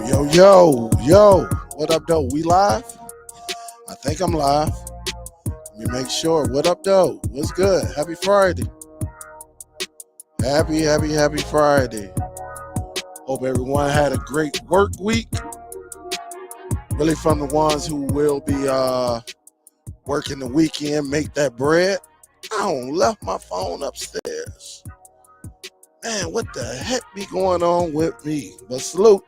Yo, what up, though? We live? I think I'm live. Let me make sure. What up, though? What's good? Happy Friday. Happy Friday. Hope everyone had a great work week. Really from the ones who will be working the weekend, make that bread. I don't left my phone upstairs. Man, what the heck be going on with me? But salute.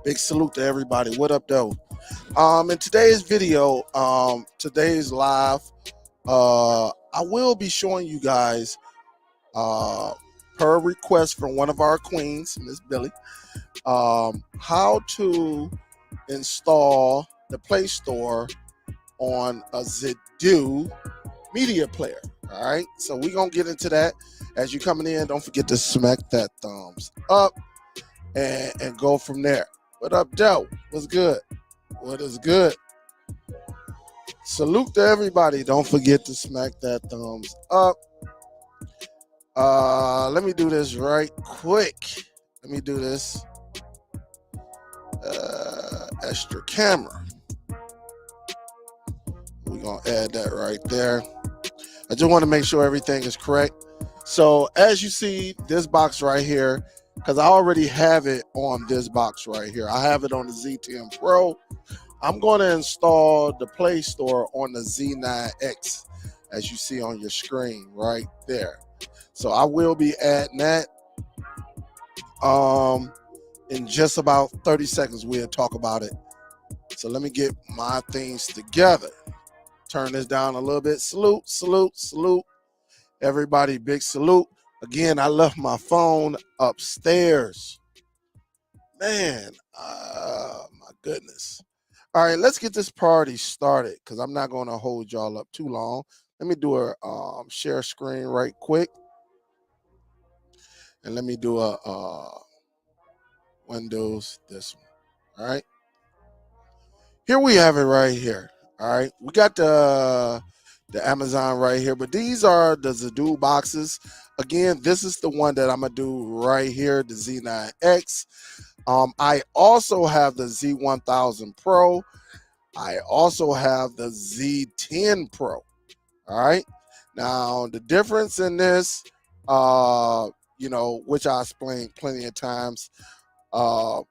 Big salute to everybody. What up, though? In today's video, today's live, I will be showing you guys, per request from one of our queens, Miss Billy, how to install the Play Store on a Zidoo media player. All right, so we're gonna get into that. As you're coming in, don't forget to smack that thumbs up and go from there. What up, Joe? What's good? What is good? Salute to everybody. Don't forget to smack that thumbs up. Let me do this right quick. Let me do this. Extra camera. We're going to add that right there. I just want to make sure everything is correct. So as you see, this box right here, because I already have it on this box right here. I have it on the Z10 Pro. I'm going to install the Play Store on the Z9X, as you see on your screen right there. So I will be adding that. In just about 30 seconds, we'll talk about it. So let me get my things together. Turn this down a little bit. Salute. Everybody, big salute. Again, I left my phone upstairs. Man, my goodness. All right, let's get this party started because I'm not going to hold y'all up too long. Let me do a share screen right quick. And let me do a Windows, this one. All right. Here we have it right here. All right. We got the Amazon right here, but these are the Zidoo boxes. Again, this is the one that I'm going to do right here, the Z9X. I also have the Z1000 Pro. I also have the Z10 Pro. All right. Now, the difference in this, which I explained plenty of times, the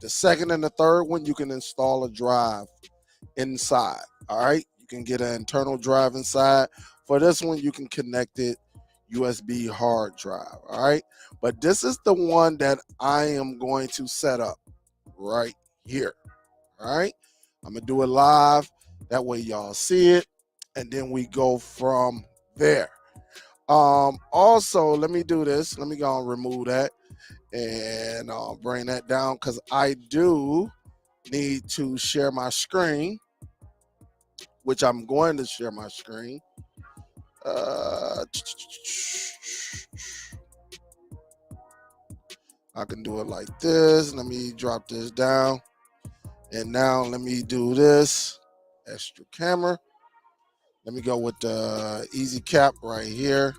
second and the third one, you can install a drive inside. All right. You can get an internal drive inside. For this one, you can connect it USB hard drive. All right. But this is the one that I am going to set up right here. All right. I'm going to do it live. That way y'all see it. And then we go from there. Also, let me do this. Let me go and remove that and bring that down because I do need to share my screen, which I'm going to share my screen. I can do it like this. Let me drop this down. And now let me do this. Extra camera. Let me go with the easy cap right here.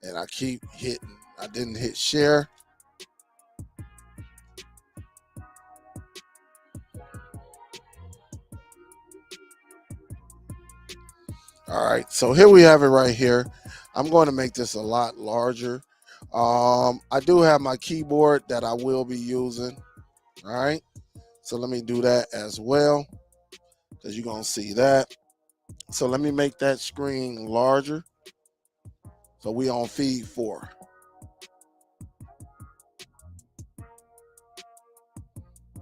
And I keep hitting. I didn't hit share. All right, so here we have it right here. I'm going to make this a lot larger. I do have my keyboard that I will be using. All right, so let me do that as well because you're going to see that. So let me make that screen larger. So we on feed 4.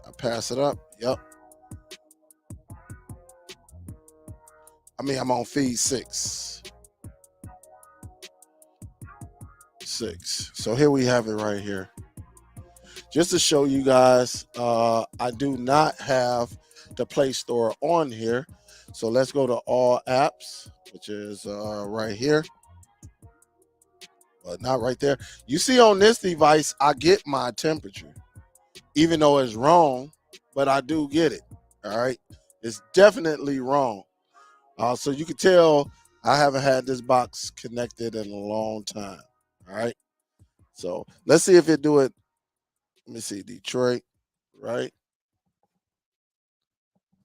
I pass it up. Yep. I'm on feed 6. So here we have it right here. Just to show you guys, I do not have the Play Store on here. So let's go to all apps, which is right here. But not right there. You see on this device, I get my temperature, even though it's wrong, but I do get it. All right. It's definitely wrong. So you can tell I haven't had this box connected in a long time. All right. So let's see if it do it Let me see, Detroit, right?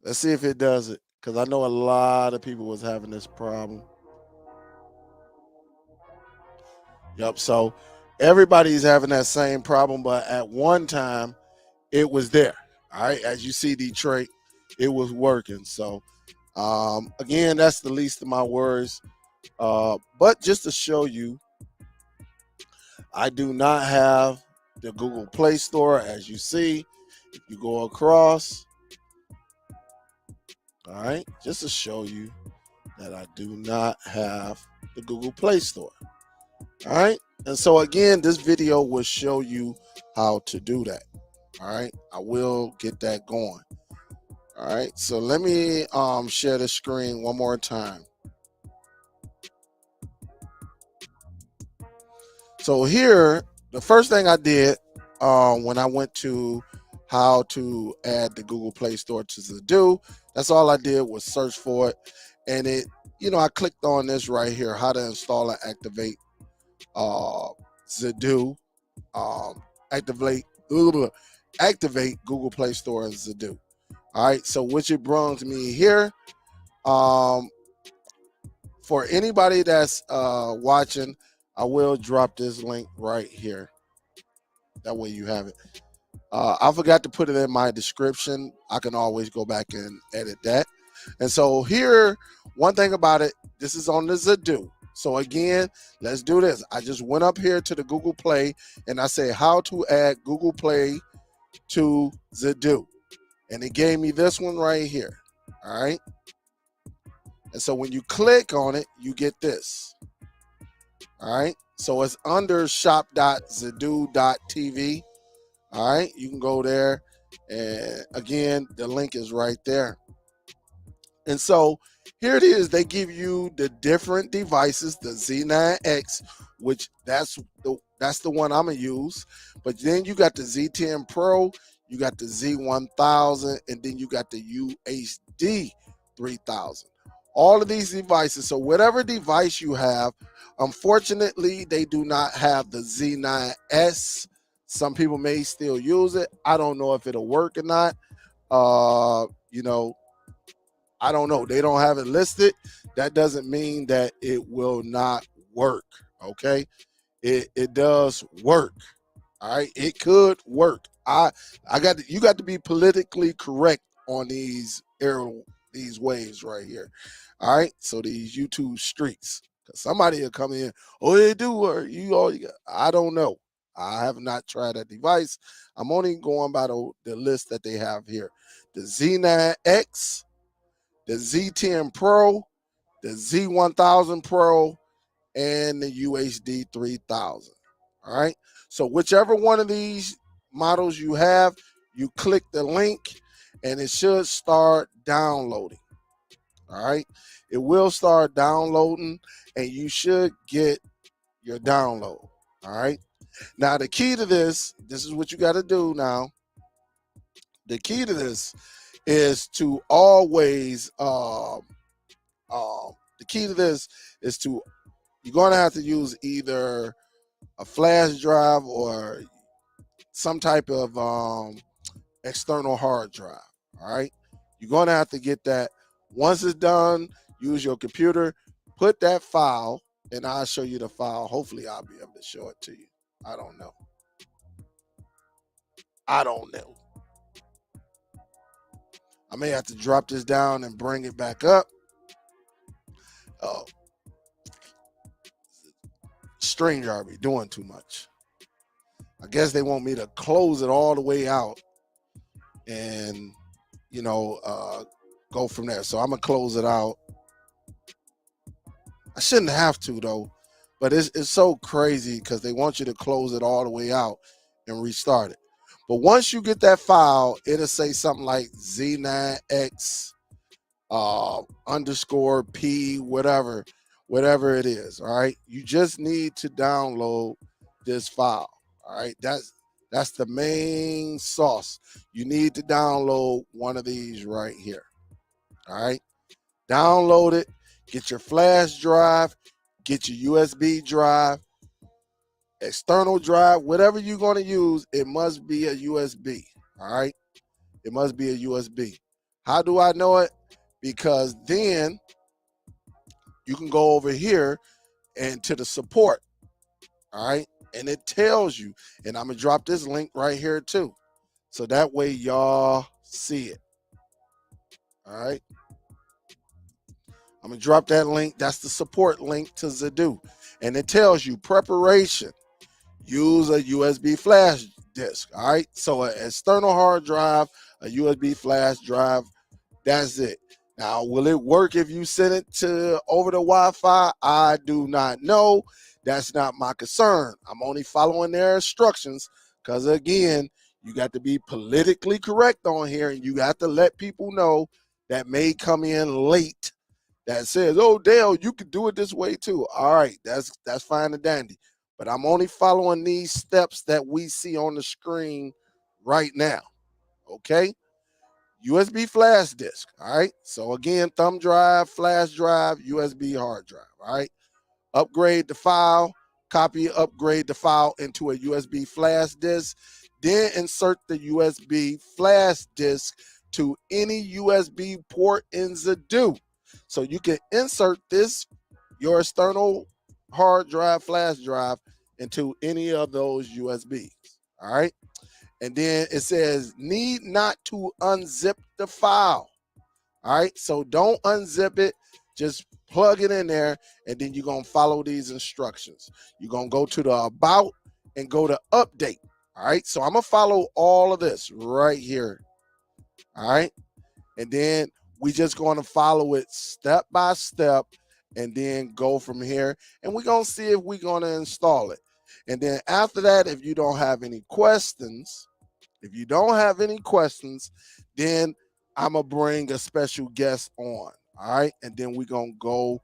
Let's see if it does it, because I know a lot of people was having this problem. Yep. So everybody's having that same problem, but at one time it was there. All right. As you see, Detroit, it was working. So again, that's the least of my worries. But just to show you, I do not have the Google Play Store. As you see, if you go across, all right, just to show you that I do not have the Google Play Store. All right. And so again, this video will show you how to do that. All right. I will get that going. All right. So let me share the screen one more time. So here, the first thing I did when I went to how to add the Google Play Store to Zidoo, that's all I did was search for it. And it, I clicked on this right here, how to install and activate Zidoo, activate Google Play Store and Zidoo. All right, so which it brings me here. For anybody that's watching, I will drop this link right here. That way you have it. I forgot to put it in my description. I can always go back and edit that. And so here, one thing about it, this is on the Zidoo. So again, let's do this. I just went up here to the Google Play and I say how to add Google Play to Zidoo. And it gave me this one right here. All right. And so when you click on it, you get this. All right. So it's under shop.zidoo.tv. All right. You can go there. And again, the link is right there. And so here it is. They give you the different devices, the Z9X, which that's the one I'm gonna use. But then you got the Z10 Pro, you got the Z1000, and then you got the UHD 3000. All of these devices. So whatever device you have, unfortunately, they do not have the Z9S. Some people may still use it. I don't know if it'll work or not. I don't know. They don't have it listed. That doesn't mean that it will not work. Okay. It does work. All right. It could work. You got to be politically correct on these waves right here. All right. So these YouTube streets. Cause somebody will come in, oh, they do work. I don't know. I have not tried that device. I'm only going by the list that they have here. The Z9X, the Z10 Pro, the Z1000 Pro, and the UHD 3000. All right. So whichever one of these models you have, you click the link and it should start downloading. All right. It will start downloading and you should get your download. All right. Now, the key to this is what you got to do now. The key to this is to always, the key to this is to, you're going to have to use either a flash drive or some type of external hard drive. All right. You're going to have to get that. Once it's done, use your computer, put that file, and I'll show you the file. Hopefully, I'll be able to show it to you. I don't know. I may have to drop this down and bring it back up. Oh, StreamYard be doing too much. I guess they want me to close it all the way out and, go from there. So I'm going to close it out. I shouldn't have to, though. But it's so crazy because they want you to close it all the way out and restart it. But once you get that file, it'll say something like Z9X underscore P, whatever it is. All right. You just need to download this file. All right. That's the main sauce. You need to download one of these right here. All right. Download it. Get your flash drive. Get your USB drive. external drive, whatever you're going to use, it must be a USB. All right. It must be a USB. How do I know it? Because then you can go over here and to the support. All right. And it tells you, and I'm going to drop this link right here too. So that way y'all see it. All right. I'm going to drop that link. That's the support link to Zidoo. And it tells you preparation. Use a USB flash disk. All right. So an external hard drive, a USB flash drive, that's it. Now, will it work if you send it to over the Wi-Fi? I do not know. That's not my concern. I'm only following their instructions because, again, you got to be politically correct on here, and you got to let people know that may come in late that says, oh, Dale, you could do it this way too. All right, that's fine and dandy. But I'm only following these steps that we see on the screen right now. Okay? USB flash disk. All right. So again, thumb drive, flash drive, USB hard drive. All right. Upgrade the file, copy, upgrade the file into a USB flash disk. Then insert the USB flash disk to any USB port in Zidoo. So you can insert this, your external hard drive, flash drive, into any of those USBs. All right. And then it says need not to unzip the file. All right. So don't unzip it. Just plug it in there. And then you're going to follow these instructions. You're going to go to the about and go to update. All right. So I'm going to follow all of this right here. All right. And then we just going to follow it step by step and then go from here. And we're going to see if we're going to install it. And then after that, if you don't have any questions, then I'm going to bring a special guest on. All right. And then we're going to go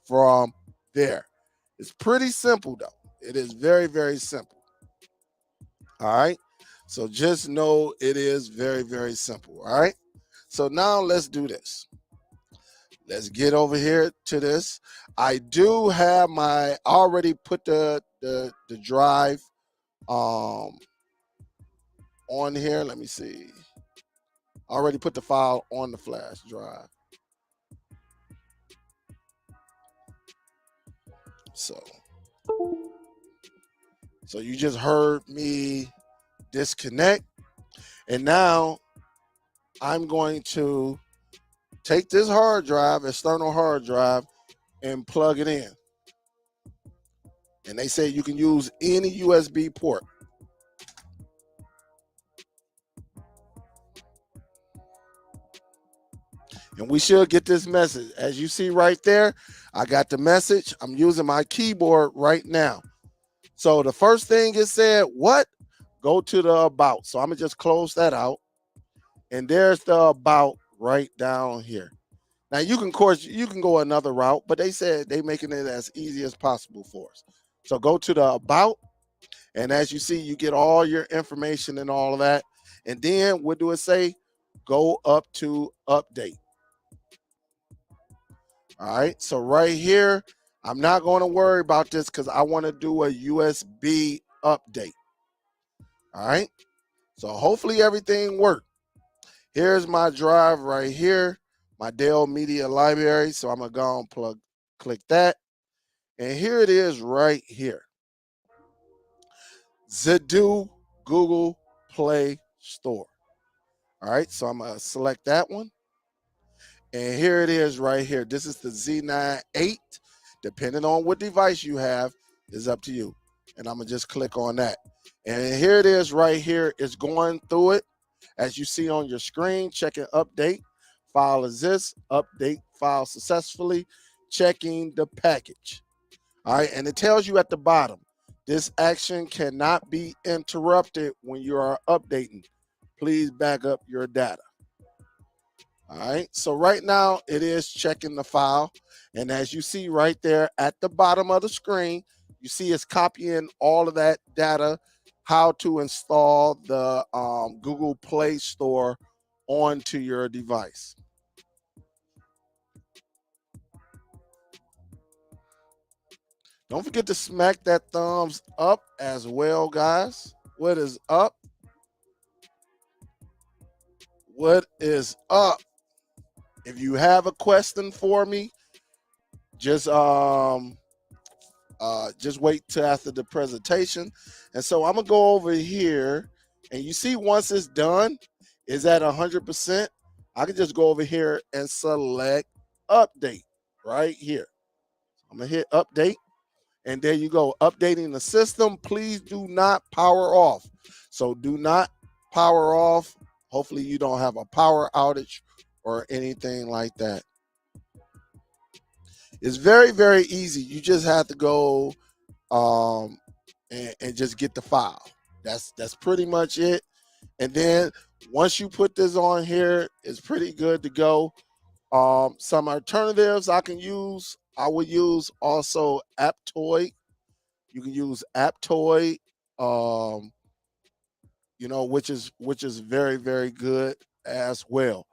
from there. It's pretty simple, though. It is very, very simple. All right. So just know it is very, very simple. All right. So now let's do this. Let's get over here to this. I do have already put the drive on here. Let me see. I already put the file on the flash drive. So you just heard me disconnect. And now I'm going to take this hard drive, external hard drive, and plug it in. And they say you can use any USB port. And we should get this message. As you see right there, I got the message. I'm using my keyboard right now. So the first thing it said, what? Go to the about. So I'm going to just close that out. And there's the about right down here. Now, you can go another route, but they said they making it as easy as possible for us. So go to the about. And as you see, you get all your information and all of that. And then what do it say? Go up to update. All right. So right here, I'm not going to worry about this because I want to do a USB update. All right. So hopefully everything worked. Here's my drive right here, my Dell Media Library. So I'm going to go and click that. And here it is right here. Zidoo Google Play Store. All right. So I'm going to select that one. And here it is right here. This is the Z9 8. Depending on what device you have, is up to you. And I'm going to just click on that. And here it is right here. It's going through it. As you see on your screen, checking update. File exists. Update file successfully. Checking the package. All right. And it tells you at the bottom, this action cannot be interrupted when you are updating. Please back up your data. All right, so right now it is checking the file. And as you see right there at the bottom of the screen, you see it's copying all of that data, how to install the Google Play Store onto your device. Don't forget to smack that thumbs up as well, guys. What is up? What is up? If you have a question for me, just just wait till after the presentation. And so I'm gonna go over here, and you see once it's done, is at 100%. I can just go over here and select update right here. I'm gonna hit update, and there you go, updating the system. Please do not power off. So do not power off. Hopefully you don't have a power outage or anything like that. It's very, very easy. You just have to go um, and just get the file. That's pretty much it. And then once you put this on here, it's pretty good to go. Some alternatives I can use. I would use also Aptoid. You can use Aptoid, which is very, very good as well.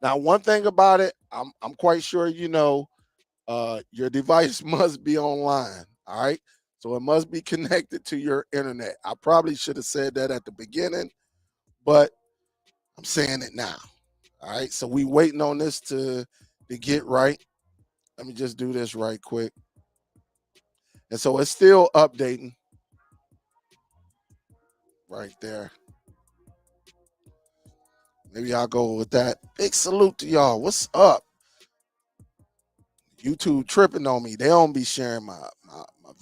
Now, one thing about it, I'm quite sure you know, your device must be online. All right. So it must be connected to your internet. I probably should have said that at the beginning, but I'm saying it now. All right. So we waiting on this to get right. Let me just do this right quick. And so it's still updating right there. Maybe I'll go with that. Big salute to y'all. What's up? YouTube tripping on me. They don't be sharing my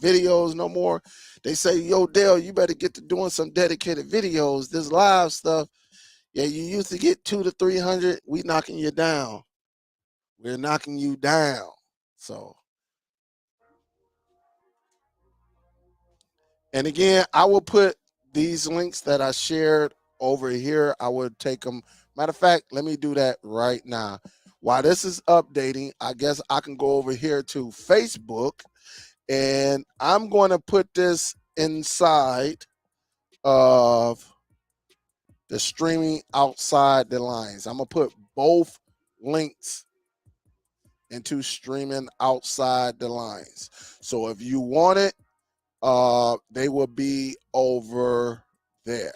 videos no more. They say, yo, Dale, you better get to doing some dedicated videos. This live stuff, yeah, you used to get 200 to 300. We knocking you down. We're knocking you down. So, and again, I will put these links that I shared over here. I would take them. Matter of fact, let me do that right now. While this is updating, I guess I can go over here to Facebook, and I'm going to put this inside of the streaming outside the lines. I'm going to put both links into streaming outside the lines. So if you want it, they will be over there.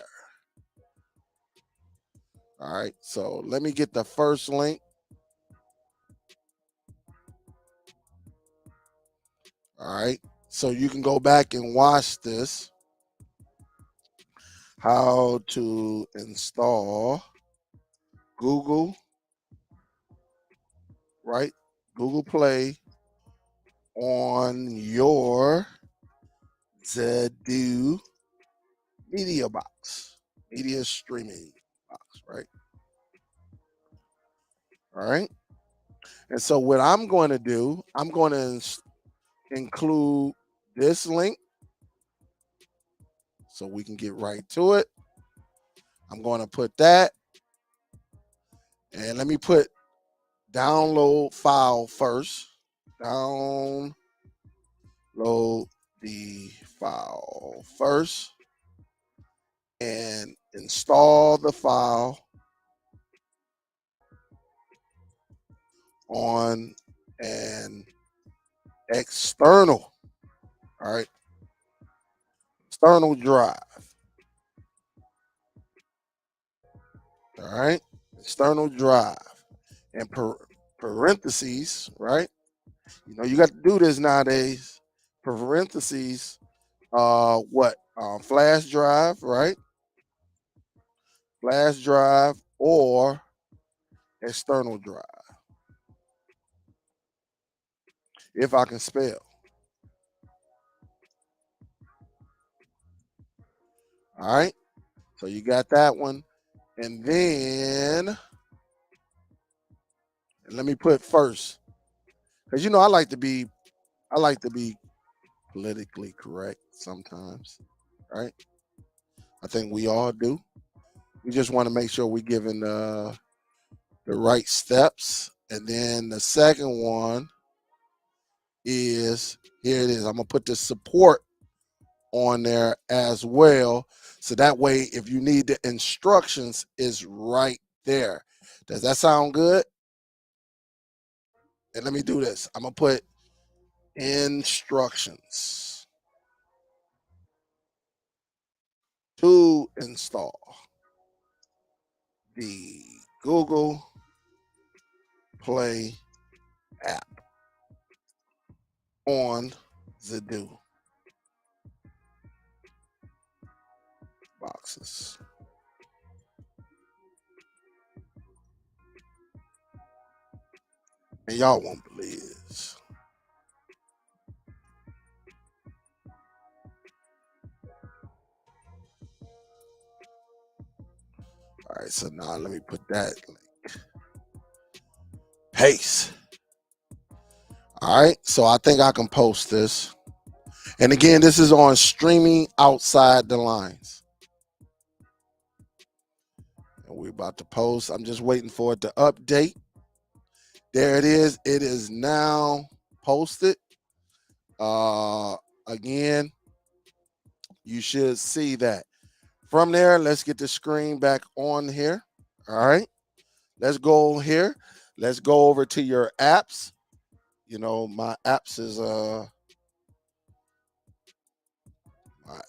All right. So let me get the first link. All right. So you can go back and watch this. How to install Google, right? Google Play on your Zidoo media box, media streaming box, right? All right. And so what I'm going to do, I'm going to include this link so we can get right to it. I'm going to put that, and let me put download file first. Download the file first and install the file on an external, all right, external drive. All right, external drive, and parentheses, right? You know, you got to do this nowadays. Parentheses, what? Flash drive, right? Flash drive or external drive, if I can spell. All right, so you got that one, and then let me put first, because you know I like to be politically correct sometimes, right? I think we all do. We just want to make sure we're giving the right steps. And then the second one is, here it is. I'm gonna put the support on there as well. So that way, if you need the instructions, is right there. Does that sound good? And let me do this. I'm gonna put Instructions to install the Google Play app on Zidoo boxes. And y'all won't believe this. All right, so now let me put that link. Paste. All right, so I think I can post this. And again, this is on streaming outside the lines. And we're about to post. I'm just waiting for it to update. There it is. It is now posted. Again, you should see that. From there, let's get the screen back on here. All right. Let's go here. Let's go over to your apps. You know, my apps is my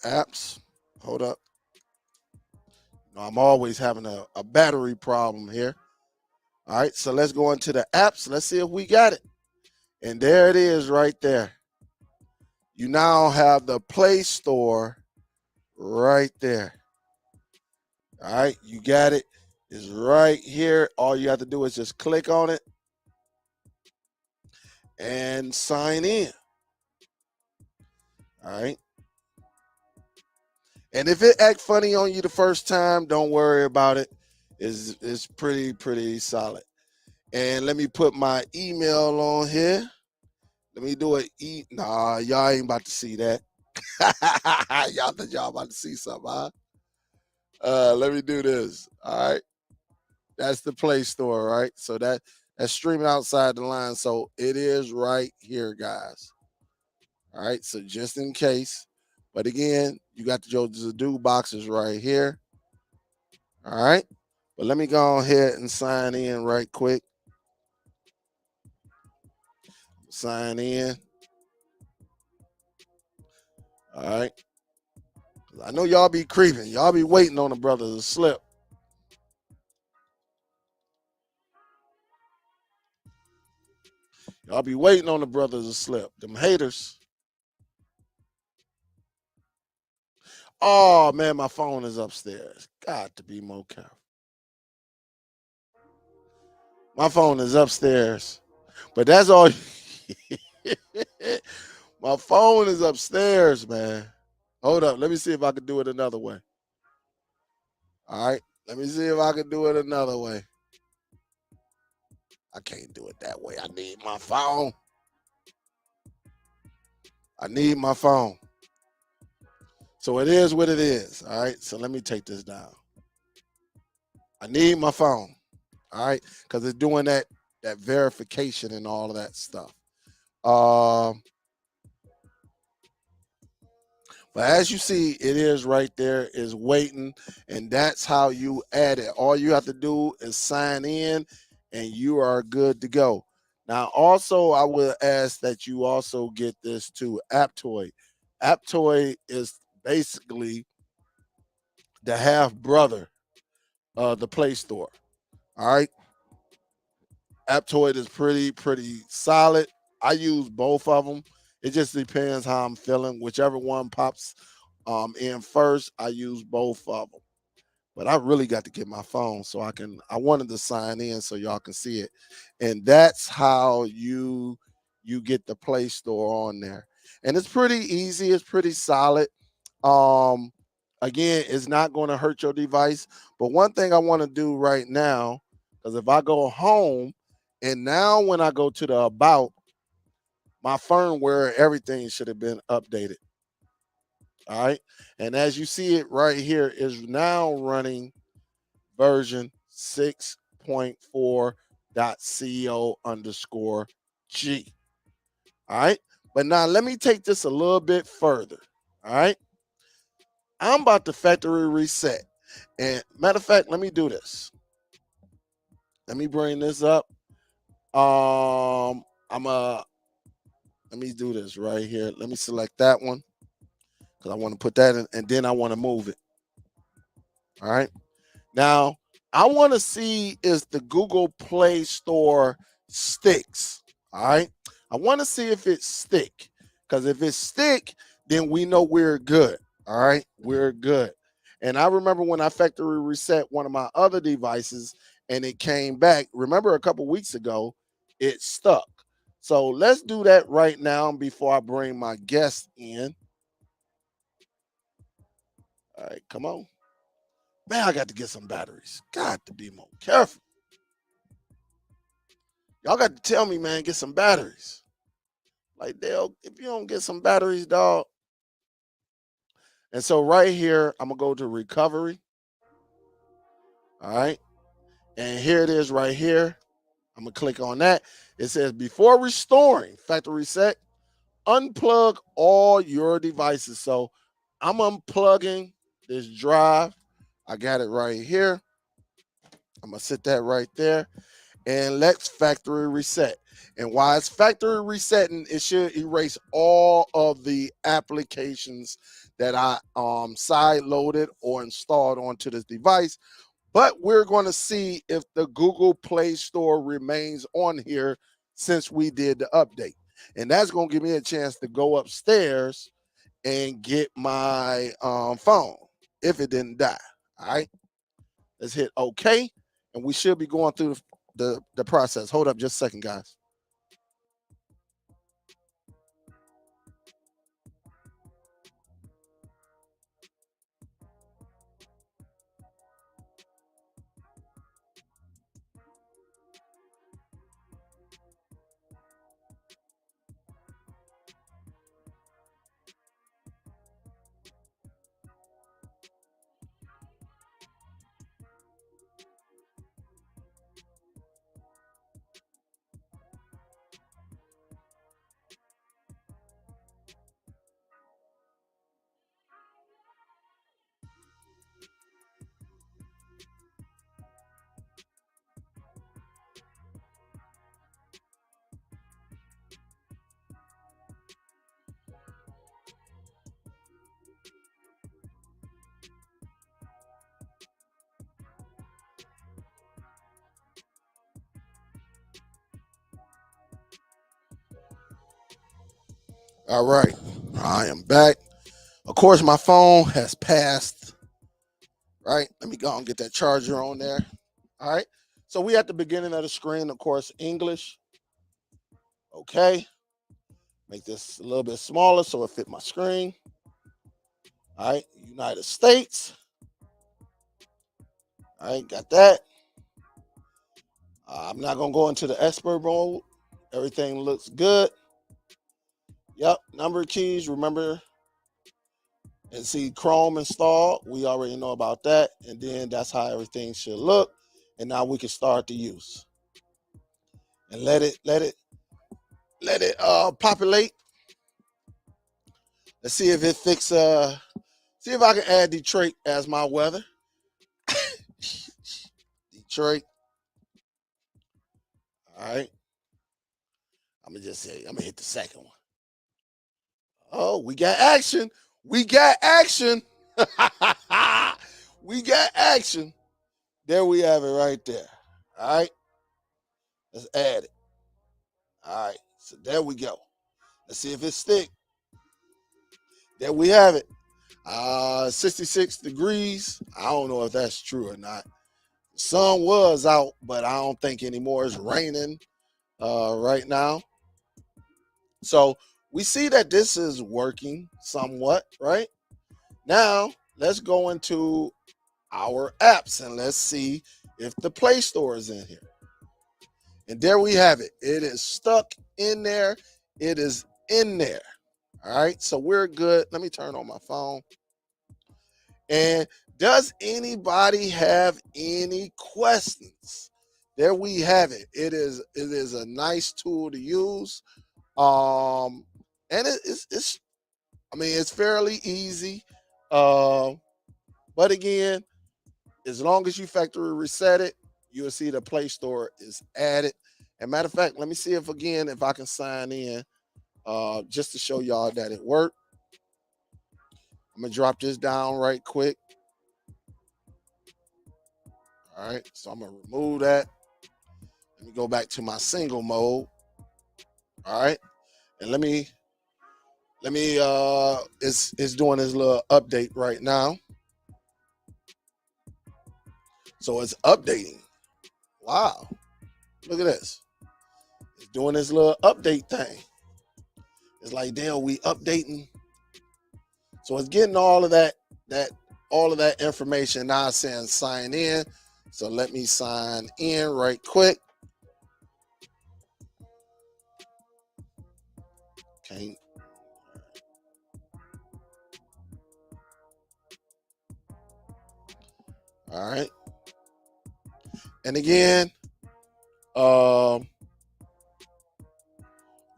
apps. Hold up. No, I'm always having a battery problem here. All right, so let's go into the apps. Let's see if we got it. And there it is right there. You now have the Play Store right there. All right, you got it. It's right here. All you have to do is just click on it and sign in. All right. And if it act funny on you the first time, don't worry about it. It's pretty solid. And let me put my email on here. Let me do it. Nah, y'all ain't about to see that. Y'all think y'all about to see something, huh? Let me do this. All right. That's the Play Store, right? So that's streaming outside the line. So it is right here, guys. All right. So just in case. But again, you got the Zidoo boxes right here. All right. But let me go ahead and sign in right quick. Sign in. All right. I know y'all be creeping. Y'all be waiting on the brothers to slip. Y'all be waiting on the brothers to slip. Them haters. Oh, man, my phone is upstairs. Got to be more careful. My phone is upstairs. But that's all. My phone is upstairs, man. Hold up. Let me see if I can do it another way. All right. Let me see if I can do it another way. I can't do it that way. I need my phone. I need my phone. So it is what it is. All right. So let me take this down. I need my phone. All right. Because it's doing that verification and all of that stuff. But as you see, it is right there, is waiting, and that's how you add it. All you have to do is sign in, and you are good to go. Now, also, I will ask that you also get this to Aptoide. Aptoide is basically the half brother of the Play Store. All right. Aptoide is pretty solid. I use both of them. It just depends how I'm feeling. Whichever one pops in first, I use both of them. But I really got to get my phone so I wanted to sign in so y'all can see it. And that's how you get the Play Store on there. And it's pretty easy, it's pretty solid. Um Again, it's not going to hurt your device. But one thing I want to do right now, because if I go home and now when I go to the about, my firmware, everything should have been updated. All right. And as you see it right here is now running version 6.4.co_G. All right. But now let me take this a little bit further. All right. I'm about to factory reset. And matter of fact, let me do this. Let me bring this up. I'm Let me do this right here. Let me select that one because I want to put that in, and then I want to move it. All right. Now, I want to see if the Google Play Store sticks. All right. I want to see if it stick. Because if it stick, then we know we're good. All right. We're good. And I remember when I factory reset one of my other devices and it came back. Remember a couple weeks ago, it stuck. So let's do that right now before I bring my guest in. All right, come on. Man, I got to get some batteries. Got to be more careful. Y'all got to tell me, man, get some batteries. Like, Dale, if you don't get some batteries, dog. And so right here, I'm going to go to recovery. All right. And here it is right here. I'm going to click on that. It says, before restoring factory reset, unplug all your devices. So I'm unplugging this drive. I got it right here. I'm going to sit that right there. And let's factory reset. And while it's factory resetting, it should erase all of the applications that I side loaded or installed onto this device. But we're going to see if the Google Play Store remains on here since we did the update. And that's going to give me a chance to go upstairs and get my phone if it didn't die. All right. Let's hit OK. And we should be going through the process. Hold up just a second, guys. All right, I am back. Of course, my phone has passed. Right, let me go and get that charger on there. All right, so we at the beginning of the screen, of course, English. Okay, make this a little bit smaller so it fit my screen. All right, United States. All right, got that. I'm not gonna go into the expert mode. Everything looks good. Yep, number keys. Remember, and see Chrome installed. We already know about that. And then that's how everything should look. And now we can start the use. And let it populate. Let's see if it fix see if I can add Detroit as my weather. Detroit. All right. I'm gonna just say, I'm gonna hit the second one. Oh, we got action. We got action. We got action. There we have it right there. All right. Let's add it. All right. So there we go. Let's see if it stick. There we have it. 66 degrees. I don't know if that's true or not. The sun was out, but I don't think anymore. It's raining right now. So we see that this is working somewhat, right? Now, let's go into our apps and let's see if the Play Store is in here. And there we have it. It is stuck in there. It is in there. All right, so we're good. Let me turn on my phone. And does anybody have any questions? There we have it. It is a nice tool to use. And it's I mean it's fairly easy. But again, as long as you factory reset it, you'll see the Play Store is added. And matter of fact, let me see if again if I can sign in just to show y'all that it worked. I'm gonna drop this down right quick. All right, so I'm gonna remove that. Let me go back to my single mode. All right, and let me it's doing this little update right now. So it's updating. Wow, look at this. It's doing this little update thing. It's like, damn, we updating. So it's getting all of that information. Now it's saying sign in. So let me sign in right quick. Okay. All right. And again,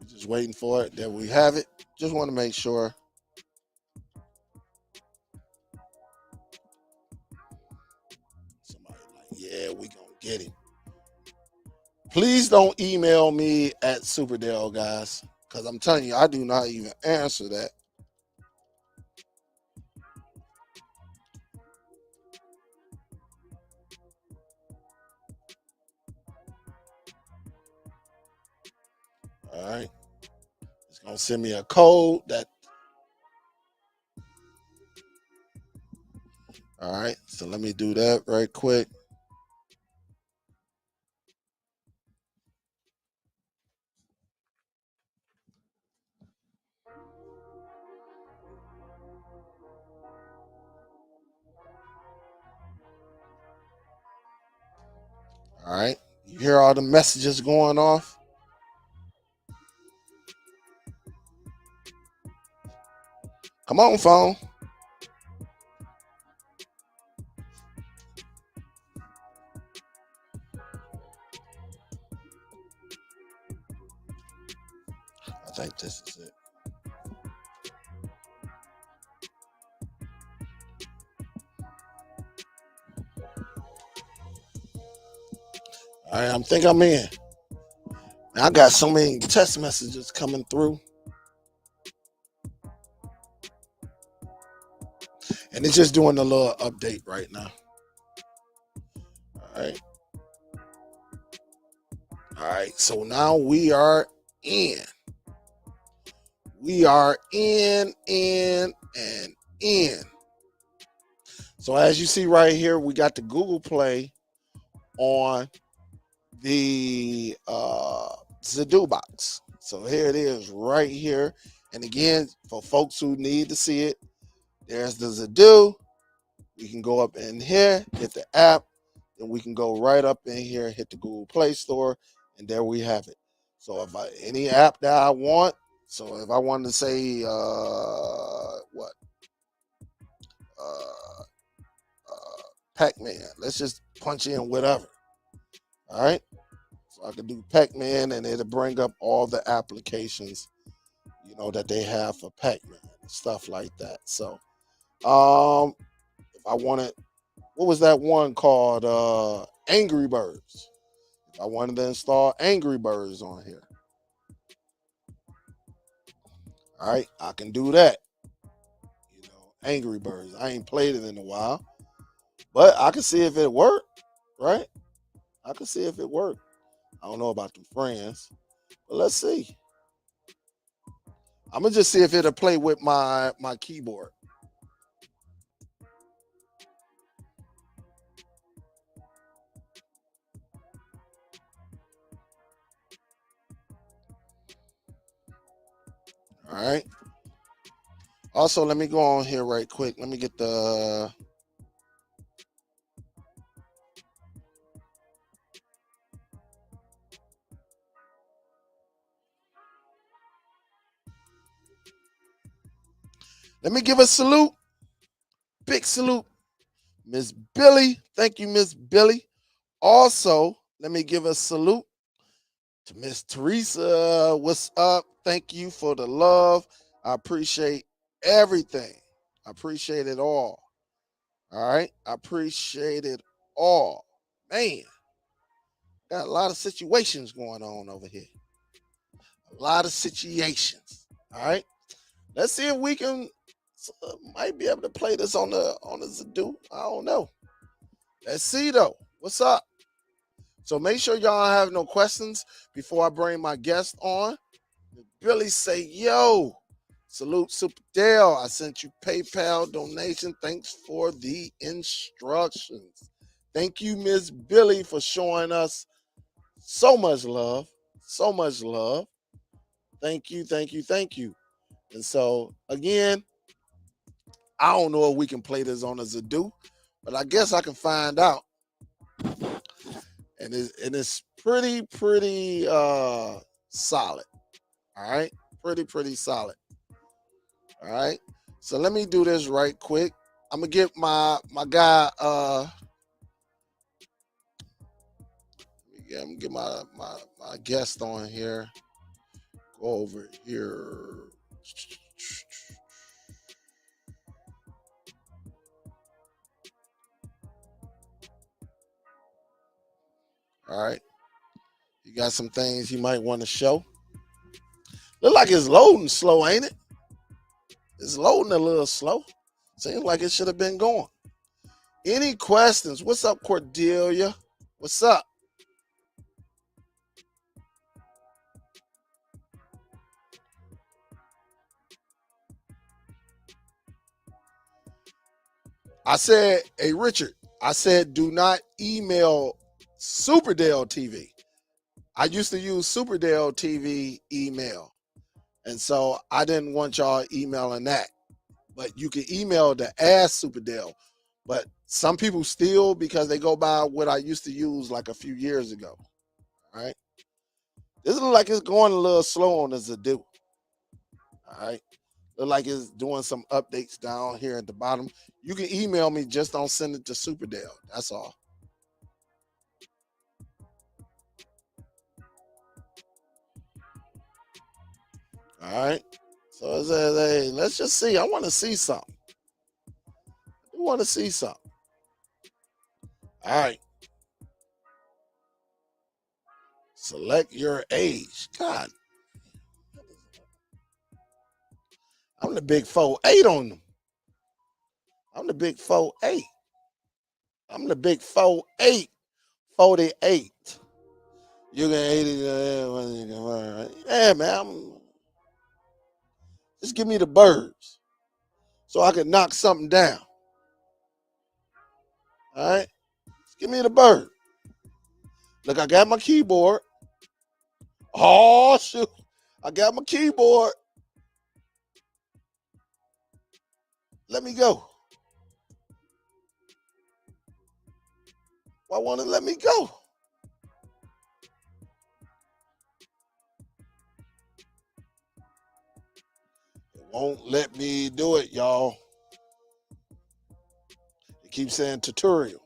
just waiting for it. There we have it. Just want to make sure. Somebody like, yeah, we gonna get him. Please don't email me at SUPERDELL, guys, because I'm telling you, I do not even answer that. All right. It's gonna send me a code that. All right. So let me do that right quick. All right. You hear all the messages going off? Come on, phone. I think this is it. All right, I think I'm in. I got so many text messages coming through. And it's just doing a little update right now. All right. All right. So now we are in. We are in. So as you see right here, we got the Google Play on the Zidoo box. So here it is right here. And again, for folks who need to see it, there's the Zidoo. We can go up in here, hit the app, and we can go right up in here, hit the Google Play Store, and there we have it. So if any app that I want, so if I wanted to say Pac-Man, let's just punch in whatever. All right. So I can do Pac-Man, and it'll bring up all the applications, that they have for Pac-Man and stuff like that. So, if I wanted, what was that one called? Angry Birds. If I wanted to install Angry Birds on here, all right, I can do that. Angry Birds. I ain't played it in a while, but I can see if it worked, right? I can see if it worked. I don't know about the friends, but let's see. I'm gonna just see if it'll play with my keyboard. All right. Also, let me go on here right quick. Let me get the. Let me give a salute. Big salute. Miss Billy. Thank you, Miss Billy. Also, let me give a salute to Miss Teresa. What's up? Thank you for the love. I appreciate everything. I appreciate it all. All right. I appreciate it all. Man, got a lot of situations going on over here. A lot of situations. All right. Let's see if we can might be able to play this on the Zidoo. I don't know. Let's see though. What's up? So make sure y'all have no questions before I bring my guest on. Billy say, yo, salute Super Dale. I sent you PayPal donation. Thanks for the instructions. Thank you, Miss Billy, for showing us so much love. So much love. Thank you, thank you, thank you. And so again, I don't know if we can play this on a Zidoo, but I guess I can find out. And it's pretty solid. All right. Pretty solid. All right. So let me do this right quick. I'm gonna get my guy I'm gonna get my guest on here. Go over here. All right. You got some things you might want to show. Look like it's loading slow, ain't it? It's loading a little slow. Seems like it should have been going. Any questions? What's up, Cordelia? What's up? I said, hey, Richard, I said, do not email SUPERDELL-TV. I used to use SUPERDELL-TV email. And so I didn't want y'all emailing that. But you can email the @SUPERDELL. But some people still, because they go by what I used to use like a few years ago. All right. This looks like it's going a little slow on the Zidoo. All right. Look like it's doing some updates down here at the bottom. You can email me, just don't send it to SUPERDELL. That's all. All right. So it says, hey, let's just see. I want to see something. I want to see something. All right. Select your age. God. I'm the big 4'8" on them. I'm the big 4'8". I'm the big 4'8", 48. You can 80. Yeah, man. Just give me the birds so I can knock something down. All right? Just give me the bird. Look, I got my keyboard. Oh, shoot. I got my keyboard. Let me go. Why won't it let me go? It won't let me do it, y'all. It keeps saying tutorial.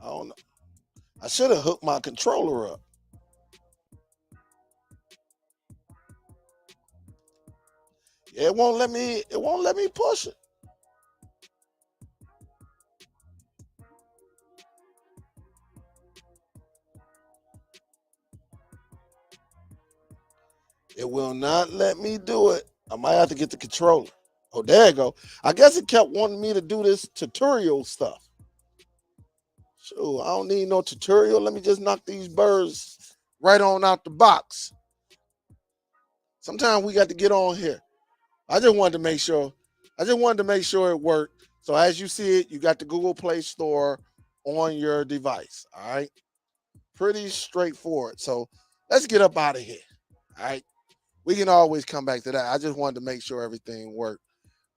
I don't know. I should have hooked my controller up. Yeah, it won't let me push it. It will not let me do it. I might have to get the controller. Oh, there you go. I guess it kept wanting me to do this tutorial stuff. So I don't need no tutorial. Let me just knock these birds right on out the box. Sometimes we got to get on here. I just wanted to make sure. It worked. So as you see it, you got the Google Play Store on your device. All right. Pretty straightforward. So let's get up out of here. All right. We can always come back to that. I just wanted to make sure everything worked.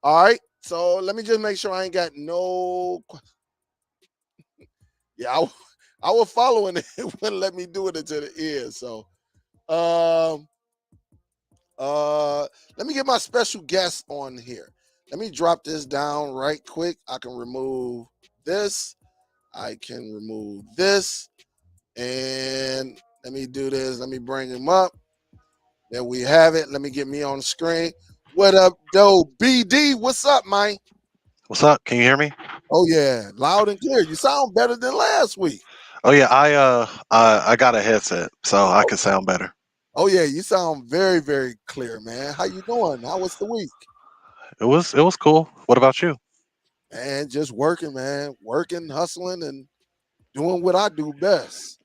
All right. So let me just make sure I ain't got no. Yeah, I was following it. It wouldn't let me do it until the end. So, um, let me get my special guest on here. Let me drop this down right quick. I can remove this. I can remove this. And let me do this. Let me bring him up. There we have it. Let me get me on the screen. What up, though? BD, what's up, man? What's up? Can you hear me? Oh, yeah. Loud and clear. You sound better than last week. Oh yeah, I got a headset, so I can sound better. Oh yeah, you sound very, very clear, man. How you doing? How was the week? It was cool. What about you? Man, just working, man. Working, hustling, and doing what I do best.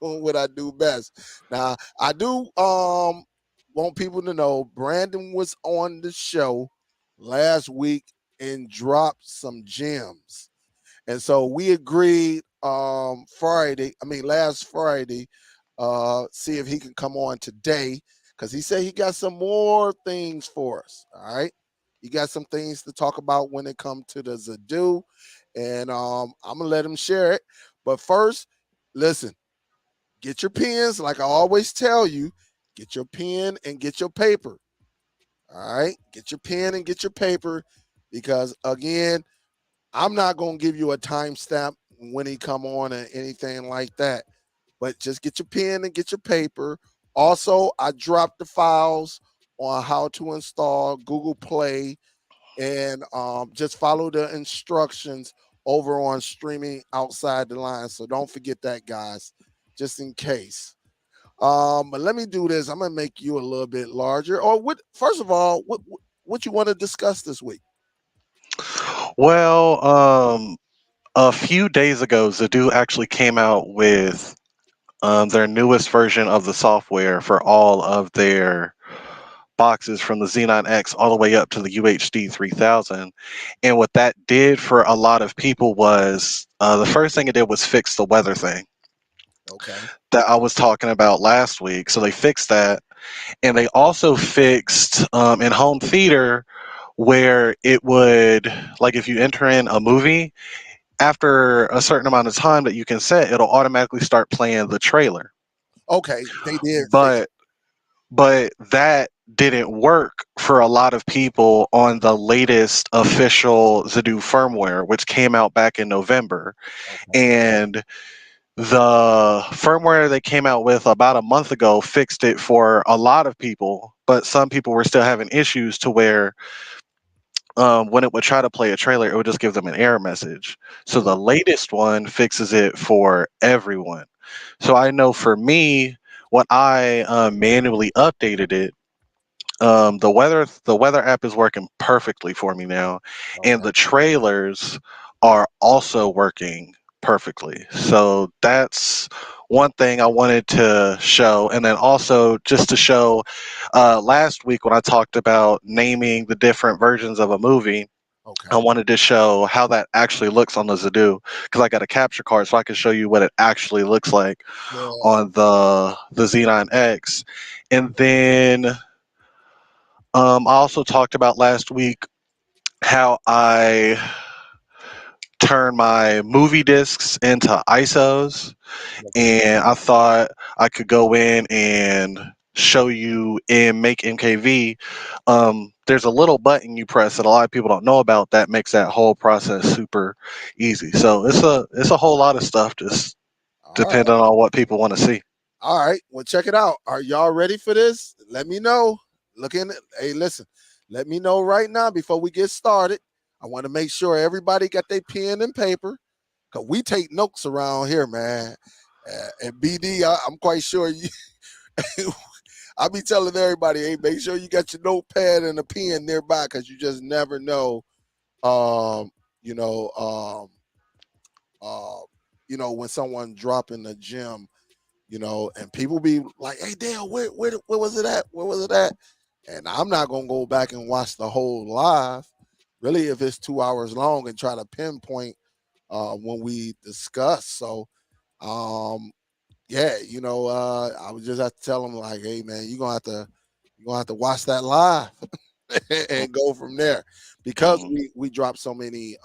Doing what I do best. Now, I do want people to know Brandon was on the show last week and dropped some gems. And so we agreed last Friday, see if he can come on today because he said he got some more things for us. All right. He got some things to talk about when it comes to the Zidoo. And I'm gonna let him share it. But first, listen, get your pens, like I always tell you, get your pen and get your paper. All right. Get your pen and get your paper because again, I'm not gonna give you a timestamp when he come on or anything like that. But just get your pen and get your paper. Also, I dropped the files on how to install Google Play and just follow the instructions over on streaming outside the line. So don't forget that, guys, just in case. But let me do this. I'm gonna make you a little bit larger. Or what? First of all, what you want to discuss this week? Well, a few days ago, Zidoo actually came out with their newest version of the software for all of their boxes from the Z9X all the way up to the UHD 3000. And what that did for a lot of people was the first thing it did was fix the weather thing Okay. that I was talking about last week. So they fixed that. And they also fixed in home theater where it would, like, if you enter in a movie, after a certain amount of time that you can set, it'll automatically start playing the trailer. Okay. They did fix. But that didn't work for a lot of people on the latest official Zidoo firmware, which came out back in November. Okay. And the firmware they came out with about a month ago fixed it for a lot of people, but some people were still having issues to where when it would try to play a trailer, it would just give them an error message. So Mhm. the latest one fixes it for everyone. So I know for me, when I manually updated it, the weather app is working perfectly for me now, and Okay. the trailers are also working perfectly. So that's one thing I wanted to show, and then also just to show. Last week when I talked about naming the different versions of a movie, I Okay. wanted to show how that actually looks on the Zidoo because I got a capture card so I can show you what it actually looks like Yeah. on the Z9X, and then I also talked about last week how I turn my movie discs into ISOs, Okay. and I thought I could go in and show you in Make MKV. There's a little button you press that a lot of people don't know about that makes that whole process super easy. So it's a whole lot of stuff, just All right. depending on what people want to see. All right. Well, check it out. Are y'all ready for this? Let me know. Look in. Hey, listen. Let me know right now before we get started. I want to make sure everybody got their pen and paper because we take notes around here, man. And BD, I'm quite sure you. I'll be telling everybody, hey, make sure you got your notepad and a pen nearby because you just never know. Um, you know, um, uh, when someone dropping the gym, and people be like, "Hey, Dale, where was it at? Where was it at?" And I'm not gonna go back and watch the whole live, really, if it's 2 hours long and try to pinpoint when we discuss. So, um, yeah, I would just have to tell them like, "Hey, man, you're gonna have to watch that live and go from there," because Mhm. we dropped so many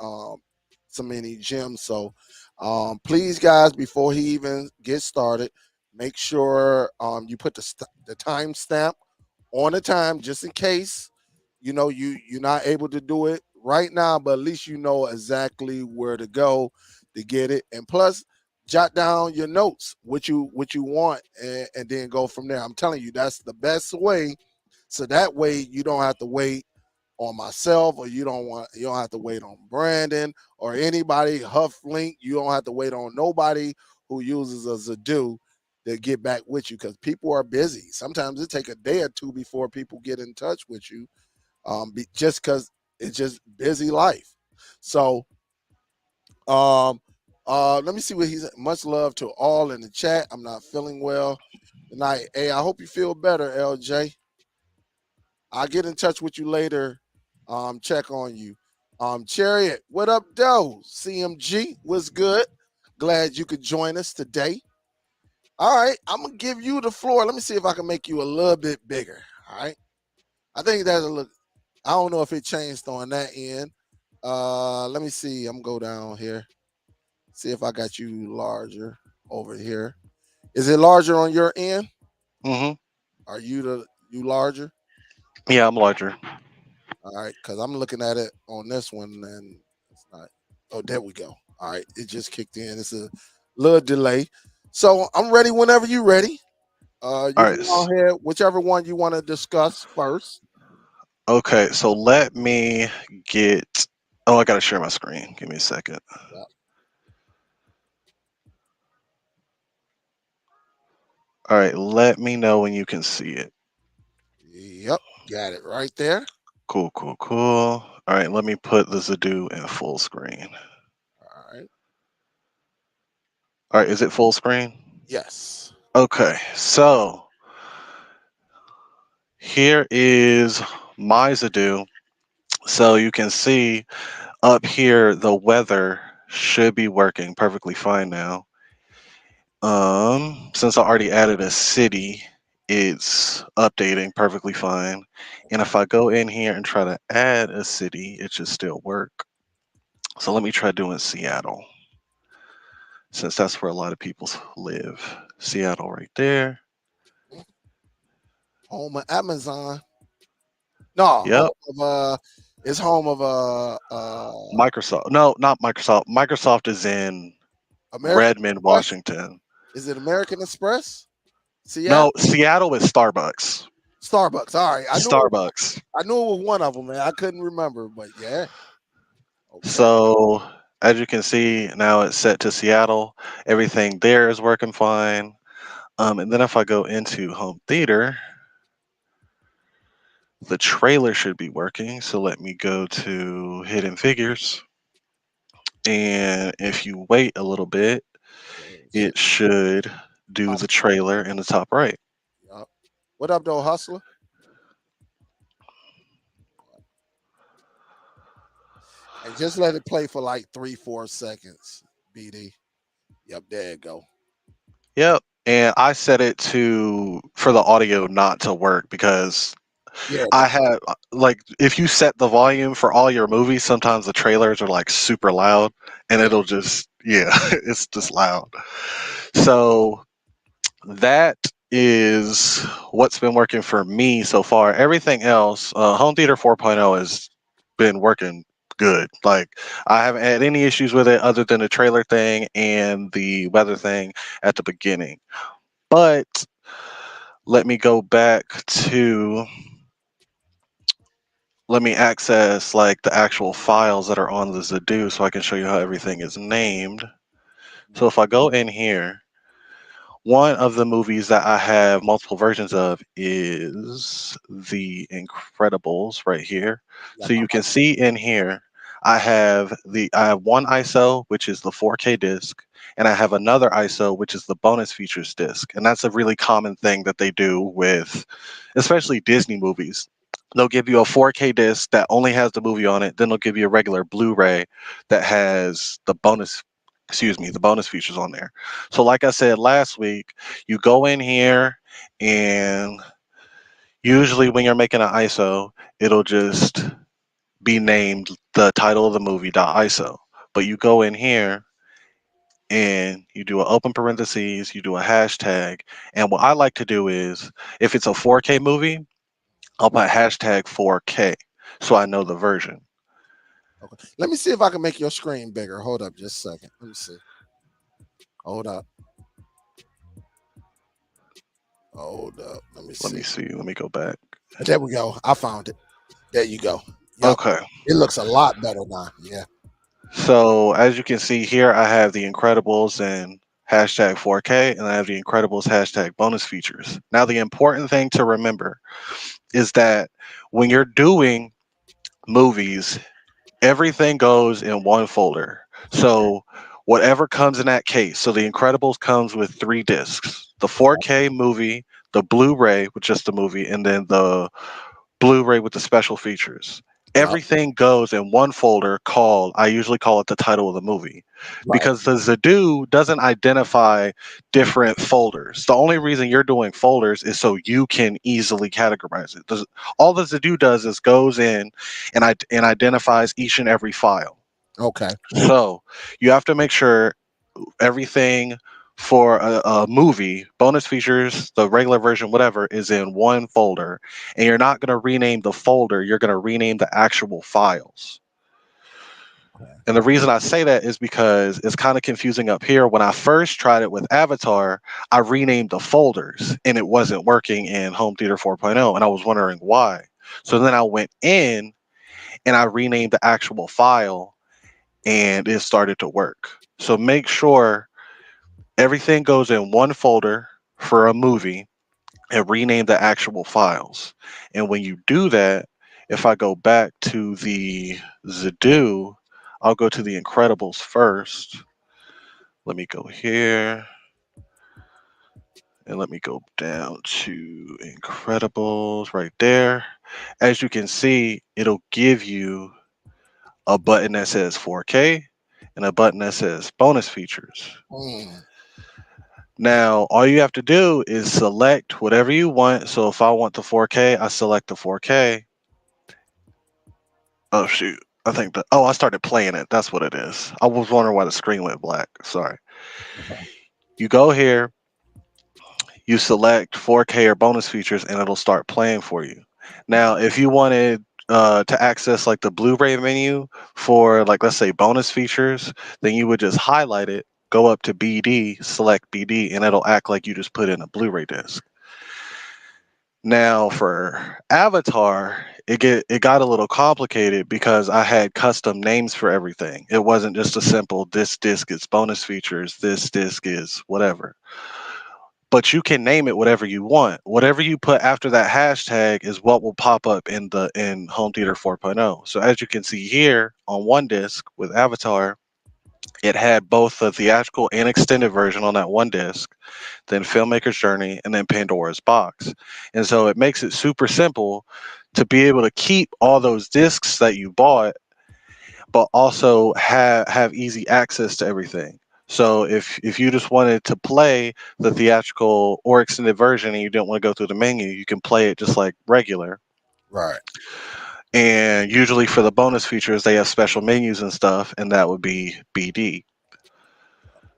gems. So please, guys, before he even gets started, make sure you put the time stamp on the time just in case you're not able to do it right now, but at least you know exactly where to go to get it. And plus, jot down your notes, what you want, and then go from there. I'm telling you, that's the best way. So that way you don't have to wait on myself, or you don't have to wait on Brandon or anybody. Huff Link, you don't have to wait on nobody who uses a Zidoo to get back with you because people are busy. Sometimes it take a day or two before people get in touch with you, just because it's just busy life. So let me see what he's. Much love to all in the chat. I'm not feeling well tonight. Hey, I hope you feel better, LJ. I'll get in touch with you later. Check on you. Chariot, what up, though? CMG, what's good? Glad you could join us today. All right, I'm gonna give you the floor. Let me see if I can make you a little bit bigger. All right, I think that'll look. I don't know if it changed on that end. Let me see. I'm gonna go down here. See if I got you larger over here. Is it larger on your end? Hmm. Are you larger? Yeah, I'm larger. All right, because I'm looking at it on this one and it's not. Oh, there we go. All right, it just kicked in. It's a little delay. So I'm ready whenever you're ready. All You right. can go ahead, whichever one you want to discuss first. Okay, so let me get. Oh, I gotta share my screen. Give me a second. Yep, All right, let me know when you can see it. yep, got it right there. Cool, cool, cool. All right, let me put the Zidoo in full screen. All right. All right, is it full screen? Yes. Okay, so here is my Zidoo. So you can see up here the weather should be working perfectly fine now. Since I already added a city, it's updating perfectly fine. And if I go in here and try to add a city, it should still work. So let me try doing Seattle, since that's where a lot of people live. Seattle right there. Home of Amazon. No, home Yep. of it's home of Microsoft. No, not Microsoft. Microsoft is in American Redmond, Express. Washington. Is it American Express? No, Seattle, Seattle is Starbucks. Starbucks. All right, Starbucks. I knew it was one of them, man. I couldn't remember, but yeah. Okay. So as you can see, now it's set to Seattle. Everything there is working fine. And then if I go into home theater, the trailer should be working. So let me go to Hidden Figures. And if you wait a little bit, Shit. it should do the trailer in the top right. Yup. What up, though, hustler? And just let it play for like 3, 4 seconds. BD. Yep, there you go. Yep. And I set it to for the audio not to work because Yeah. I have like if you set the volume for all your movies, sometimes the trailers are like super loud and Yeah. it'll just yeah, it's just loud. So that is what's been working for me so far. Everything else, Home Theater 4.0 has been working good. Like I haven't had any issues with it other than the trailer thing and the weather thing at the beginning. But let me go back to let me access like the actual files that are on the Zidoo so I can show you how everything is named. So if I go in here, one of the movies that I have multiple versions of is The Incredibles right here. Yep. So you can see in here I have one ISO which is the 4K disc and I have another ISO which is the bonus features disc. And that's a really common thing that they do with especially Disney movies. They'll give you a 4K disc that only has the movie on it, then they'll give you a regular Blu-ray that has the bonus features on there. So, like I said last week, you go in here, and usually when you're making an ISO, it'll just be named the title of the movie .iso. But you go in here and you do an open parentheses, you do a hashtag, and what I like to do is if it's a 4K movie, I'll put hashtag 4K so I know the version. Okay. Let me see if I can make your screen bigger. Hold up just a second. Let me see. Hold up. Hold up. Let me Let see. me see. Let me go back. There we go. I found it. There you go. Yep. Okay. It looks a lot better now. Yeah. So as you can see here, I have The Incredibles and hashtag 4K, and I have the Incredibles hashtag bonus features. Now, the important thing to remember is that when you're doing movies, everything goes in one folder. So whatever comes in that case. So the Incredibles comes with 3 discs: the 4K movie, the Blu-ray with just the movie, and then the Blu-ray with the special features. Yep. Everything goes in one folder called, I usually call it the title of the movie, Right. because the Zidoo doesn't identify different folders. The only reason you're doing folders is so you can easily categorize it. All the Zidoo does is goes in and identifies each and every file. Okay. So you have to make sure everything for a movie, bonus features, the regular version, whatever, is in one folder. And you're not going to rename the folder, you're going to rename the actual files. Okay. And the reason I say that is because it's kind of confusing up here. When I first tried it with Avatar, I renamed the folders and it wasn't working in Home Theater 4.0. And I was wondering why. So then I went in and I renamed the actual file and it started to work. So make sure everything goes in one folder for a movie and rename the actual files. And when you do that, if I go back to the Zidoo, I'll go to the Incredibles first. Let me go here and let me go down to Incredibles right there. As you can see, it'll give you a button that says 4K and a button that says bonus features. Mm. Now, all you have to do is select whatever you want. So if I want the 4K, I select the 4K. Oh shoot. I think that I started playing it. That's what it is. I was wondering why the screen went black. Sorry. You go here, you select 4K or bonus features and it'll start playing for you. Now, if you wanted to access like the Blu-ray menu for like let's say bonus features, then you would just highlight it, go up to BD, select BD, and it'll act like you just put in a Blu-ray disc. Now for Avatar, it got a little complicated because I had custom names for everything. It wasn't just a simple this disc is bonus features, this disc is whatever. But you can name it whatever you want. Whatever you put after that hashtag is what will pop up in Home Theater 4.0. So as you can see here on one disc with Avatar, it had both the theatrical and extended version on that one disc, then Filmmaker's Journey, and then Pandora's Box. And so it makes it super simple to be able to keep all those discs that you bought, but also have easy access to everything. So if you just wanted to play the theatrical or extended version and you didn't want to go through the menu, you can play it just like regular. Right. And usually for the bonus features, they have special menus and stuff, and that would be BD.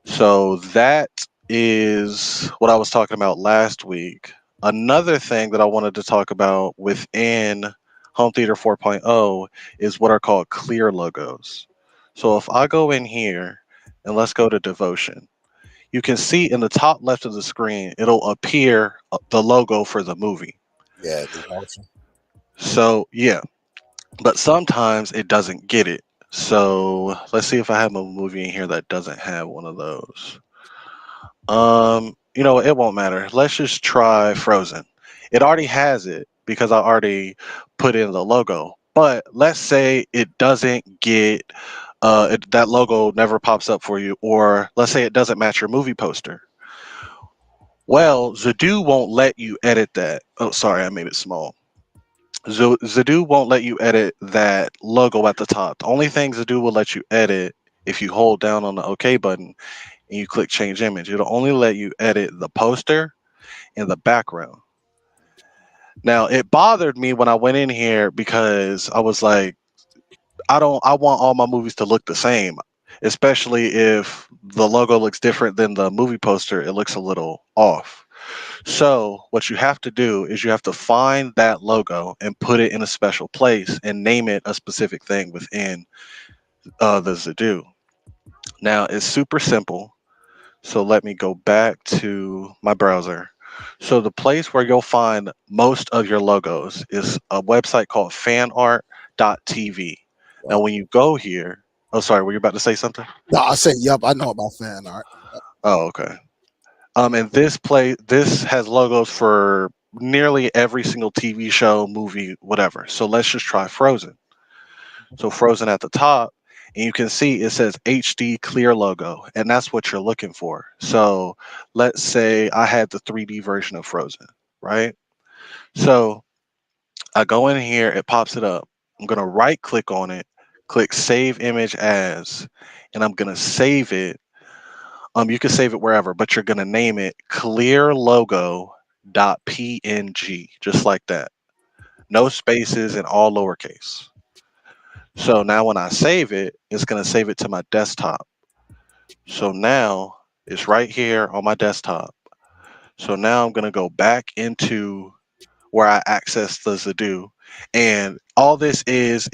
So that is what I was talking about last week. Another thing that I wanted to talk about within Home Theater 4.0 is what are called clear logos. So if I go in here and let's go to Devotion, you can see in the top left of the screen, it'll appear the logo for the movie. Yeah. Devotion. So yeah, but sometimes it doesn't get it. So let's see if I have a movie in here that doesn't have one of those. It won't matter. Let's just try Frozen. It already has it because I already put in the logo. But let's say it doesn't get that logo never pops up for you, or let's say it doesn't match your movie poster. Well, Zidoo won't let you edit that. Oh, sorry, I made it small. Zidoo won't let you edit that logo at the top. The only thing Zidoo will let you edit if you hold down on the OK button and you click change image, it'll only let you edit the poster and the background. Now, it bothered me when I went in here because I was like, I want all my movies to look the same, especially if the logo looks different than the movie poster, it looks a little off. So, what you have to do is you have to find that logo and put it in a special place and name it a specific thing within the Zidoo. Now, it's super simple. So let me go back to my browser. So the place where you'll find most of your logos is a website called fanart.tv. Now, Yep. when you go here, oh, sorry, were you about to say something? No, I say, yep. I know about fan art. Oh, okay. And this has logos for nearly every single TV show, movie, whatever. So let's just try Frozen. So Frozen at the top, and you can see it says HD clear logo, and that's what you're looking for. So let's say I had the 3D version of Frozen, right? So I go in here, it pops it up. I'm gonna right click on it, click save image as, and I'm gonna save it. You can save it wherever, but you're gonna name it clear logo .png, just like that. No spaces and all lowercase. So now when I save it, it's gonna save it to my desktop. So now it's right here on my desktop. So now I'm gonna go back into where I access the Zidoo. And all this is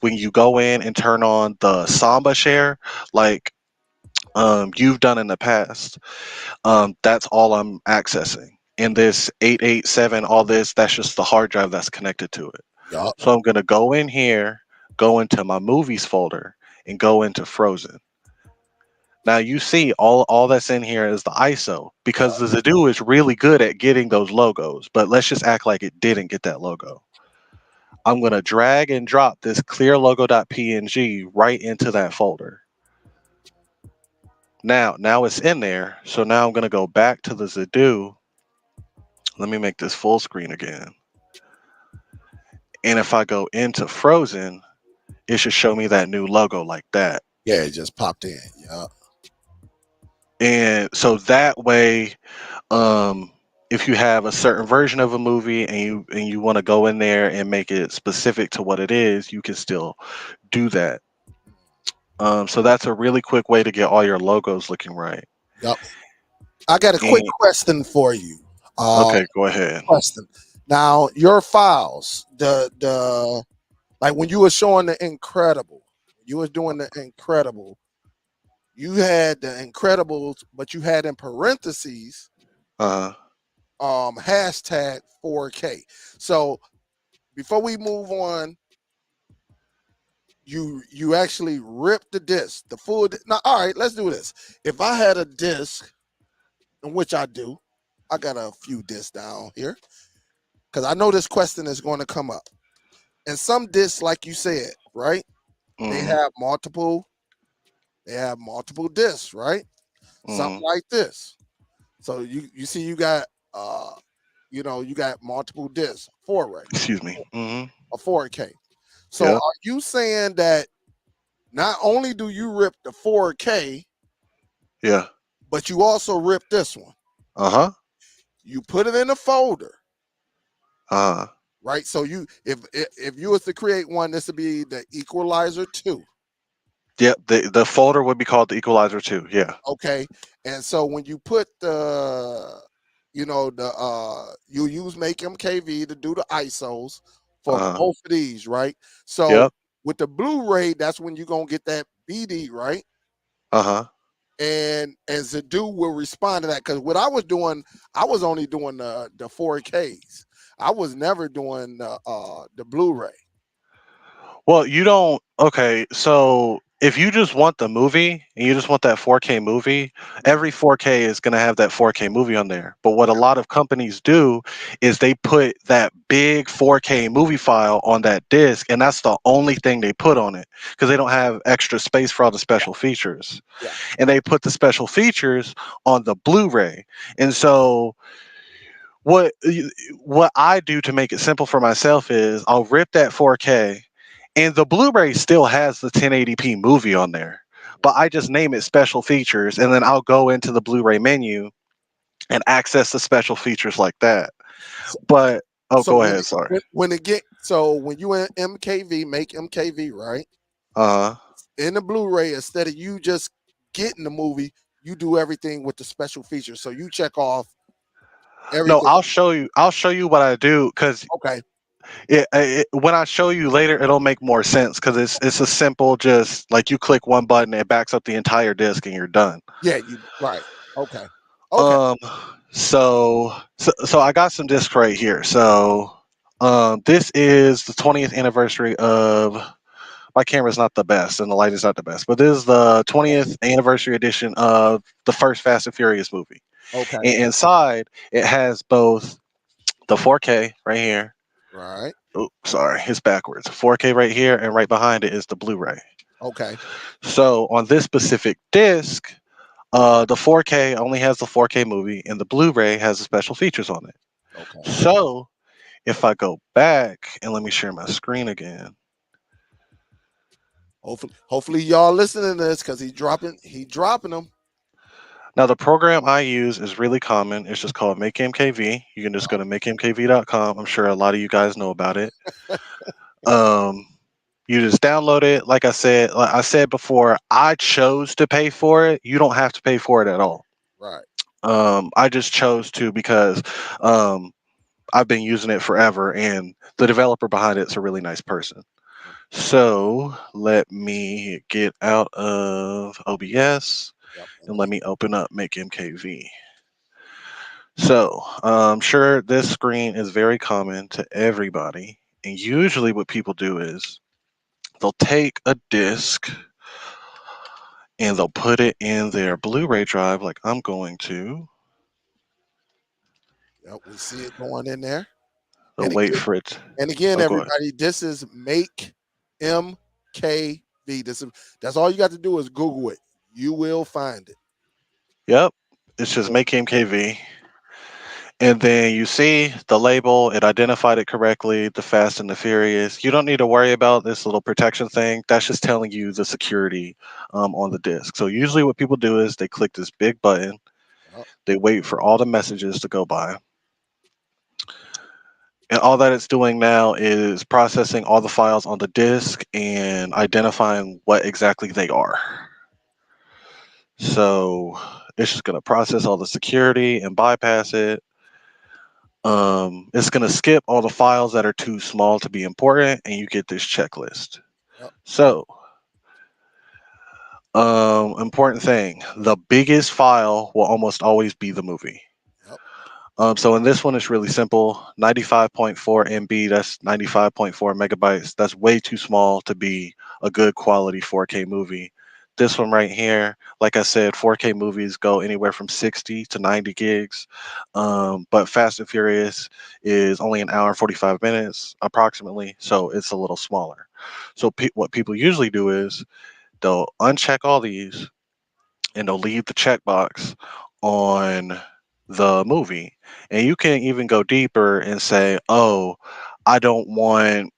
when you go in and turn on the Samba share, like you've done in the past. That's all I'm accessing. And this 887, all this, that's just the hard drive that's connected to it. Yup. So I'm gonna go in here, go into my movies folder, and go into Frozen. Now you see all that's in here is the ISO because Yup. the Zidoo is really good at getting those logos, but let's just act like it didn't get that logo. I'm gonna drag and drop this clear logo.png right into that folder. Now it's in there. So now I'm gonna go back to the Zidoo. Let me make this full screen again. And if I go into Frozen, it should show me that new logo like that. Yeah, it just popped in. Yup. And so that way, um, if you have a certain version of a movie and you want to go in there and make it specific to what it is, you can still do that. So that's a really quick way to get all your logos looking right. Yup. I got a quick And question for you. Uh, okay, go ahead. question. Now, your files, the like when you were showing the Incredible, you was doing the Incredible. You had the Incredibles, but you had in parentheses Uh, hashtag 4K. So before we move on, you actually ripped the disc, the full. Now, all right, let's do this. If I had a disc, in which I do, I got a few discs down here because I know this question is going to come up. And some discs, like you said, right? They mm, have multiple. They have multiple discs, right? Something mm, like this. So you see, you got you got multiple discs, four right, excuse me. a 4K. So Yep. are you saying that not only do you rip the 4K, Yeah. but you also rip this one? Uh huh. You put it in a folder, Uh huh. right? So if you was to create one, this would be the Equalizer 2. Yep. The folder would be called the Equalizer 2. Yeah. Okay. And so when you put the you use make MKV to do the ISOs for Uh huh. both of these, right? So Yep. with the Blu-ray, that's when you're gonna get that BD, right? Uh huh. And Zidoo will respond to that. Because what I was doing, I was only doing the 4Ks. I was never doing the Blu-ray. Well, you don't. Okay, so if you just want the movie and you just want that 4K movie, Mhm. every 4K is going to have that 4K movie on there. But what a lot of companies do is they put that big 4K movie file on that disc, and that's the only thing they put on it because they don't have extra space for all the Yeah, special features. yeah. And they put the special features on the Blu-ray. And so what what I do to make it simple for myself is I'll rip that 4K and the Blu-ray still has the 1080p movie on there. But I just name it special features and then I'll go into the Blu-ray menu and access the special features like that. So, But oh, so go ahead, sorry. when you in MKV, make MKV, right? Uh In the Blu-ray, instead of you just getting the movie, you do everything with the special features. So you check off no, everything. I'll show you what I do cuz Okay. when I show you later it'll make more sense cuz it's a simple just like you click one button it backs up the entire disc and you're done. Yeah, you right. Okay. Okay. Um, so I got some discs right here. So, this is the 20th anniversary of my camera's not the best and the light is not the best, but this is the 20th anniversary edition of the first Fast and Furious movie. Okay. And inside, it has both the 4K right here. Right. Oh, sorry, it's backwards. 4K right here, and right behind it is the Blu-ray. Okay. So on this specific disc, the 4K only has the 4K movie, and the Blu-ray has the special features on it. Okay. So if I go back and let me share my screen again. Hopefully y'all listening to this because he dropping them. Now the program I use is really common. It's just called MakeMKV. You can just go to makemkv.com. I'm sure a lot of you guys know about it. Um, you just download it. Like I said before, I chose to pay for it. You don't have to pay for it at all. Right. I just chose to because um, I've been using it forever, and the developer behind it's a really nice person. So let me get out of OBS Yep. and let me open up MakeMKV. So I'm sure this screen is very common to everybody. And usually, what people do is they'll take a disc and they'll put it in their Blu ray drive, like I'm going to. Yep. We see it going in there. They'll And wait again, for it. and again, Oh, go ahead. everybody, this is Make MKV. That's all you got to do is Google it. You will find it. Yep. It's just Make MKV. And then you see the label, it identified it correctly, the Fast and the Furious. You don't need to worry about this little protection thing. That's just telling you the security on the disc. So usually what people do is they click this big button, Yep. they wait for all the messages to go by. And all that it's doing now is processing all the files on the disk and identifying what exactly they are. So it's just going to process all the security and bypass it. It's going to skip all the files that are too small to be important, and you get this checklist. Yep. So, important thing: the biggest file will almost always be the movie. Yep. So in this one, it's really simple: 95.4 MB. That's 95.4 megabytes. That's way too small to be a good quality 4K movie. This one right here, like I said, 4K movies go anywhere from 60 to 90 gigs. But Fast and Furious is only an hour and 45 minutes approximately, so it's a little smaller. So what people usually do is they'll uncheck all these and they'll leave the checkbox on the movie. And you can even go deeper and say, oh, I don't want,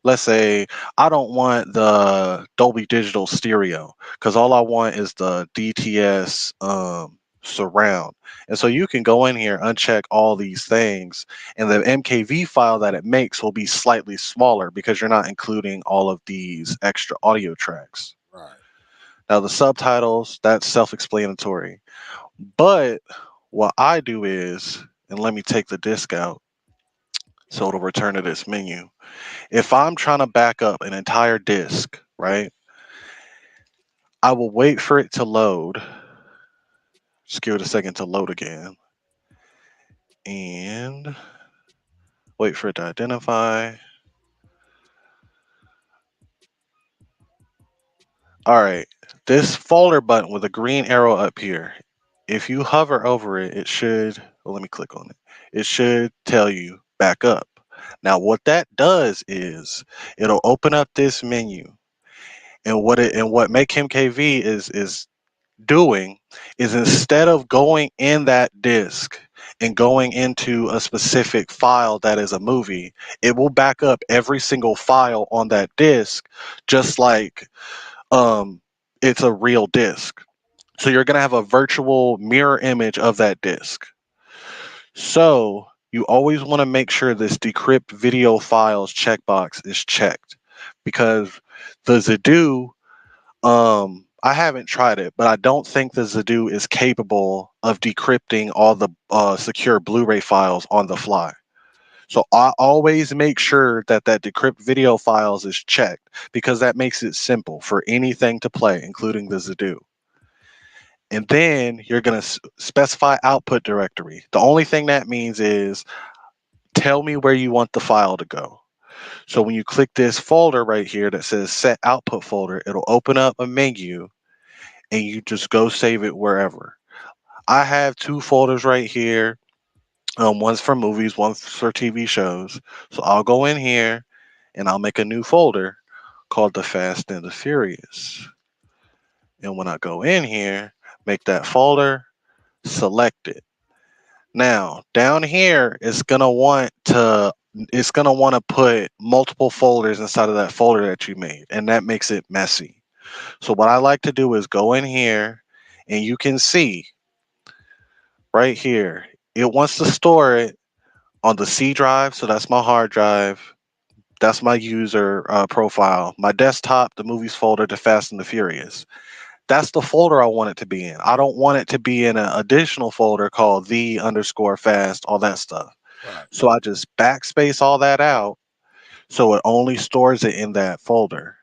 let's say, I don't want the Dolby Digital stereo because all I want is the DTS surround. And so you can go in here, uncheck all these things, and the MKV file that it makes will be slightly smaller because you're not including all of these extra audio tracks. Right. Now, the subtitles, that's self explanatory. But what I do is, and let me take the disk out so it'll return to this menu. If I'm trying to back up an entire disk, right, I will wait for it to load. Just give it a second to load again. And wait for it to identify. All right. This folder button with a green arrow up here, if you hover over it, it should, well, let me click on it. It should tell you back up. Now, what that does is it'll open up this menu. And what Make Him KV is doing is instead of going in that disk and going into a specific file that is a movie, it will back up every single file on that disk, just like um, it's a real disk. So you're going to have a virtual mirror image of that disk. So you always want to make sure this decrypt video files checkbox is checked because the Zidoo, I haven't tried it, but I don't think the Zidoo is capable of decrypting all the secure Blu-ray files on the fly. So I always make sure that that decrypt video files is checked because that makes it simple for anything to play, including the Zidoo. And then you're going to specify output directory. The only thing that means is tell me where you want the file to go. So when you click this folder right here that says set output folder, it'll open up a menu and you just go save it wherever. I have two folders right here. One's for movies, one's for TV shows. So I'll go in here and I'll make a new folder called the Fast and the Furious. And when I go in here, make that folder, select it. Now, down here it's gonna want to put multiple folders inside of that folder that you made, and that makes it messy. So what I like to do is go in here and you can see right here, it wants to store it on the C drive, so that's my hard drive. That's my user profile. My desktop, the movies folder, the Fast and the Furious. That's the folder I want it to be in. I don't want it to be in an additional folder called the underscore fast, all that stuff. Right. So I just backspace all that out so it only stores it in that folder.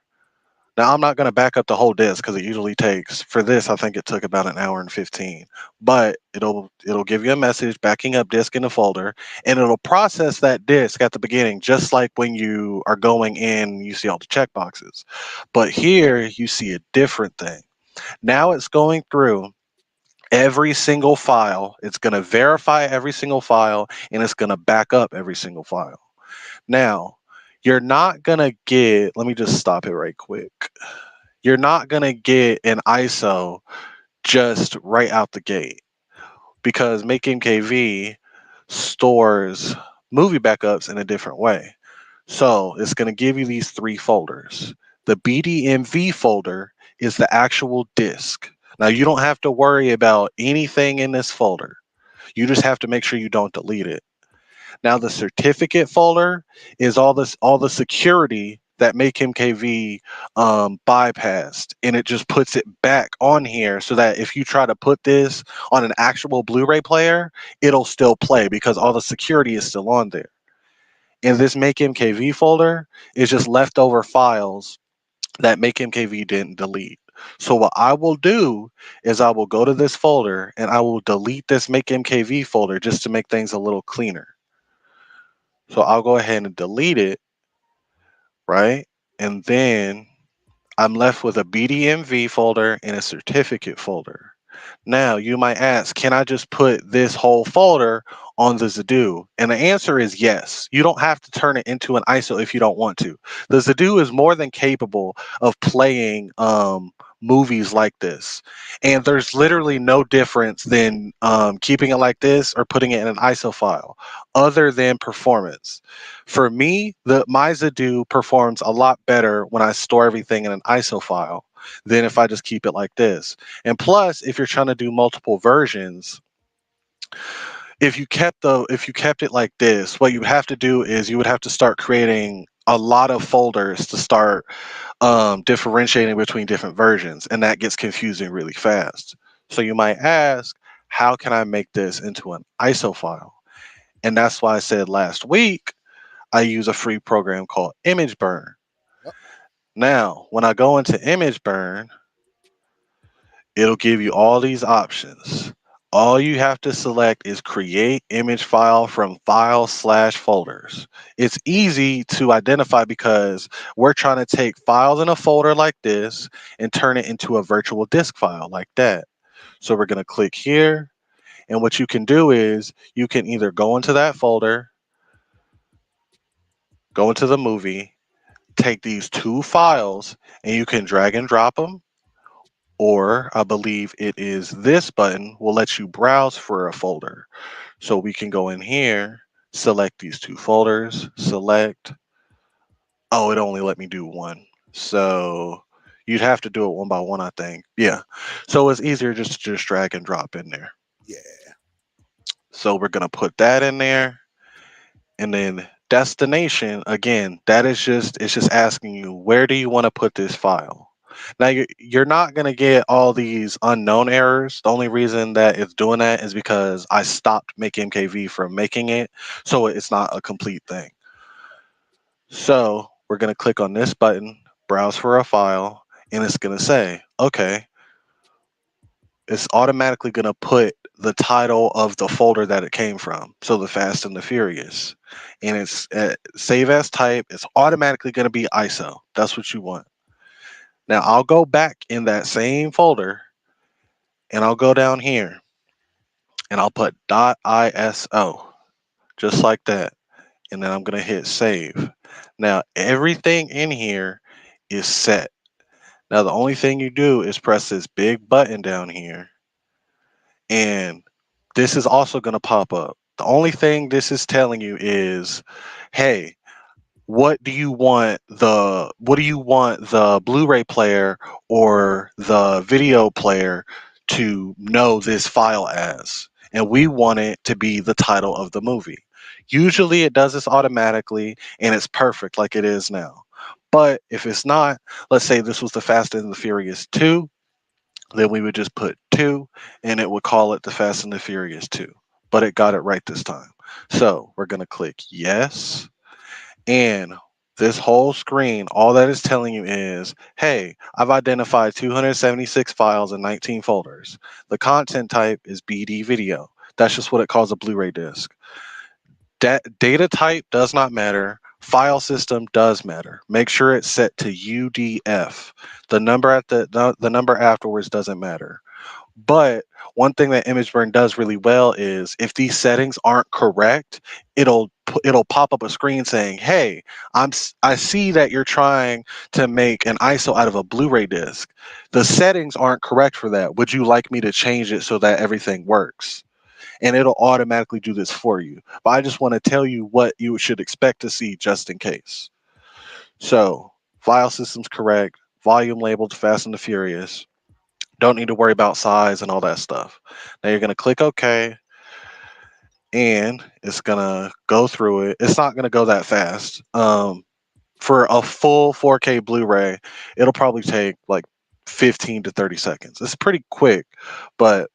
Now I'm not going to back up the whole disk because it usually takes for this. I think it took about an hour and 15. But it'll give you a message backing up disk in the folder, and it'll process that disk at the beginning, just like when you are going in. You see all the check boxes, but here you see a different thing. Now it's going through every single file. It's going to verify every single file, and it's going to back up every single file. Now, you're not going to get, let me just stop it right quick. You're not going to get an ISO just right out the gate because MakeMKV stores movie backups in a different way. So it's going to give you these three folders. The BDMV folder is the actual disk. Now, you don't have to worry about anything in this folder. You just have to make sure you don't delete it. Now the certificate folder is all the security that MakeMKV bypassed, and it just puts it back on here so that if you try to put this on an actual Blu-ray player, it'll still play because all the security is still on there. And this MakeMKV folder is just leftover files that MakeMKV didn't delete. So what I will do is I will go to this folder and I will delete this MakeMKV folder just to make things a little cleaner. So I'll go ahead and delete it, right? And then I'm left with a BDMV folder and a certificate folder. Now, you might ask, can I just put this whole folder on the Zidoo? And the answer is yes. You don't have to turn it into an ISO if you don't want to. The Zidoo is more than capable of playing movies like this. And there's literally no difference than keeping it like this or putting it in an ISO file other than performance. For me, my Zidoo performs a lot better when I store everything in an ISO file than if I just keep it like this. And plus, if you're trying to do multiple versions, if you kept it like this, what you have to do is you would have to start creating a lot of folders to start differentiating between different versions, and that gets confusing really fast. So you might ask, how can I make this into an ISO file? And that's why I said last week I use a free program called Image Burn. Yep. Now, when I go into Image Burn, it'll give you all these options. All you have to select is create image file from file/folders. It's easy to identify because we're trying to take files in a folder like this and turn it into a virtual disk file like that. So we're going to click here. And what you can do is you can either go into that folder, go into the movie, take these two files, and you can drag and drop them, or I believe it is this button will let you browse for a folder. So we can go in here, select these two folders, select. Oh, it only let me do one. So you'd have to do it one by one, I think. Yeah. So it's easier just to just drag and drop in there. Yeah. So we're going to put that in there. And then destination, again, that is just, it's just asking you, where do you want to put this file? Now, you're not going to get all these unknown errors. The only reason that it's doing that is because I stopped making MKV from making it. So it's not a complete thing. So we're going to click on this button, browse for a file, and it's going to say, okay, it's automatically going to put the title of the folder that it came from. So the Fast and the Furious. And it's save as type. It's automatically going to be ISO. That's what you want. Now I'll go back in that same folder and I'll go down here and I'll put .iso just like that. And then I'm going to hit save. Now everything in here is set. Now the only thing you do is press this big button down here and this is also going to pop up. The only thing this is telling you is, hey, what do you want the Blu-ray player or the video player to know this file as? And we want it to be the title of the movie. Usually it does this automatically and it's perfect like it is now. But if it's not, let's say this was the Fast and the Furious 2, then we would just put 2 and it would call it the Fast and the Furious 2. But it got it right this time. So we're going to click yes. And this whole screen, all that is telling you is, hey, I've identified 276 files and 19 folders. The content type is BD video. That's just what it calls a Blu-ray disc. Data type does not matter. File system does matter. Make sure it's set to UDF. The number at the number afterwards doesn't matter. But one thing that ImageBurn does really well is if these settings aren't correct, it'll pop up a screen saying, "Hey, I see that you're trying to make an ISO out of a Blu-ray disc. The settings aren't correct for that. Would you like me to change it so that everything works?" And it'll automatically do this for you. But I just want to tell you what you should expect to see just in case. So, file system's correct, volume labeled Fast and the Furious. Don't need to worry about size and all that stuff. Now you're going to click OK and it's going to go through it. It's not going to go that fast. For a full 4K Blu ray, it'll probably take like 15 to 30 seconds. It's pretty quick, but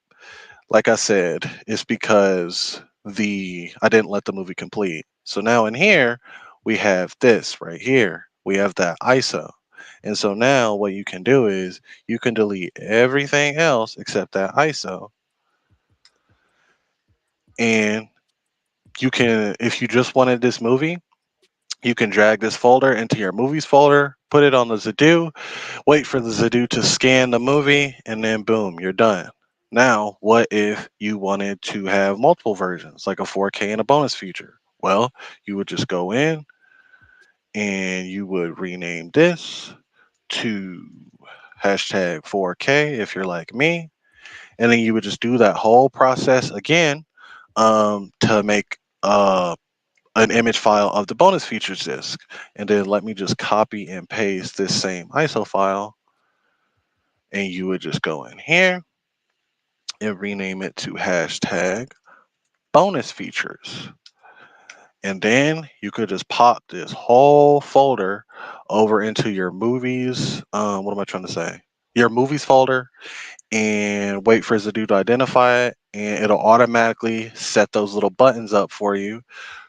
like I said, it's because I didn't let the movie complete. So now in here, we have this right here. We have that ISO. And so now what you can do is you can delete everything else except that ISO. And you can, if you just wanted this movie, you can drag this folder into your movies folder, put it on the Zidoo, wait for the Zidoo to scan the movie, and then boom, you're done. Now, what if you wanted to have multiple versions, like a 4K and a bonus feature? Well, you would just go in and you would rename this to hashtag 4K if you're like me. And then you would just do that whole process again to make an image file of the bonus features disk. And then let me just copy and paste this same ISO file. And you would just go in here and rename it to hashtag bonus features. And then you could just pop this whole folder over into your movies. What am I trying to say? Your movies folder and wait for Zidoo to identify it. And it'll automatically set those little buttons up for you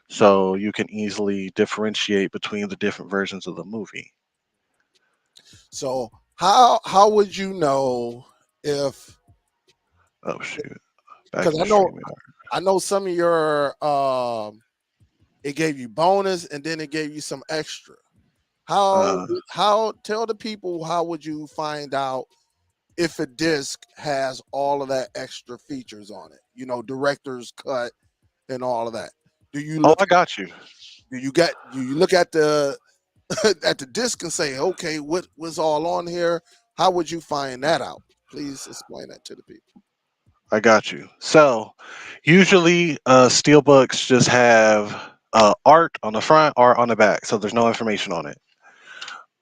so you can easily differentiate between the different versions of the movie. So how would you know if, Oh, shoot. Back because in streaming. I know some of your it gave you bonus and then it gave you some extra. Uh, How tell the people how would you find out if a disc has all of that extra features on it? You know, director's cut and all of that. Do you oh, look I got you. do you look at the at the disc and say, okay, what's all on here? How would you find that out? Please explain that to the people. I got you. So, usually, steelbooks just have art on the front, art on the back, so there's no information on it.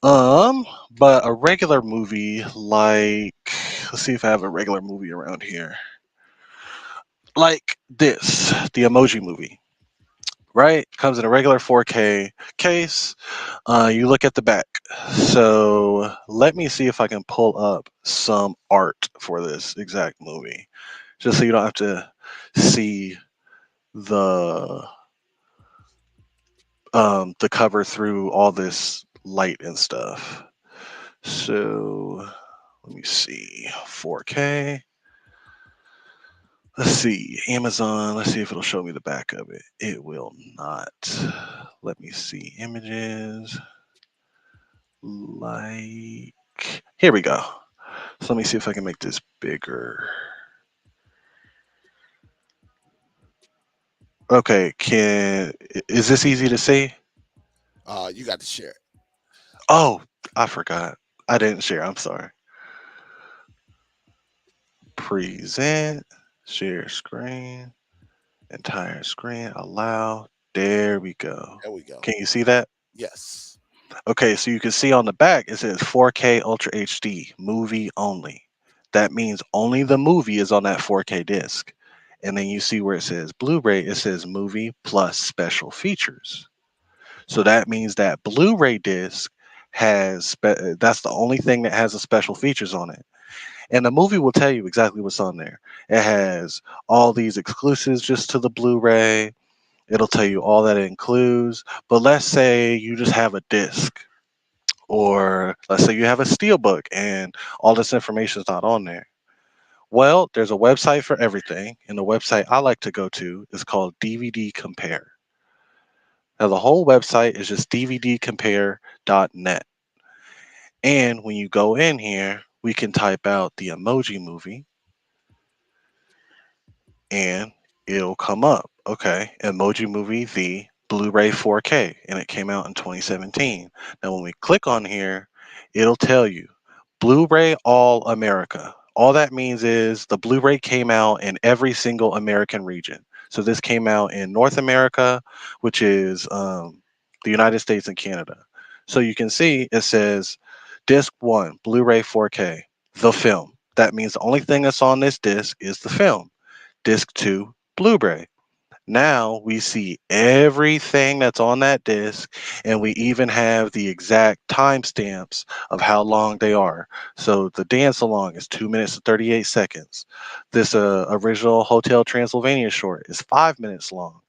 But a regular movie, like, let's see if I have a regular movie around here, like this, the Emoji Movie, right? Comes in a regular 4K case. You look at the back. So let me see if I can pull up some art for this exact movie, just so you don't have to see the the cover through all this light and stuff. So let me see, 4K. Let's see, Amazon. Let's see if it'll show me the back of it. It will not. Let me see images. Like, here we go. So let me see if I can make this bigger. Okay, is this easy to see? You got to share it. Oh, I forgot. I didn't share. I'm sorry. Present, share screen, entire screen, allow. There we go. There we go. Can you see that? Yes. Okay, so you can see on the back it says 4K Ultra HD movie only. That means only the movie is on that 4K disc. And then you see where it says Blu-ray, it says movie plus special features. So that means that Blu-ray disc that's the only thing that has the special features on it. And the movie will tell you exactly what's on there. It has all these exclusives just to the Blu-ray. It'll tell you all that it includes. But let's say you just have a disc, or let's say you have a steelbook and all this information is not on there. Well, there's a website for everything, and the website I like to go to is called DVD Compare. Now, the whole website is just dvdcompare.net. And when you go in here, we can type out the emoji movie and it'll come up. Okay, Emoji Movie, the Blu-ray 4K, and it came out in 2017. Now, when we click on here, it'll tell you Blu-ray All America. All that means is the Blu-ray came out in every single American region. So this came out in North America, which is the United States and Canada. So you can see it says Disc 1, Blu-ray 4K, the film. That means the only thing that's on this disc is the film. Disc 2, Blu-ray. Now we see everything that's on that disc, and we even have the exact timestamps of how long they are. So the dance along is 2 minutes and 38 seconds. This original Hotel Transylvania short is 5 minutes long.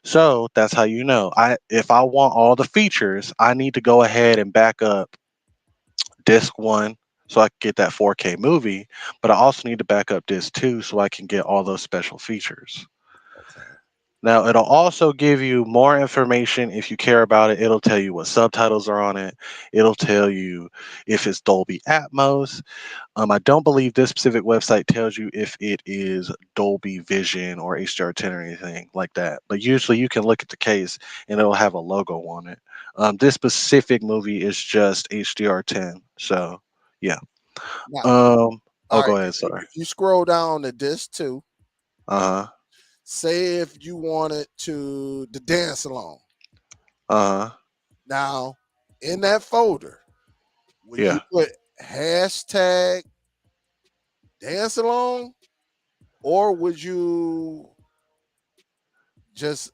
So that's how you know. If I want all the features, I need to go ahead and back up disc one so I can get that 4K movie, but I also need to back up disc two so I can get all those special features. Okay. Now, it'll also give you more information if you care about it. It'll tell you what subtitles are on it. It'll tell you if it's Dolby Atmos. I don't believe this specific website tells you if it is Dolby Vision or HDR10 or anything like that. But usually you can look at the case and it'll have a logo on it. This specific movie is just HDR10. So, yeah. Now, Oh, all go right. ahead. Sorry. If you scroll down to disc two, Uh huh. say if you wanted to the dance along. Uh huh. Now, in that folder, will you Yeah. put hashtag dance along, or would you just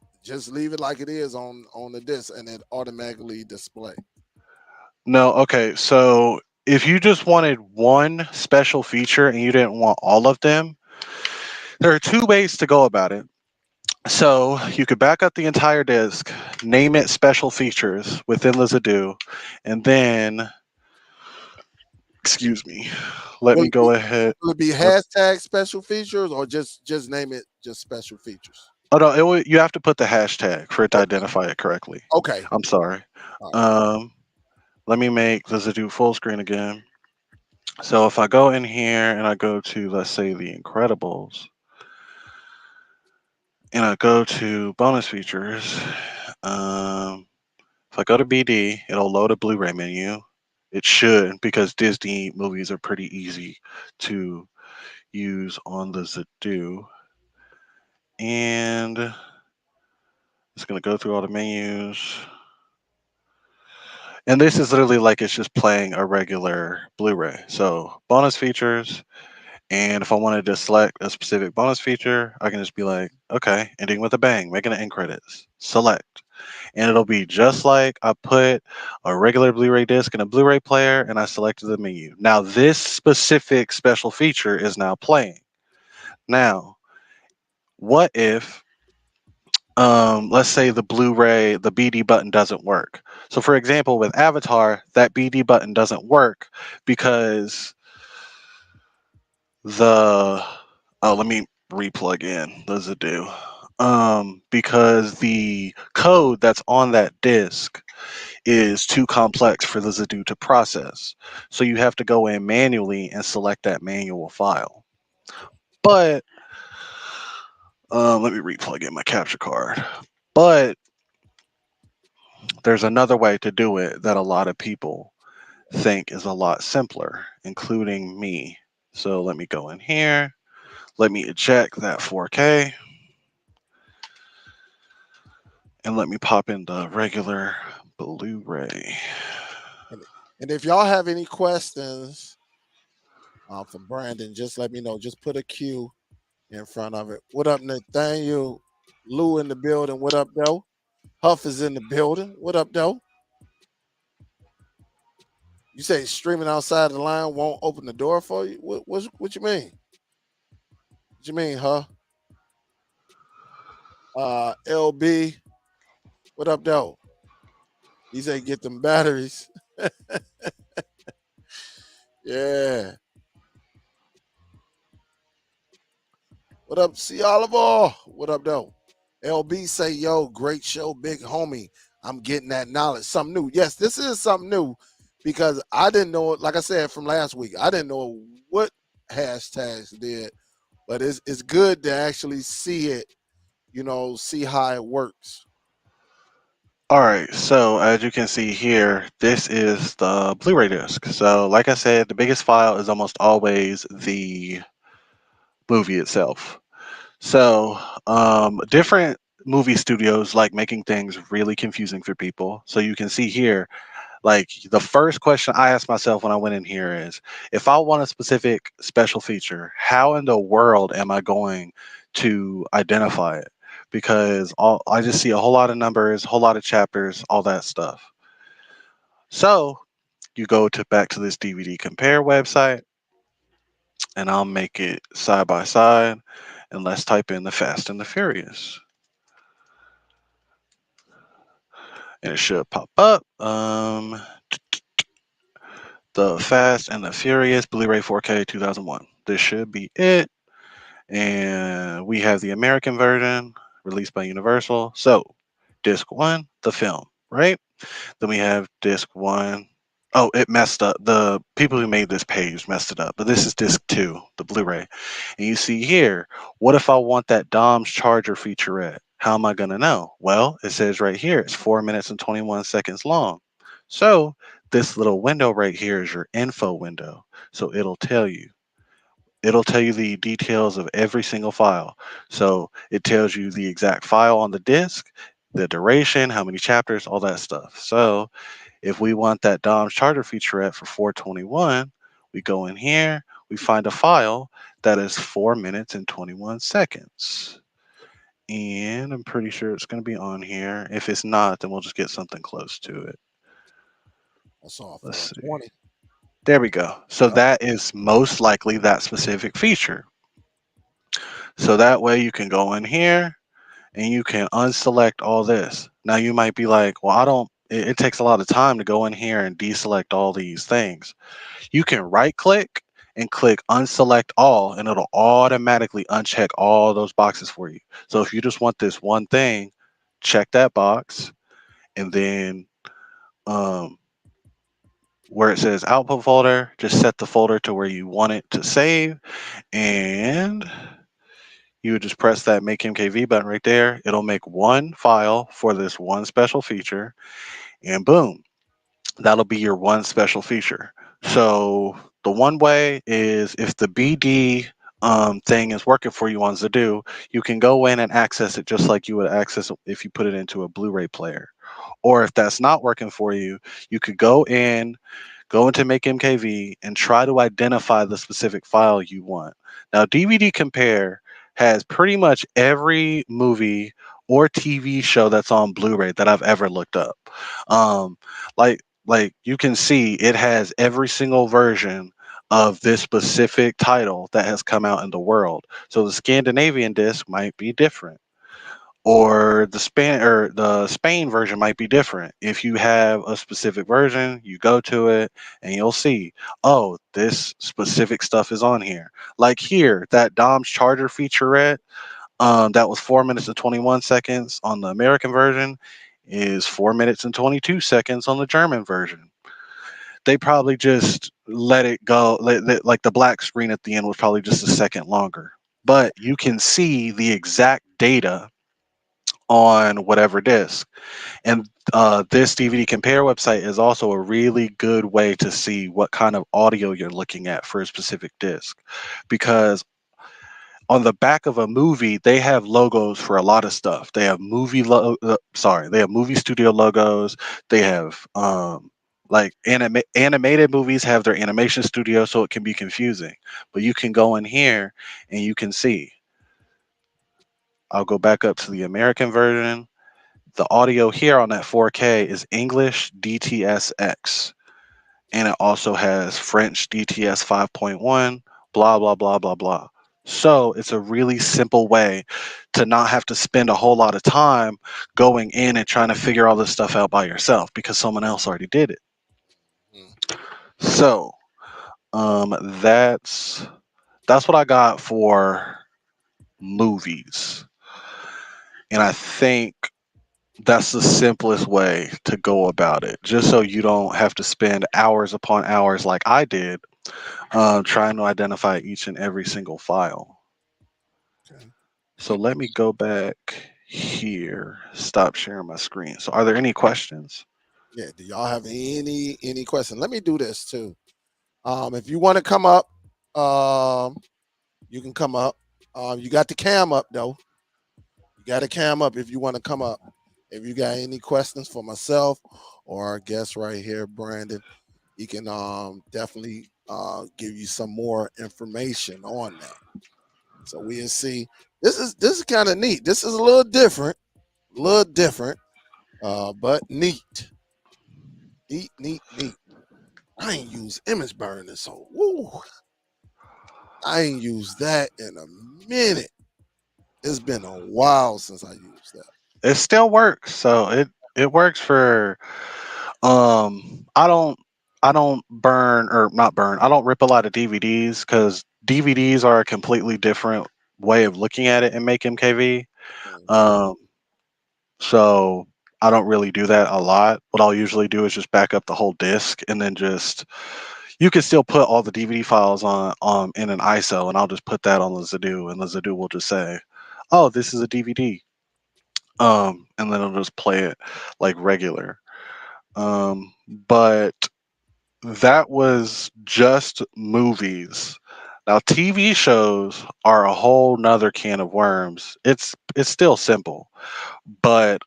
leave it like it is on the disc and it automatically display? No, okay. So if you just wanted one special feature and you didn't want all of them, there are two ways to go about it. So you could back up the entire disk, name it special features within the Zidoo, and then, excuse me, let Will me it be, go ahead. will it be hashtag special features or just name it just special features? Oh no, you have to put the hashtag for it to Okay. identify it correctly. Okay. I'm sorry. All right. Um, Let me make the Zidoo full screen again. So if I go in here and I go to, let's say, The Incredibles, and I go to bonus features, um, if I go to BD, it'll load a Blu-ray menu. It should, because Disney movies are pretty easy to use on the Zidoo. And it's going to go through all the menus. And this is literally like it's just playing a regular Blu-ray. So bonus features, and if I wanted to select a specific bonus feature, I can just be like, okay, ending with a bang, making an end credits, select. And it'll be just like I put a regular Blu-ray disc in a Blu-ray player and I selected the menu. Now this specific special feature is now playing. Now, what if let's say the Blu-ray, the BD button doesn't work. So for example, with Avatar, that BD button doesn't work because the let me replug in the Zidoo. Because the code that's on that disk is too complex for the Zidoo to process. So you have to go in manually and select that manual file. But let me replug in my capture card. But there's another way to do it that a lot of people think is a lot simpler, including me. So let me go in here. Let me eject that 4K and let me pop in the regular Blu-ray. And, and if y'all have any questions for Brandon, just let me know. Just put a Q in front of it. What up, Nathaniel? Lou in the building. What up, though? Huff is in the building. What up, though? You say streaming outside the line won't open the door for you? What you mean? What you mean, huh? LB, what up, though? He say get them batteries. Yeah. What up, C. Oliver? What up, though? LB say, yo, great show, big homie. I'm getting that knowledge. Something new. Yes, this is something new because I didn't know it. Like I said from last week, I didn't know what hashtags did, but it's good to actually see it, see how it works. All right, so as you can see here, this is the Blu-ray disc. So, like I said, the biggest file is almost always the movie itself. So, different movie studios like making things really confusing for people. So you can see here, like the first question I asked myself when I went in here is, if I want a specific special feature, how in the world am I going to identify it? Because I just see a whole lot of numbers, a whole lot of chapters, all that stuff. So you go to back to this DVD compare website, and I'll make it side by side, and let's type in the Fast and the Furious, and it should pop up. The Fast and the Furious Blu-ray 4K 2001. This should be it. And we have the American version released by Universal. So, disc one, the film, right? Then we have disc one. Oh, it messed up. The people who made this page messed it up. But this is disc two, the Blu-ray. And you see here, what if I want that Dom's Charger featurette? How am I going to know? Well, it says right here, it's 4 minutes and 21 seconds long. So this little window right here is your info window. So it'll tell you the details of every single file. So it tells you the exact file on the disk, the duration, how many chapters, all that stuff. So if we want that Dom's Charter featurette for 421, we go in here, we find a file that is 4 minutes and 21 seconds. And I'm pretty sure it's going to be on here. If it's not, then we'll just get something close to it. I saw Let's see. 420. There we go. So Yep. that is most likely that specific feature. So that way you can go in here and you can unselect all this. Now you might be like, well, it takes a lot of time to go in here and deselect all these things. You can right click and click unselect all, and it'll automatically uncheck all those boxes for you. So if you just want this one thing, check that box, and then um, where it says output folder, just set the folder to where you want it to save, and you would just press that make MKV button right there. It'll make one file for this one special feature, and boom, that'll be your one special feature. So the one way is if the BD thing is working for you on Zidoo, you can go in and access it just like you would access it if you put it into a Blu-ray player. Or if that's not working for you, you could go into Make MKV and try to identify the specific file you want. Now, DVD Compare has pretty much every movie or TV show that's on Blu-ray that I've ever looked up. Um, like you can see, it has every single version of this specific title that has come out in the world. So the Scandinavian disc might be different. or the Spain version might be different. If you have a specific version, you go to it and you'll see, oh, this specific stuff is on here. Like here, that Dom's Charger featurette, that was 4 minutes and 21 seconds on the American version, is 4 minutes and 22 seconds on the German version. They probably just let it go. Like the black screen at the end was probably just a second longer. Yeah. But you can see the exact data on whatever disc. And this DVD compare website is also a really good way to see what kind of audio you're looking at for a specific disc. Because on the back of a movie, they have logos for a lot of stuff. They have they have movie studio logos. They have like animated movies have their animation studio, so it can be confusing. But you can go in here and you can see. I'll go back up to the American version. The audio here on that 4K is English DTSX, and it also has French DTS 5.1, blah, blah, blah, blah, blah. So it's a really simple way to not have to spend a whole lot of time going in and trying to figure all this stuff out by yourself because someone else already did it. Mm. So um, that's that's what I got for movies, and I think that's the simplest way to go about it. Just so you don't have to spend hours upon hours like I did trying to identify each and every single file. Okay. So let me go back here, stop sharing my screen. So, are there any questions? Yeah. Do y'all have any question? Let me do this too. If you want to come up, um, you can come up. You got the cam up though. You got a cam up if you want to come up. If you got any questions for myself or our guest right here, Brandon, he can definitely give you some more information on that. So we'll see. This is kind of neat. This is a little different, but neat, neat, neat, neat. I ain't used image burner, so woo, I ain't used that in a minute. It's been a while since I used that. It still works. So it works for I don't burn or not burn. I don't rip a lot of DVDs cuz DVDs are a completely different way of looking at it in Make MKV. Mhm. Um so I don't really do that a lot. What I'll usually do is just back up the whole disc and then just you can still put all the DVD files on in an ISO, and I'll just put that on the Zidoo, and the Zidoo will just say, "Oh, this is a DVD," and then it'll just play it like regular. But that was just movies. Now TV shows are a whole nother can of worms. It's still simple, but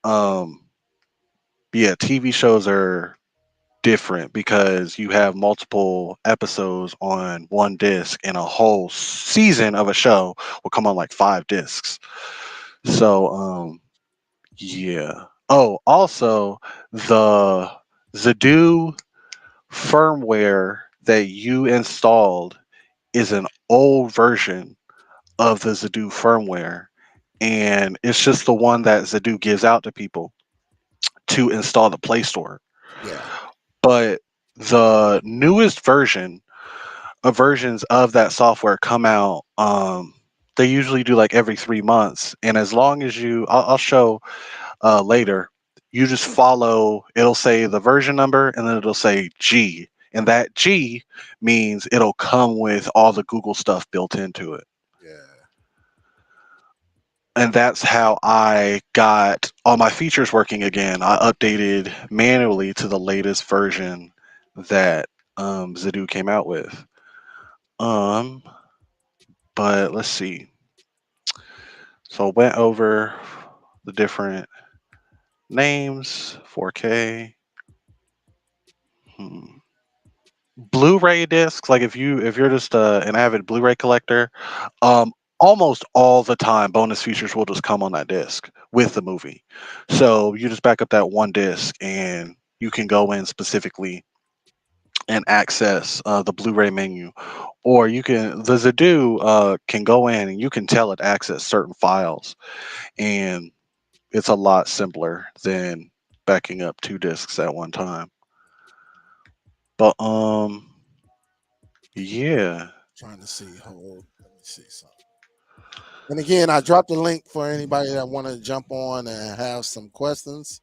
yeah, TV shows are different because you have multiple episodes on one disc and a whole season of a show will come on like 5 discs. So yeah. Oh, also the Zidoo firmware that you installed is an old version of the Zidoo firmware, and it's just the one that Zidoo gives out to people to install the Play Store. Yeah, But the newest versions of that software come out. They usually do like every 3 months, and as long as I'll show later. You just follow. It'll say the version number, and then it'll say G, and that G means it'll come with all the Google stuff built into it. yeah. And that's how I got all my features working again. I updated manually to the latest version that Zidoo came out with. Um, but let's see. So I went over the different names, 4K. Hmm. Blu-ray discs, like if you're just an avid Blu-ray collector, um, almost all the time bonus features will just come on that disc with the movie. So you just back up that one disc and you can go in specifically and access the Blu-ray menu, or you can the Zidoo can go in and you can tell it to access certain files, and it's a lot simpler than backing up two disks at one time. But yeah. Trying to see. Hold. Let me see something. And again, I dropped the link for anybody that want to jump on and have some questions.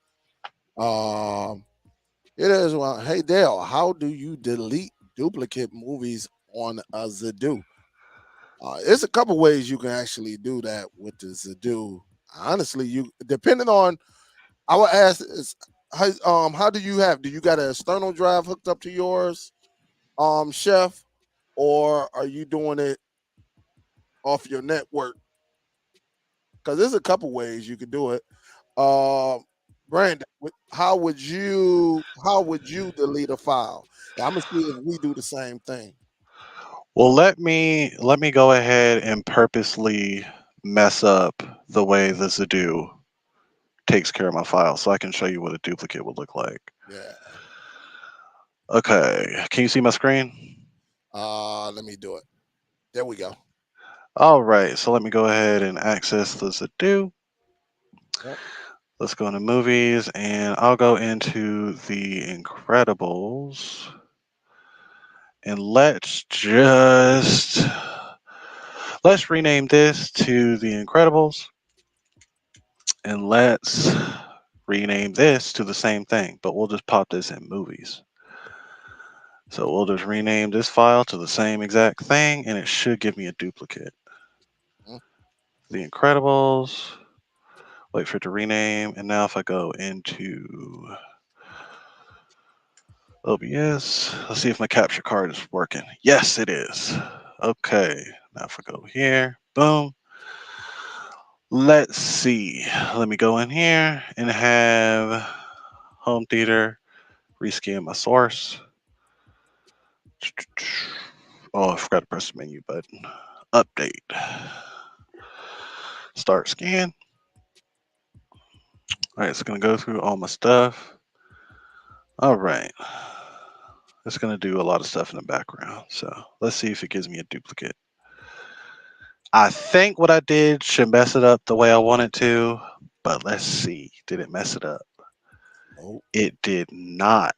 Um, it is one. Hey Dale, how do you delete duplicate movies on a Zidoo? There's a couple ways you can actually do that with the Zidoo. Honestly, you depending on. I would ask is how do you have? Do you got an external drive hooked up to yours, chef, or are you doing it off your network? Because there's a couple ways you could do it. Um, Brandon, how would you delete a file? Yeah, I'm gonna see if we do the same thing. Well, let me go ahead and purposely mess up the way the Zidoo takes care of my file so I can show you what a duplicate would look like. Yeah. Okay, can you see my screen? Let me do it. There we go. All right, so let me go ahead and access the Zidoo. Yep. Let's go into movies and I'll go into The Incredibles and let's rename this to The Incredibles and let's rename this to the same thing, but we'll just pop this in movies. So we'll just rename this file to the same exact thing and it should give me a duplicate. Mm. The Incredibles, wait for it to rename, and now if I go into OBS, let's see if my capture card is working. Yes, it is. Okay, now if I go here, boom. Let's see. Let me go in here and have home theater, rescan my source. Oh, I forgot to press the menu button. Update. Start scan. All right, it's going to go through all my stuff. All right. It's going to do a lot of stuff in the background. So let's see if it gives me a duplicate. I think what I did should mess it up the way I want it to, but let's see. Did it mess it up? Nope. It did not.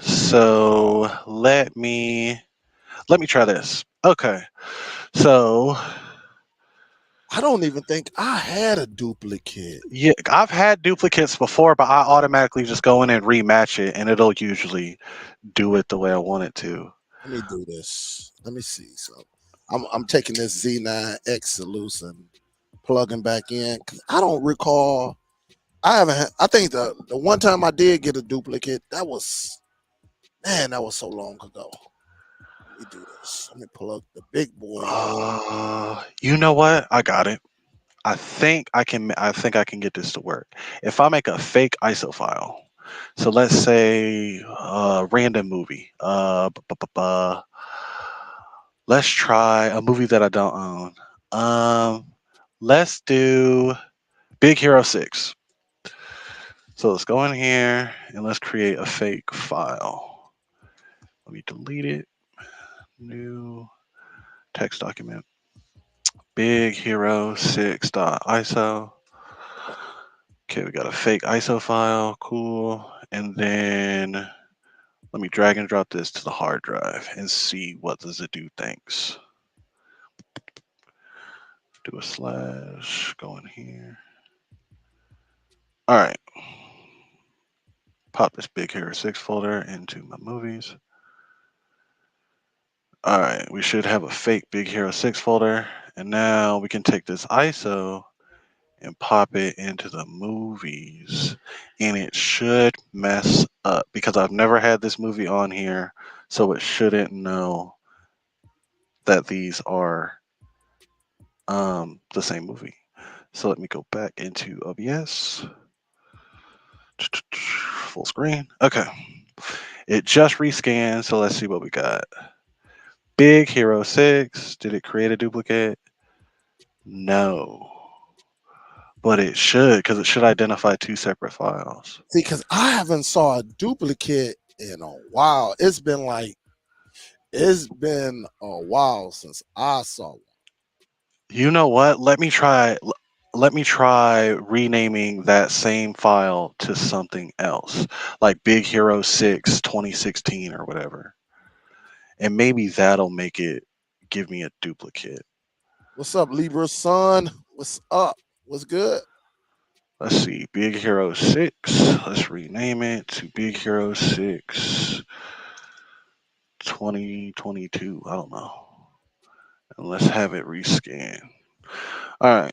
So let me try this. Okay. So I don't even think I had a duplicate. yeah, I've had duplicates before, but I automatically just go in and rematch it, and it'll usually do it the way I want it to. Let me do this. Let me see. So I'm taking this Z9X solution, plugging back in because I don't recall. I haven't. I think the one time I did get a duplicate, that was man, that was so long ago. Let me do this. Let me plug the big boy in. You know what? I got it. I think I can. I think I can get this to work. If I make a fake ISO file, so let's say random movie. Let's try a movie that I don't own. Let's do Big Hero 6. So let's go in here and let's create a fake file. Let me delete it. New text document. Big Hero 6.iso. Okay, we got a fake ISO file. Cool. And then let me drag and drop this to the hard drive and see what the Zidoo thinks. Do a slash. Go in here. All right. Pop this Big Hero 6 folder into my movies. All right, we should have a fake Big Hero 6 folder. And now we can take this ISO and pop it into the movies. And it should mess up because I've never had this movie on here. So it shouldn't know that these are the same movie. So let me go back into OBS. Full screen. Okay. It just rescanned. So let's see what we got. Big Hero 6. Did it create a duplicate? No. But it should, because it should identify two separate files. See, because I haven't saw a duplicate in a while. It's been a while since I saw one. You know what? Let me try. let me try renaming that same file to something else, like Big Hero 6 2016 or whatever. And maybe that'll make it give me a duplicate. What's up, Libra son? What's up? What's good? Let's see, Big Hero 6. Let's rename it to Big Hero 6 2022. I don't know. And let's have it rescan. All right.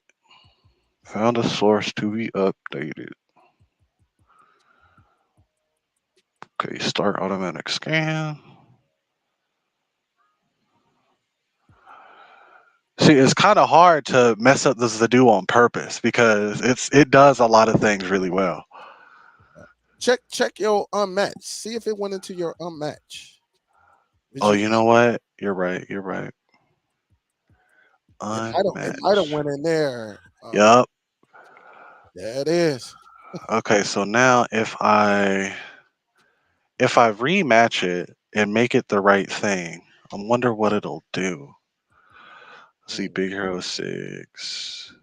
Found a source to be updated. Okay, start automatic scan. See, it's kind of hard to mess up the Zidoo on purpose because it does a lot of things really well. Check your unmatched. See if it went into your unmatched. Which Oh, you you know what? You're right. You're right. it might have Unmatch. went in there. Yup. There it is. Okay, so now if I rematch it and make it the right thing, I wonder what it'll do. Let's see, Mm, Big Hero 6.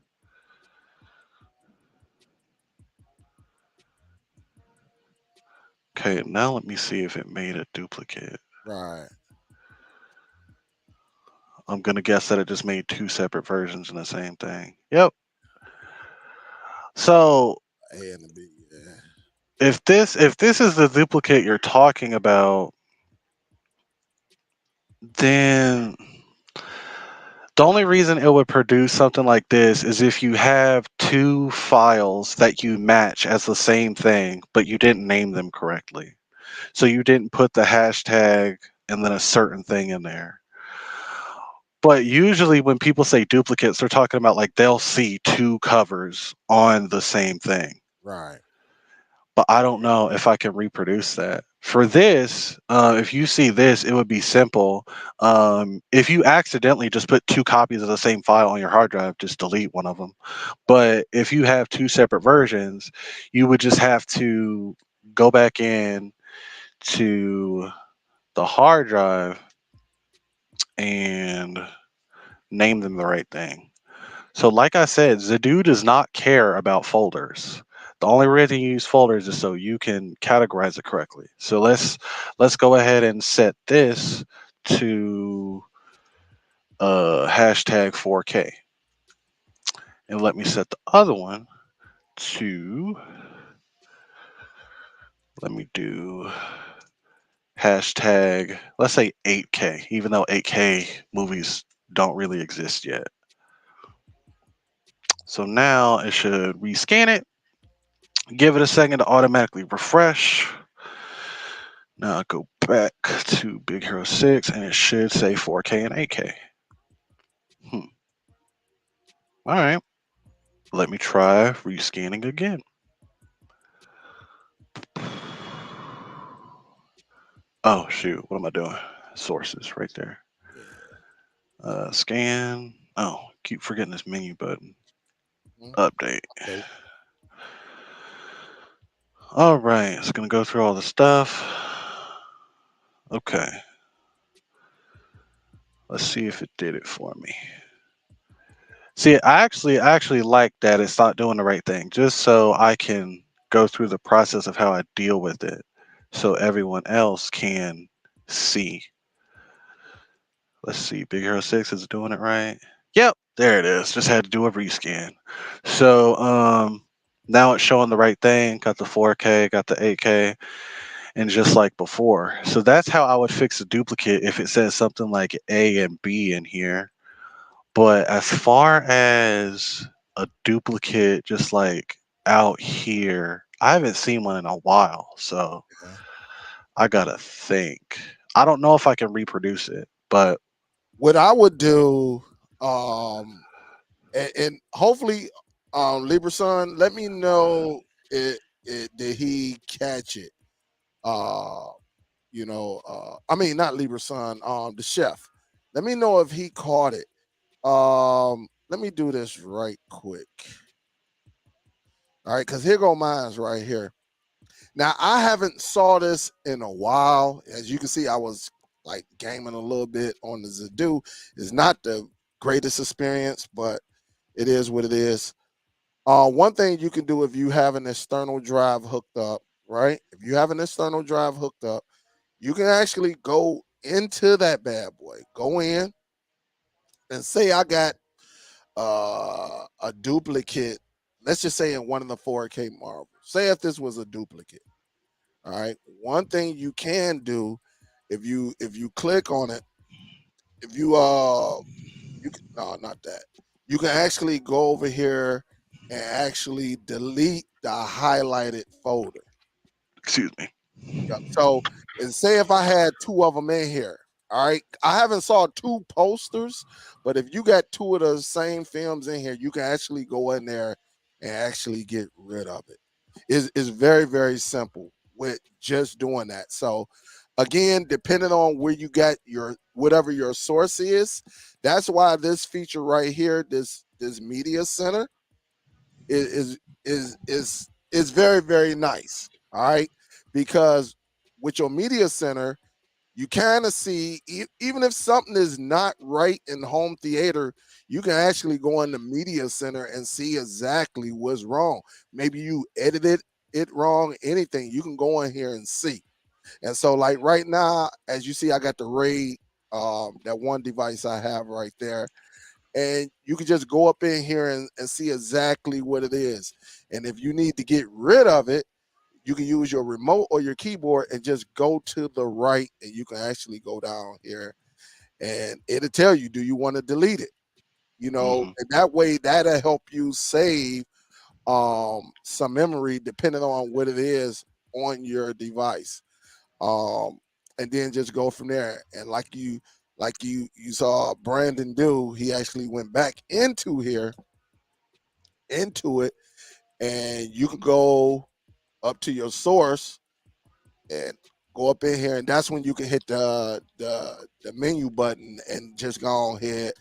Okay, now let me see if it made a duplicate. right. I'm gonna guess that it just made two separate versions in the same thing. Yep. So A and the B. Yeah. if this is the duplicate you're talking about, then the only reason it would produce something like this is if you have two files that you match as the same thing, but you didn't name them correctly. So you didn't put the hashtag and then a certain thing in there. But usually when people say duplicates, they're talking about like they'll see two covers on the same thing. Right. But I don't know if I can reproduce that. For this, if you see this, it would be simple. If you accidentally just put two copies of the same file on your hard drive, just delete one of them. But if you have two separate versions, you would just have to go back in to the hard drive and name them the right thing. So, like I said, Zidoo does not care about folders. The only reason you use folders is so you can categorize it correctly. So let's go ahead and set this to hashtag 4K, and let me set the other one to, let me do hashtag, let's say 8K, even though 8K movies don't really exist yet. So now it should rescan it, give it a second to automatically refresh. Now I go back to Big Hero 6 and it should say 4K and 8K. Hmm. All right. Let me try rescanning again. Oh, shoot. What am I doing? Sources right there. Yeah. Scan. Oh, keep forgetting this menu button. Mm, Update. update. All right. It's going to go through all the stuff. Okay. Let's see if it did it for me. See, I actually like that it's not doing the right thing, just so I can go through the process of how I deal with it, so everyone else can see. Let's see, Big Hero 6 is doing it right. Yep, there it is. Just had to do a rescan. So now it's showing the right thing. Got the 4K, got the 8K, and just like before. So that's how I would fix a duplicate if it says something like A and B in here. But as far as a duplicate just like out here, I haven't seen one in a while, so Yeah. I gotta think. I don't know if I can reproduce it, but What I would do, and hopefully, Libra son, let me know did he catch it. Uh, I mean not Libra son, the chef. Let me know if he caught it. Let me do this right quick. All right, because here go mine's right here. Now I haven't saw this in a while. As you can see, I was like gaming a little bit on the Zidoo. It's not the greatest experience, but it is what it is. One thing you can do if you have an external drive hooked up, right? If you have an external drive hooked up, you can actually go into that bad boy, go in and say I got a duplicate. Let's just say in one of the 4K Marvels. Say if this was a duplicate. All right. One thing you can do if you click on it, if you you can, no, not that. You can actually go over here and actually delete the highlighted folder. Excuse me. Yep. So, and say if I had two of them in here, all right. I haven't saw two posters, but if you got two of the same films in here, you can actually go in there and actually get rid of it. It's very very simple with just doing that. So, again, depending on where you got your whatever your source is, that's why this feature right here, this media center, is very very nice. All right, because with your media center, you kind of see even if something is not right in home theater, you can actually go in the media center and see exactly what's wrong. Maybe you edited it wrong, anything you can go in here and see. And so, like right now, as you see, I got the Raid, that one device I have right there, and you can just go up in here and see exactly what it is. And if you need to get rid of it, you can use your remote or your keyboard and just go to the right, and you can actually go down here, and it'll tell you, do you want to delete it? Hmm. And that way that'll help you save some memory depending on what it is on your device. um, and then just go from there. And like you saw Brandon do, he actually went back into it, and you can go up to your source and go up in here, and that's when you can hit the menu button and just go on ahead,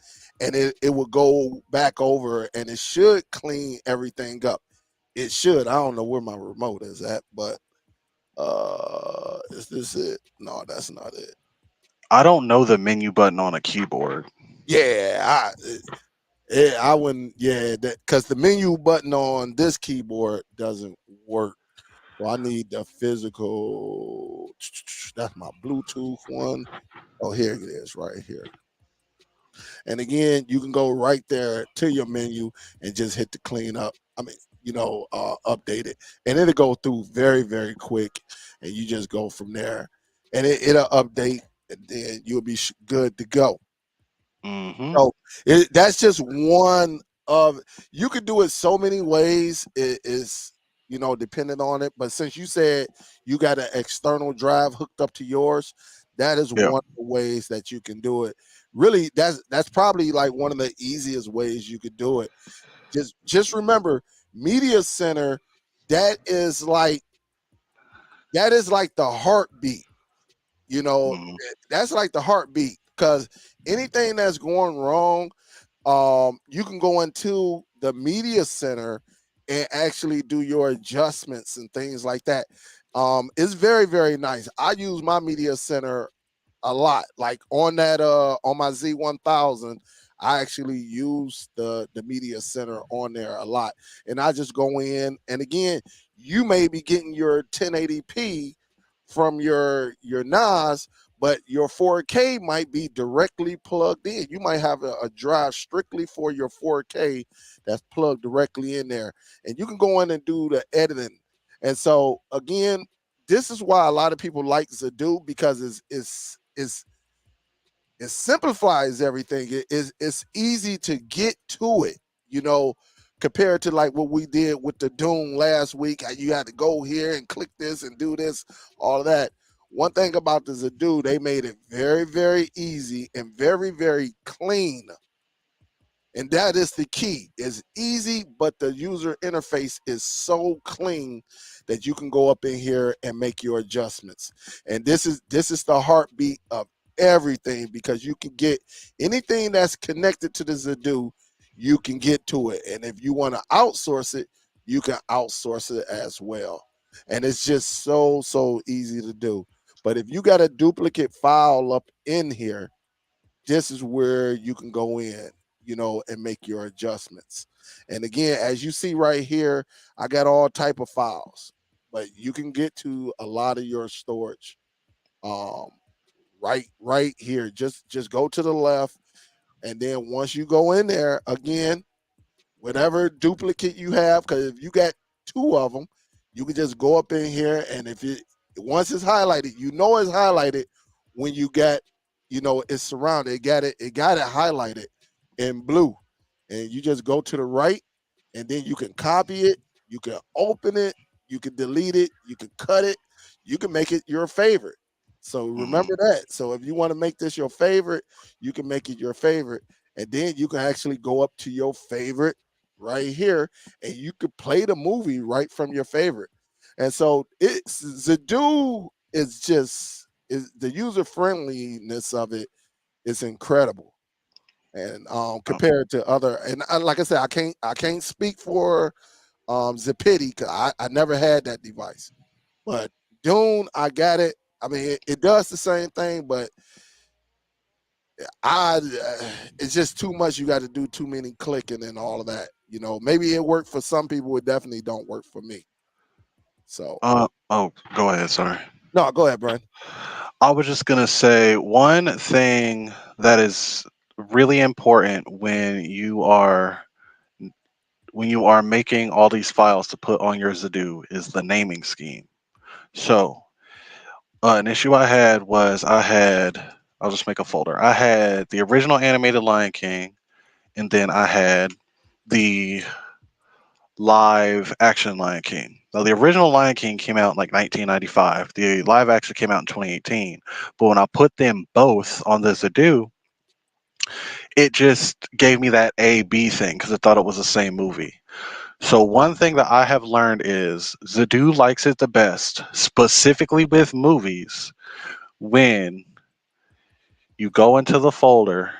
and it will go back over, and it should clean everything up. It should. I don't know where my remote is at, but is this it? No, that's not it. I don't know the menu button on a keyboard. Yeah, I wouldn't. Yeah, that because the menu button on this keyboard doesn't work. So I need the physical. That's my Bluetooth one. Oh, here it is, right here. And again, you can go right there to your menu and just hit the clean up. I mean, update it, and it'll go through very, very quick, and you just go from there, and it'll update, and then you'll be good to go. Hmm. So that's just one of. You could do it so many ways. It is dependent on it. But since you said you got an external drive hooked up to yours, that is Yeah. one of the ways that you can do it. Really, that's probably like one of the easiest ways you could do it. Just remember, media center. That is like the heartbeat. You know, Hmm. that's like the heartbeat because anything that's going wrong, you can go into the media center and actually do your adjustments and things like that. It's very very nice. I use my media center a lot. Like on my Z1000, I actually use the media center on there a lot, and I just go in. And again, you may be getting your 1080p from your NAS, but your 4K might be directly plugged in. You might have a drive strictly for your 4K that's plugged directly in there, and you can go in and do the editing. And so again, this is why a lot of people like Zidoo because it simplifies everything. It's easy to get to it, you know, compared to like what we did with the Doom last week. How you had to go here and click this and do this, all of that. One thing about the Zidoo, they made it very, very easy and very, very clean, and that is the key. It's easy, but the user interface is so clean that you can go up in here and make your adjustments. And this is the heartbeat of everything because you can get anything that's connected to the Zidoo, you can get to it. And if you want to outsource it, you can outsource it as well. And it's just so easy to do. But if you got a duplicate file up in here, this is where you can go in, and make your adjustments. And again, as you see right here, I got all type of files, but you can get to a lot of your storage um, right here. Just go to the left, and then once you go in there again, whatever duplicate you have, because if you got two of them, you can just go up in here, and if it once it's highlighted, you know it's highlighted when you got, it's surrounded. It got it highlighted in blue, and you just go to the right, and then you can copy it, you can open it, you can delete it, you can cut it, you can make it your favorite. So Mhm. remember that. So if you want to make this your favorite, you can make it your favorite, and then you can actually go up to your favorite right here, and you could play the movie right from your favorite. And so it's Zidoo is just is the user friendliness of it is incredible. And Oh, compared to other, and like I said, I can't speak for Zipity because I never had that device. But Dune, I got it. I mean, it does the same thing, but it's just too much. You got to do too many clicking and all of that. Maybe it worked for some people. It definitely don't work for me. So go ahead. Sorry. no, go ahead, Brian. I was just gonna say one thing that is really important when you are making all these files to put on your Zidoo is the naming scheme. So an issue I had was I'll just make a folder. I had the original animated Lion King, and then I had the live action Lion King. Now, the original Lion King came out in like 1995. The live action came out in 2018. But when I put them both on the Zidoo, it just gave me that A B thing because I thought it was the same movie. So, one thing that I have learned is Zidoo likes it the best, specifically with movies, when you go into the folder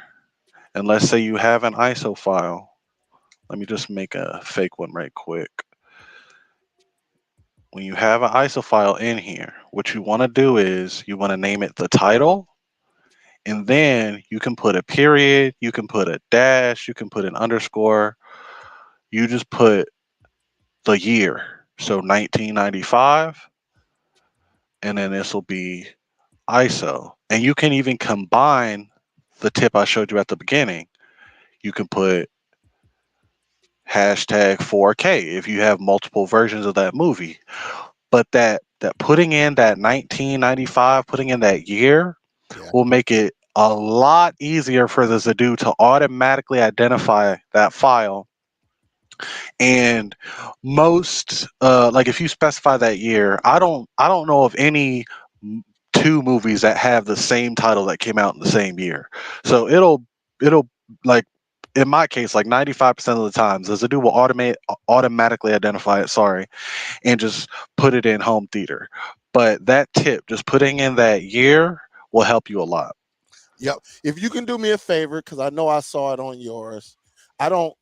and let's say you have an ISO file. Let me just make a fake one right quick. When you have an ISO file in here, what you want to do is you want to name it the title, and then you can put a period, you can put a dash, you can put an underscore. You just put the year. So 1995, and then this will be ISO. And you can even combine the tip I showed you at the beginning. You can put hashtag 4K if you have multiple versions of that movie. But that putting in that 1995, putting in that year Yeah, will make it a lot easier for the Zidoo to automatically identify that file. And most like if you specify that year, I don't know of any two movies that have the same title that came out in the same year. So it'll like in my case, like 95% of the times, the Zidoo will automatically identify it. Sorry, and just put it in home theater. But that tip, just putting in that year, will help you a lot. yep. If you can do me a favor, because I know I saw it on yours. I don't.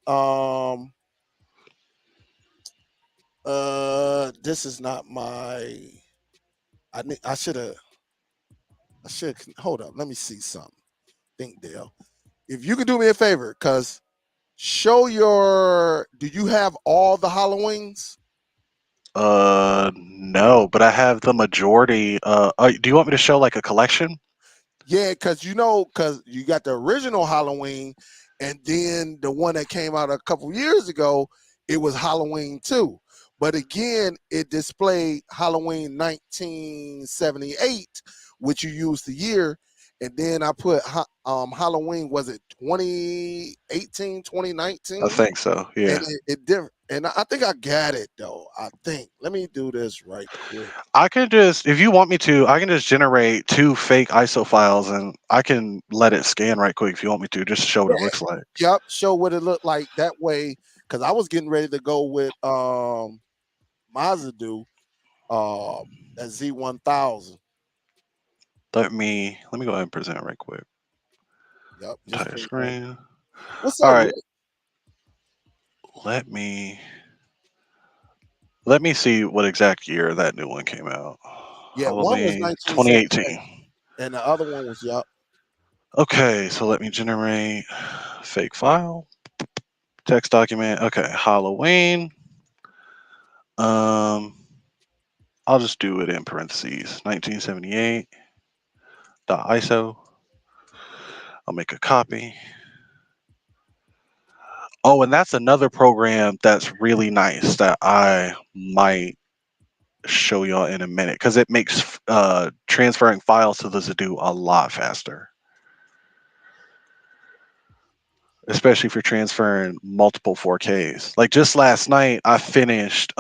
This is not my. I should have. I should hold up. Let me see something. Think, Dale. If you can do me a favor, because show your. Do you have all the Halloweens? No, but I have the majority. Do you want me to show like a collection? Yeah, because you got the original Halloween, and then the one that came out a couple years ago, it was Halloween 2. But again, it displayed Halloween 1978, which you used the year. And then I put Halloween, was it 2018, I 2019? think so. And Yeah. it different. And I think I got it though. I think. Let me do this right quick. I can just, if you want me to, I can just generate two fake ISO files and I can let it scan right quick if you want me to, just to show what it looks like. Yep, show what it looked like that way. Because I was getting ready to go with Mazadu, uh at Z1000. Let me go ahead and present right quick. Yep, just Entire present. screen. What's All up, right. Rick? Let me let me see what exact year that new one came out. Yeah, one was Halloween 1978, 2018. and the other one was, yep. Okay, so let me generate fake file. Text document. Okay, Halloween. Um, I'll just do it in parentheses. 1978. .iso. I'll make a copy. Oh, and that's another program that's really nice that I might show y'all in a minute because it makes transferring files to the Zidoo a lot faster, especially if you're transferring multiple 4Ks. Like just last night, I finished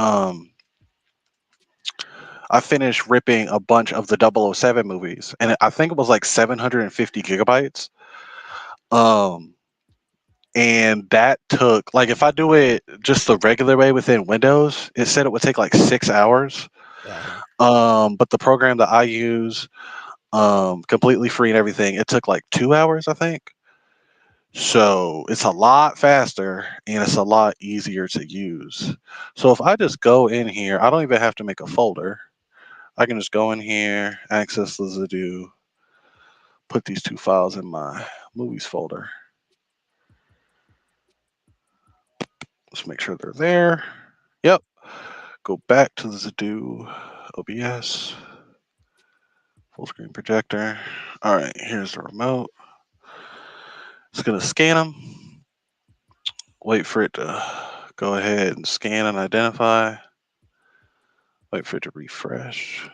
ripping a bunch of the 007 movies, and I think it was like 750 gigabytes. Um, and that took like if I do it just the regular way within Windows, it said it would take like 6 hours. Uh-huh. But the program that I use, completely free and everything, it took like 2 hours, I think. So it's a lot faster and it's a lot easier to use. So if I just go in here, I don't even have to make a folder. I can just go in here, access the Zidoo, put these two files in my movies folder. Let's make sure they're there. Yep. Go back to the Zidoo OBS, full screen projector. All right, here's the remote. It's going to scan them. Wait for it to go ahead and scan and identify. Wait for it to refresh.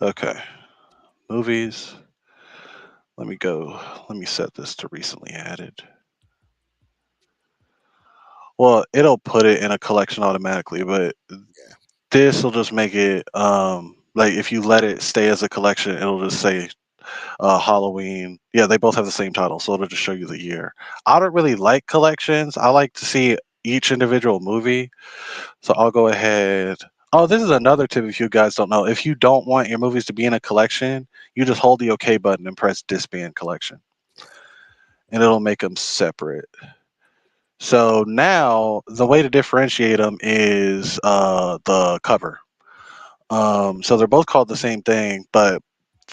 Okay, movies. Let me go. Let me set this to recently added. Well, it'll put it in a collection automatically, but Yeah. this will just make it like if you let it stay as a collection, it'll just say Halloween. Yeah, they both have the same title, so it'll just show you the year. I don't really like collections. I like to see each individual movie. So I'll go ahead. Oh, this is another tip if you guys don't know. If you don't want your movies to be in a collection, you just hold the OK button and press disband collection, and it'll make them separate. So now the way to differentiate them is the cover. So they're both called the same thing, but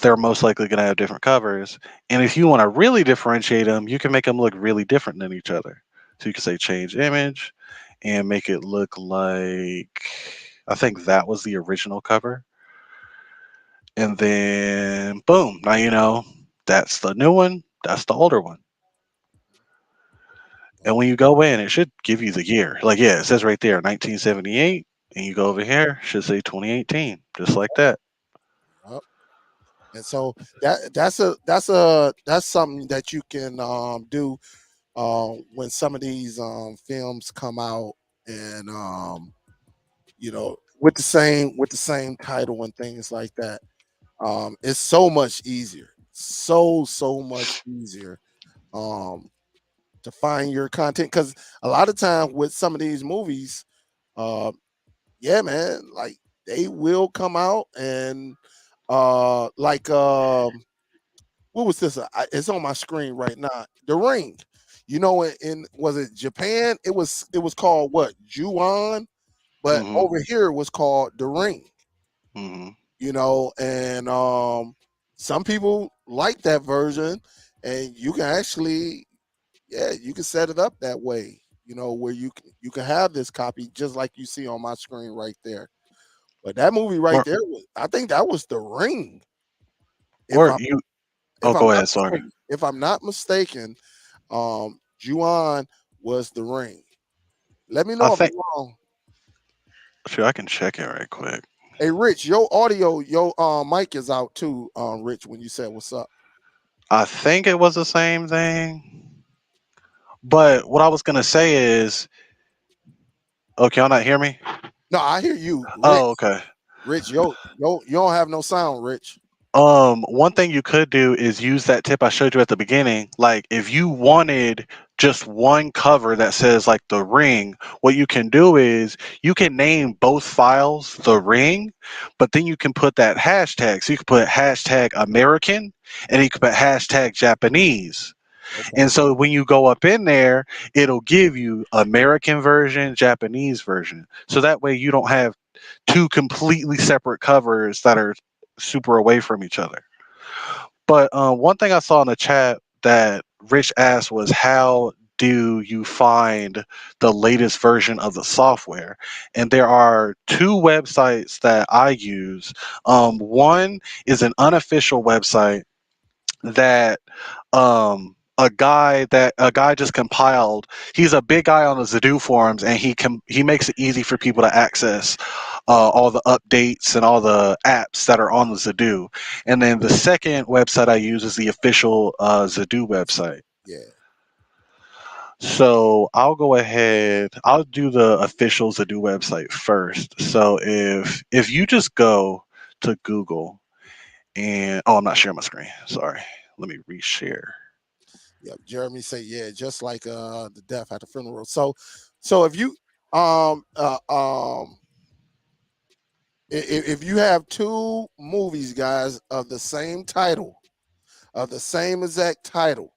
they're most likely going to have different covers. And if you want to really differentiate them, you can make them look really different than each other. So you can say change image and make it look like I think that was the original cover. And then boom, now you know that's the new one, that's the older one. And when Okay. you go in, it should give you the year. Like, yeah, it says right there 1978. And you go over here, it should say 2018, just like that. Yep. And so that's something that you can do when some of these films come out, and with the same title and things like that. It's so much easier, so much easier um, to find your content, because a lot of time with some of these movies, uh, yeah, man, like they will come out and like what was this? It's on my screen right now. The Ring. In was it Japan? It was called what? Juon, but Hmm. over here it was called The Ring. Hmm. And some people like that version, and you can actually, yeah, you can set it up that way. Where you can have this copy just like you see on my screen right there. But that movie right Or, there, I think that was The Ring. If or I'm you. if Oh, I'm go not ahead. Sorry. mistaken, Juon was The Ring. Let me I know if I'm think. wrong. Sure, I can check it right quick. Hey, Rich, your audio, your mic is out too. Rich, when you said what's up. I think it was the same thing. But what I was gonna say is, oh, can y'all not hear me? No, I hear you, Oh, Rich. okay. Rich, you don't have no sound, Rich. One thing you could do is use that tip I showed you at the beginning. Like, if you wanted just one cover that says like the ring, what you can do is you can name both files the ring, but then you can put that hashtag. So you can put hashtag American and you can put hashtag Japanese. Okay. And so when you go up in there, it'll give you American version, Japanese version. So that way you don't have two completely separate covers that are super away from each other. But one thing I saw in the chat that Rich asked was how do you find the latest version of the software? And there are two websites that I use. One is an unofficial website that a guy just compiled. He's a big guy on the Zidoo forums, and he makes it easy for people to access all the updates and all the apps that are on the Zidoo. And then the second website I use is the official Zidoo website. Yeah. So I'll go ahead. I'll do the official Zidoo website first. So if you just go to Google and I'm not sharing my screen. Sorry. Let me reshare. Yep. Jeremy say, yeah, just like the death at the funeral. So if you um uh, um if you have two movies, guys, of the same title, of the same exact title,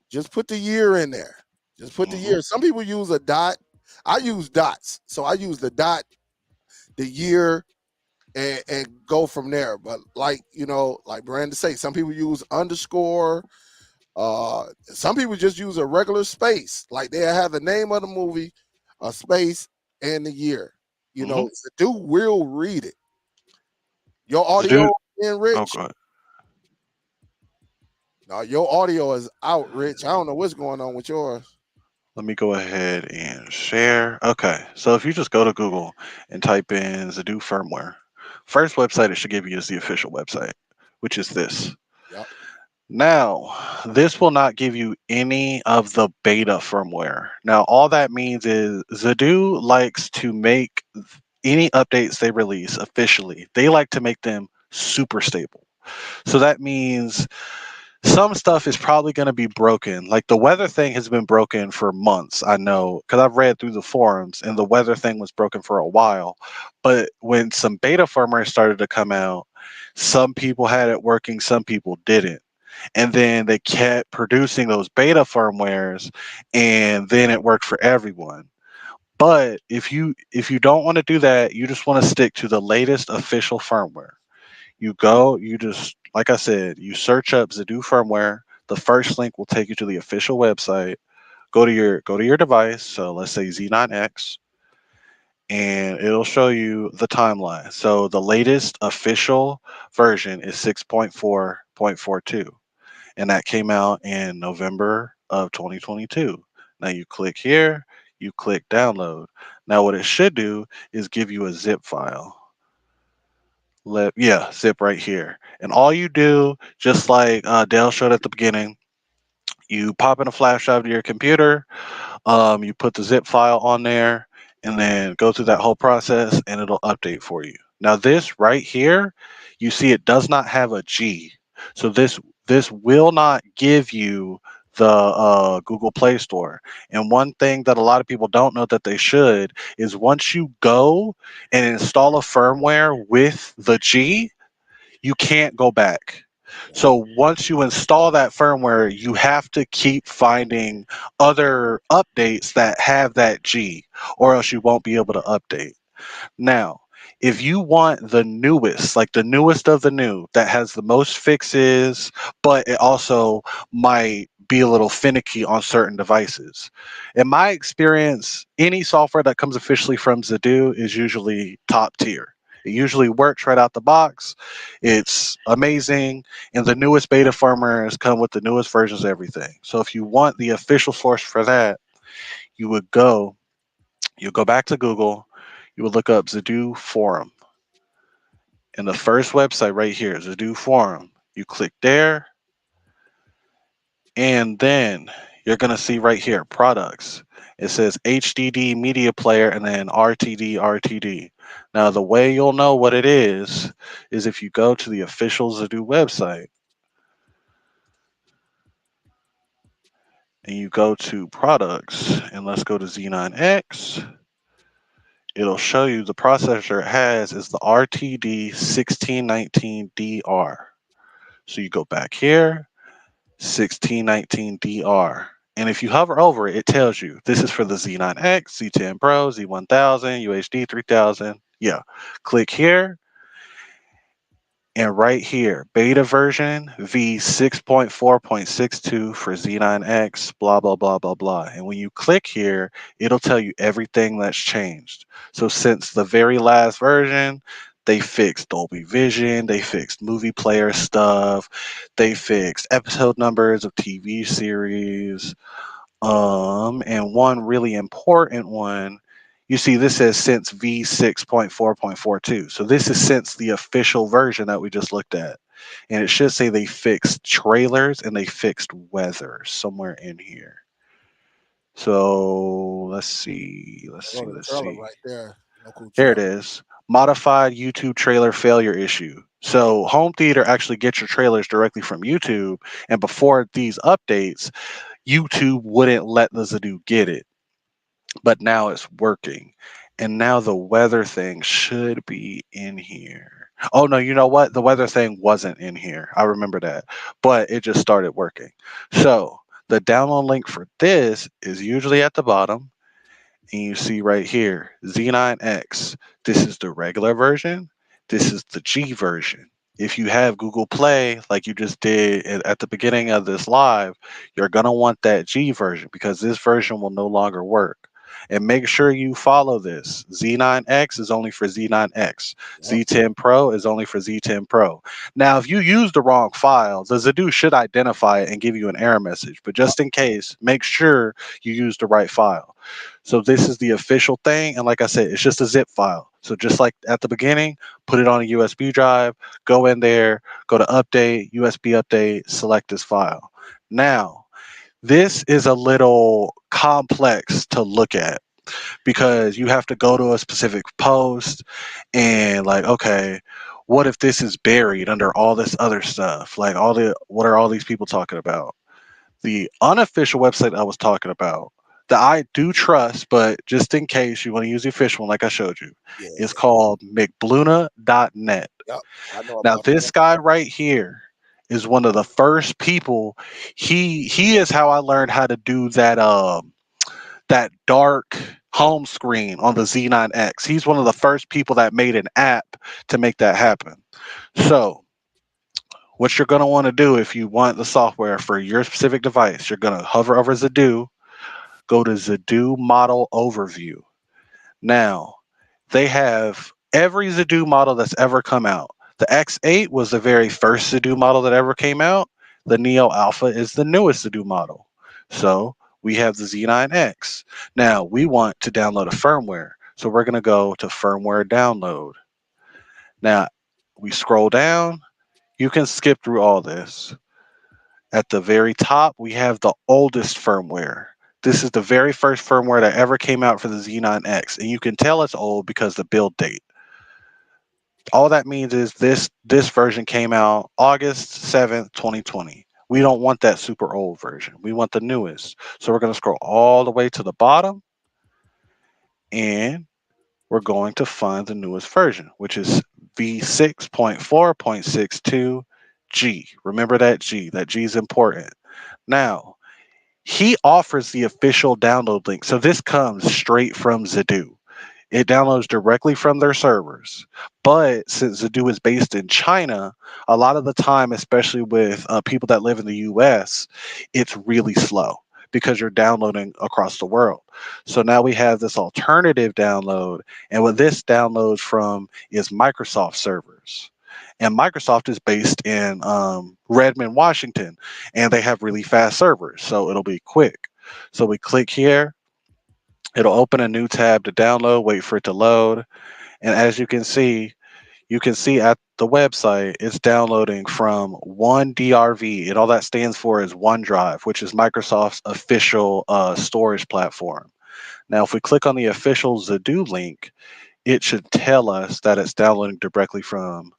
just put the year in there. Just put the Hmm. year. Some people use a dot. I use dots. So I use the dot, the year, and go from there. But like, like Brandon say, some people use underscore. Some people just use a regular space. Like they have the name of the movie, a space, and the year. Hmm. The dude will read it. Your Zidoo. audio in Oh, Rich. God. No, your audio is out, Rich. I don't know what's going on with yours. Let me go ahead and share. Okay, so if you just go to Google and type in Zidoo firmware, first website it should give you is the official website, which is this. Yep. Now, this will not give you any of the beta firmware. Now, all that means is Zidoo likes to make any updates they release officially, they like to make them super stable. So that means some stuff is probably going to be broken. Like the weather thing has been broken for months. I know because I've read through the forums, and the weather thing was broken for a while. But when some beta firmware started to come out, some people had it working, some people didn't. And then they kept producing those beta firmwares, and then it worked for everyone. But if you don't want to do that, you just want to stick to the latest official firmware. You just, like I said, you search up Zidoo firmware. The first link will take you to the official website. Go to your device. So let's say Z9X, and it'll show you the timeline. So the latest official version is 6.4.42, and that came out in November of 2022. Now you click here, you click download. Now what it should do is give you a zip file. Yeah, zip right here. And all you do, just like Dale showed at the beginning, you pop in a flash drive to your computer, you put the zip file on there, and then go through that whole process, and it'll update for you. Now this right here, you see it does not have a G, so this will not give you the Google Play Store. And one thing that a lot of people don't know that they should is once you go and install a firmware with the G, you can't go back. Yeah. So once you install that firmware, you have to keep finding other updates that have that G, or else you won't be able to update. Now, if you want the newest, like the newest of the new, that has the most fixes, but it also might be a little finicky on certain devices. In my experience, any software that comes officially from Zidoo is usually top tier. It usually works right out the box. It's amazing, and the newest beta firmwares come with the newest versions of everything. So if you want the official source for that, you would go you go back to Google, you would look up Zidoo Forum. And the first website right here, Zidoo Forum, you click there, and then you're going to see right here products. It says HDD media player and then RTD. Now, the way you'll know what it is if you go to the official Zidoo website and you go to products, and let's go to Z9X. It'll show you the processor it has is the RTD 1619DR. So you go back here, 1619DR. And if you hover over it, it tells you this is for the Z9X, Z10 Pro, Z1000, UHD 3000. Yeah. Click here, And right here, beta version v6.4.62 for Z9X, blah, blah, blah, blah, blah. And when you click here, it'll tell you everything that's changed. So since the very last version, they fixed Dolby Vision, they fixed movie player stuff, they fixed episode numbers of TV series, and one really important one, you see this says since V6.4.42. So this is since the official version that we just looked at. And it should say they fixed trailers and they fixed weather somewhere in here. So let's see. Let's Go see. to the Let's trailer see. right there. Local There it trailer. is. Modified YouTube trailer failure issue. So home theater actually gets your trailers directly from YouTube. And before these updates, YouTube wouldn't let the Zidoo get it, but now it's working. And now the weather thing should be in here. Oh no, you know what? The weather thing wasn't in here. I remember that. But it just started working. So the download link for this is usually at the bottom. And you see right here, Z9X. This is the regular version. This is the G version. If you have Google Play, like you just did at the beginning of this live, you're going to want that G version because this version will no longer work. And make sure you follow this. Z9X is only for Z9X. Yep. Z10 Pro is only for Z10 Pro. Now, if you use the wrong file, the Zidoo should identify it and give you an error message. But Yep. just in case, make sure you use the right file. So this is the official thing. And like I said, it's just a zip file. So just like at the beginning, put it on a USB drive, go in there, go to update, USB update, select this file. Now, this is a little complex to look at because you have to go to a specific post and like, okay, what if this is buried under all this other stuff? Like what are all these people talking about? The unofficial website I was talking about that I do trust, but just in case you want to use the official one, like I showed you, is Yeah. called mcbluna.net. Yep. I know Now, about that. this guy right here is one of the first people. He is how I learned how to do that dark home screen on the Z9X. He's one of the first people that made an app to make that happen. So what you're going to want to do if you want the software for your specific device, you're going to hover over Zidoo, go to Zidoo model overview. Now, they have every Zidoo model that's ever come out. The X8 was the very first Zidoo model that ever came out. The Neo Alpha is the newest Zidoo model. So we have the Z9X. Now, we want to download a firmware. So we're going to go to firmware download. Now, we scroll down. You can skip through all this. At the very top, we have the oldest firmware. This is the very first firmware that ever came out for the Z9X, and you can tell it's old because the build date. All that means is this version came out August 7th, 2020. We don't want that super old version. We want the newest. So we're going to scroll all the way to the bottom, and we're going to find the newest version, which is V6.4.62G. Remember that G. That G is important. Now, he offers the official download link. So this comes straight from Zidoo. It downloads directly from their servers. But since Zidoo is based in China, a lot of the time, especially with people that live in the US, it's really slow because you're downloading across the world. So now we have this alternative download. And what this downloads from is Microsoft servers. And Microsoft is based in Redmond, Washington, and they have really fast servers. So it'll be quick. So we click here, it'll open a new tab to download, wait for it to load. And as you can see at the website, it's downloading from one DRV. And all that stands for is OneDrive, which is Microsoft's official storage platform. Now, if we click on the official Zidoo link, it should tell us that it's downloading directly from,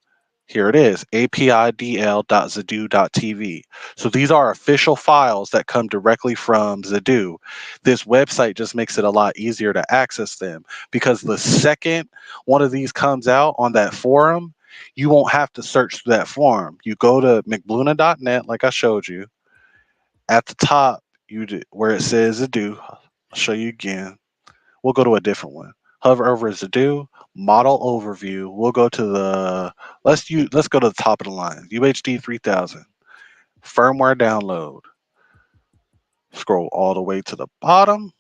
here it is, apidl.zidoo.tv. So these are official files that come directly from Zidoo. This website just makes it a lot easier to access them because the second one of these comes out on that forum, you won't have to search through that forum. You go to mcbluna.net, like I showed you. At the top, where it says Zidoo, I'll show you again. We'll go to a different one. hover over Zidoo, model overview. We'll go to the let's go to the top of the line. UHD 3000 firmware download. Scroll all the way to the bottom,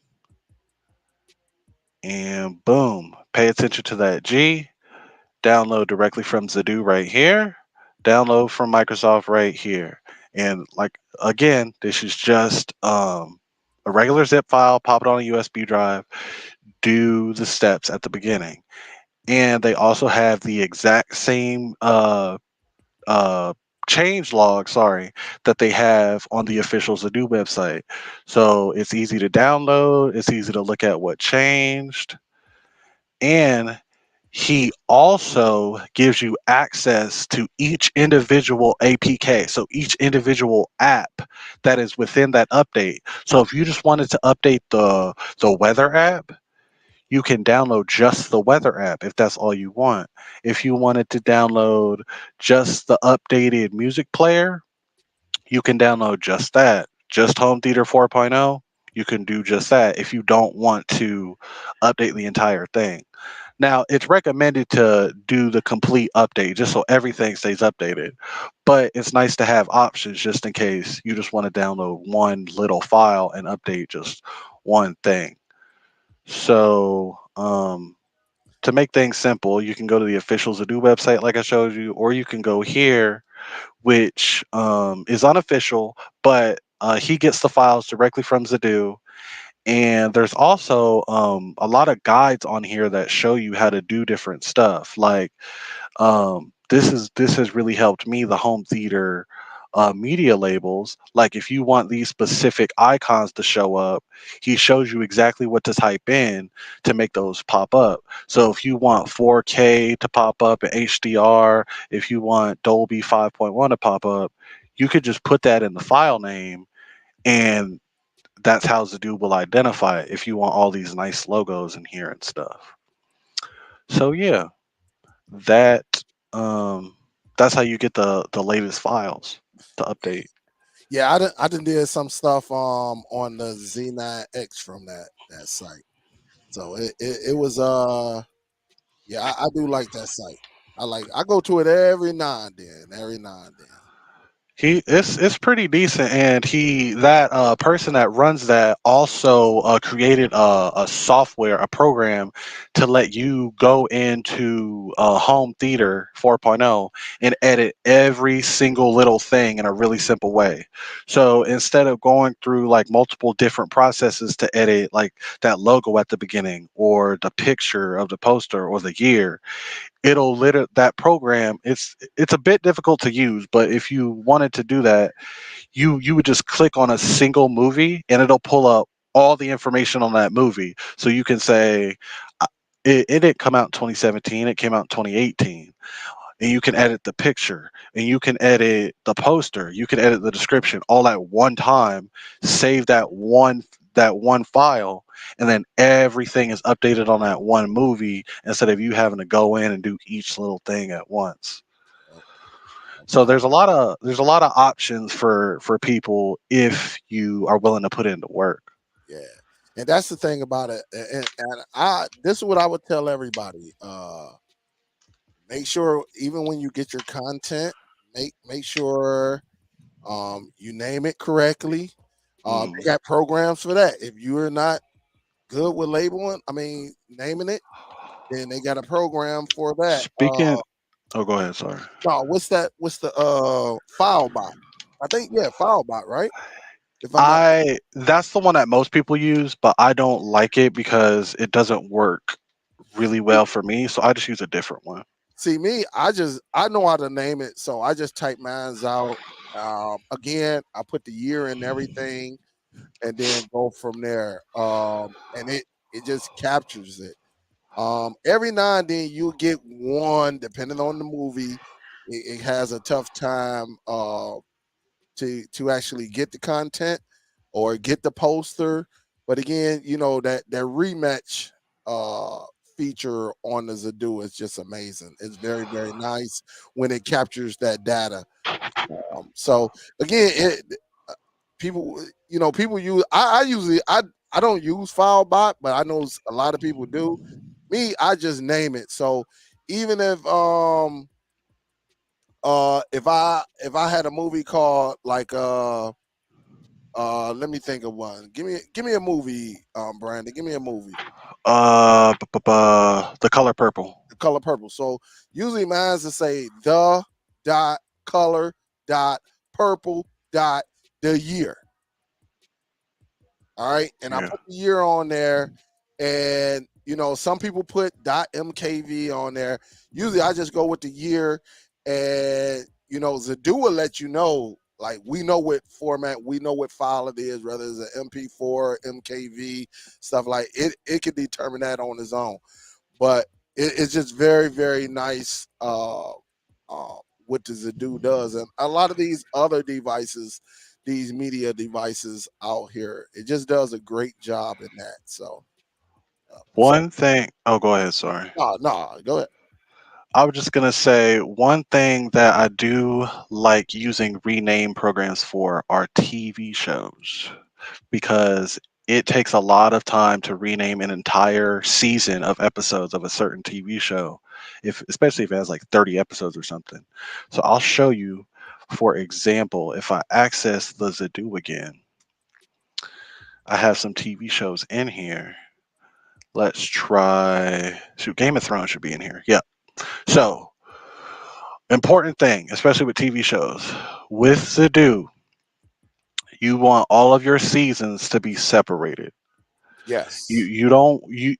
and boom. Pay attention to that G. Download directly from Zidoo right here. Download from Microsoft right here. And like again, this is just a regular zip file. Pop it on a USB drive. Do the steps at the beginning, and they also have the exact same uh, change log, sorry, that they have on the official Zidoo website. So it's easy to download. It's easy to look at what changed, and he also gives you access to each individual APK, so each individual app that is within that update. So if you just wanted to update the weather app, you can download just the weather app if that's all you want. If you wanted to download just the updated music player, you can download just that. Just Home Theater 4.0, you can do just that if you don't want to update the entire thing. Now, it's recommended to do the complete update just so everything stays updated. But it's nice to have options just in case you just want to download one little file and update just one thing. So, to make things simple, you can go to the official Zidoo website, like I showed you, or you can go here, which is unofficial, but he gets the files directly from Zidoo. And there's also a lot of guides on here that show you how to do different stuff. Like this has really helped me. The home theater media labels, like if you want these specific icons to show up, he shows you exactly what to type in to make those pop up. So if you want 4K to pop up and HDR, if you want Dolby 5.1 to pop up, you could just put that in the file name, and that's how Zidoo will identify it if you want all these nice logos in here and stuff. So yeah, that um that's how you get the latest files to update. Yeah, I done did some stuff on the Z9X from that site. So it was yeah, I do like that site. I go to it every now and then, every now and then. He it's pretty decent, and he that person that runs that also created a software, a program to let you go into Home Theater 4.0 and edit every single little thing in a really simple way. So instead of going through like multiple different processes to edit like that logo at the beginning or the picture of the poster or the year, it'll literally that program, it's a bit difficult to use, but if you wanted to do that, you would just click on a single movie and it'll pull up all the information on that movie. So you can say it didn't come out in 2017, it came out in 2018, and you can edit the picture and you can edit the poster, you can edit the description all at one time, save that one file, and then everything is updated on that one movie instead of you having to go in and do each little thing at once. Yep, yep, So there's a lot of options for people if you are willing to put in the work. yeah. And that's the thing about it. And I this is what I would tell everybody. Make sure even when you get your content, make sure you name it correctly. They Mhm. got programs for that. If you're not good with labeling, I mean naming it, then they got a program for that. Speaking, oh, go ahead. Sorry. No, what's that? What's the file bot? I think yeah, file bot, right? If I'm not I That's the one that most people use, but I don't like it because it doesn't work really well for me. So I just use a different one. see me, I know how to name it, so I just type mines out. Again, I put the year and everything, and then go from there. And it just captures it. Every now and then you get one, depending on the movie, it has a tough time to actually get the content or get the poster. But again, you know that rematch uh feature on the Zidoo is just amazing. It's very, very nice when it captures that data. So again, people, people use. I usually I don't use FileBot, but I know a lot of people do. me, I just name it. So even if I had a movie called like let me think of one. Give me a movie, Brandon. Give me a movie. The color purple. The color purple. So usually mine's to say the dot color dot purple dot the year. All right. And I Yeah. put the year on there. And, some people put .mkv on there. Usually I just go with the year. And, Zidoo will let you know, like, we know what format, we know what file it is, whether it's an MP4, MKV, stuff like it. It can determine that on its own. But it's just very, very nice what the Zidoo does. And a lot of these other devices, these media devices out here, it just does a great job in that. So One thing. Oh, go ahead. Sorry. no, go ahead. I was just gonna say one thing that I do like using rename programs for are TV shows because it takes a lot of time to rename an entire season of episodes of a certain TV show, if especially if it has like 30 episodes or something. So I'll show you, for example, if I access the Zidoo again, I have some TV shows in here. Let's try. Shoot, Game of Thrones should be in here. Yeah. So important thing, especially with TV shows, with Zidoo, you want all of your seasons to be separated. You Yes. you don't you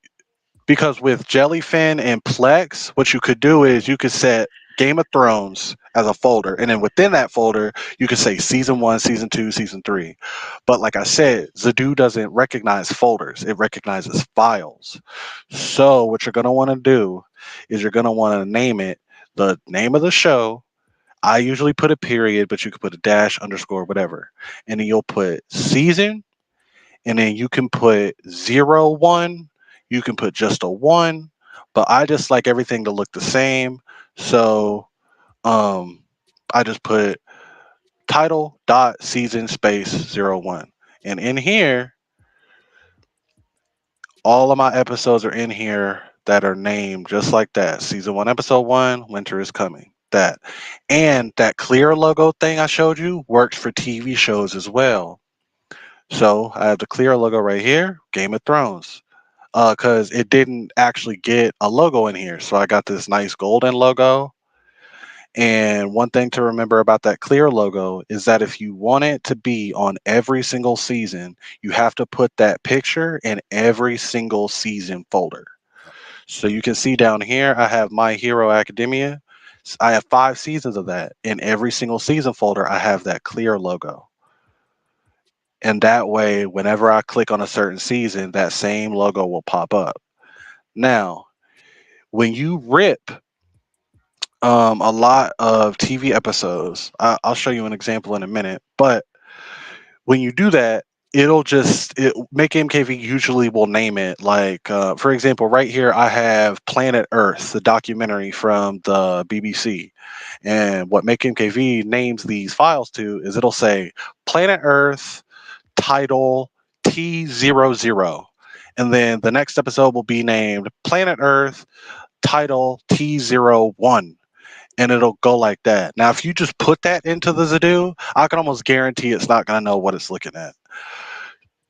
because with Jellyfin and Plex, what you could do is you could set Game of Thrones as a folder, and then within that folder, you could say season one, season two, season three. But like I said, Zidoo doesn't recognize folders; it recognizes files. So what you're gonna want to do is you're gonna want to name it the name of the show. I usually put a period, but you could put a dash, underscore, whatever, and then you'll put season, and then you can put 0 1. You can put just a one, but I just like everything to look the same. So um, I just put title dot season space 0 1, and in here, all of my episodes are in here that are named just like that. Season one, episode one, winter is coming. That and that clear logo thing I showed you works for TV shows as well. So I have the clear logo right here, Game of Thrones. Because it didn't actually get a logo in here. So I got this nice golden logo. And one thing to remember about that clear logo is that if you want it to be on every single season, you have to put that picture in every single season folder. So you can see down here, I have My Hero Academia. I have 5 seasons of that. In every single season folder, I have that clear logo. And that way, whenever I click on a certain season, that same logo will pop up. Now, when you rip a lot of TV episodes, I'll show you an example in a minute. But when you do that, make MKV usually will name it like, for example, right here I have Planet Earth, the documentary from the BBC, and what Make MKV names these files to is it'll say Planet Earth title T00, and then the next episode will be named Planet Earth title T01, and it'll go like that. Now, if you just put that into the Zidoo, I can almost guarantee it's not going to know what it's looking at.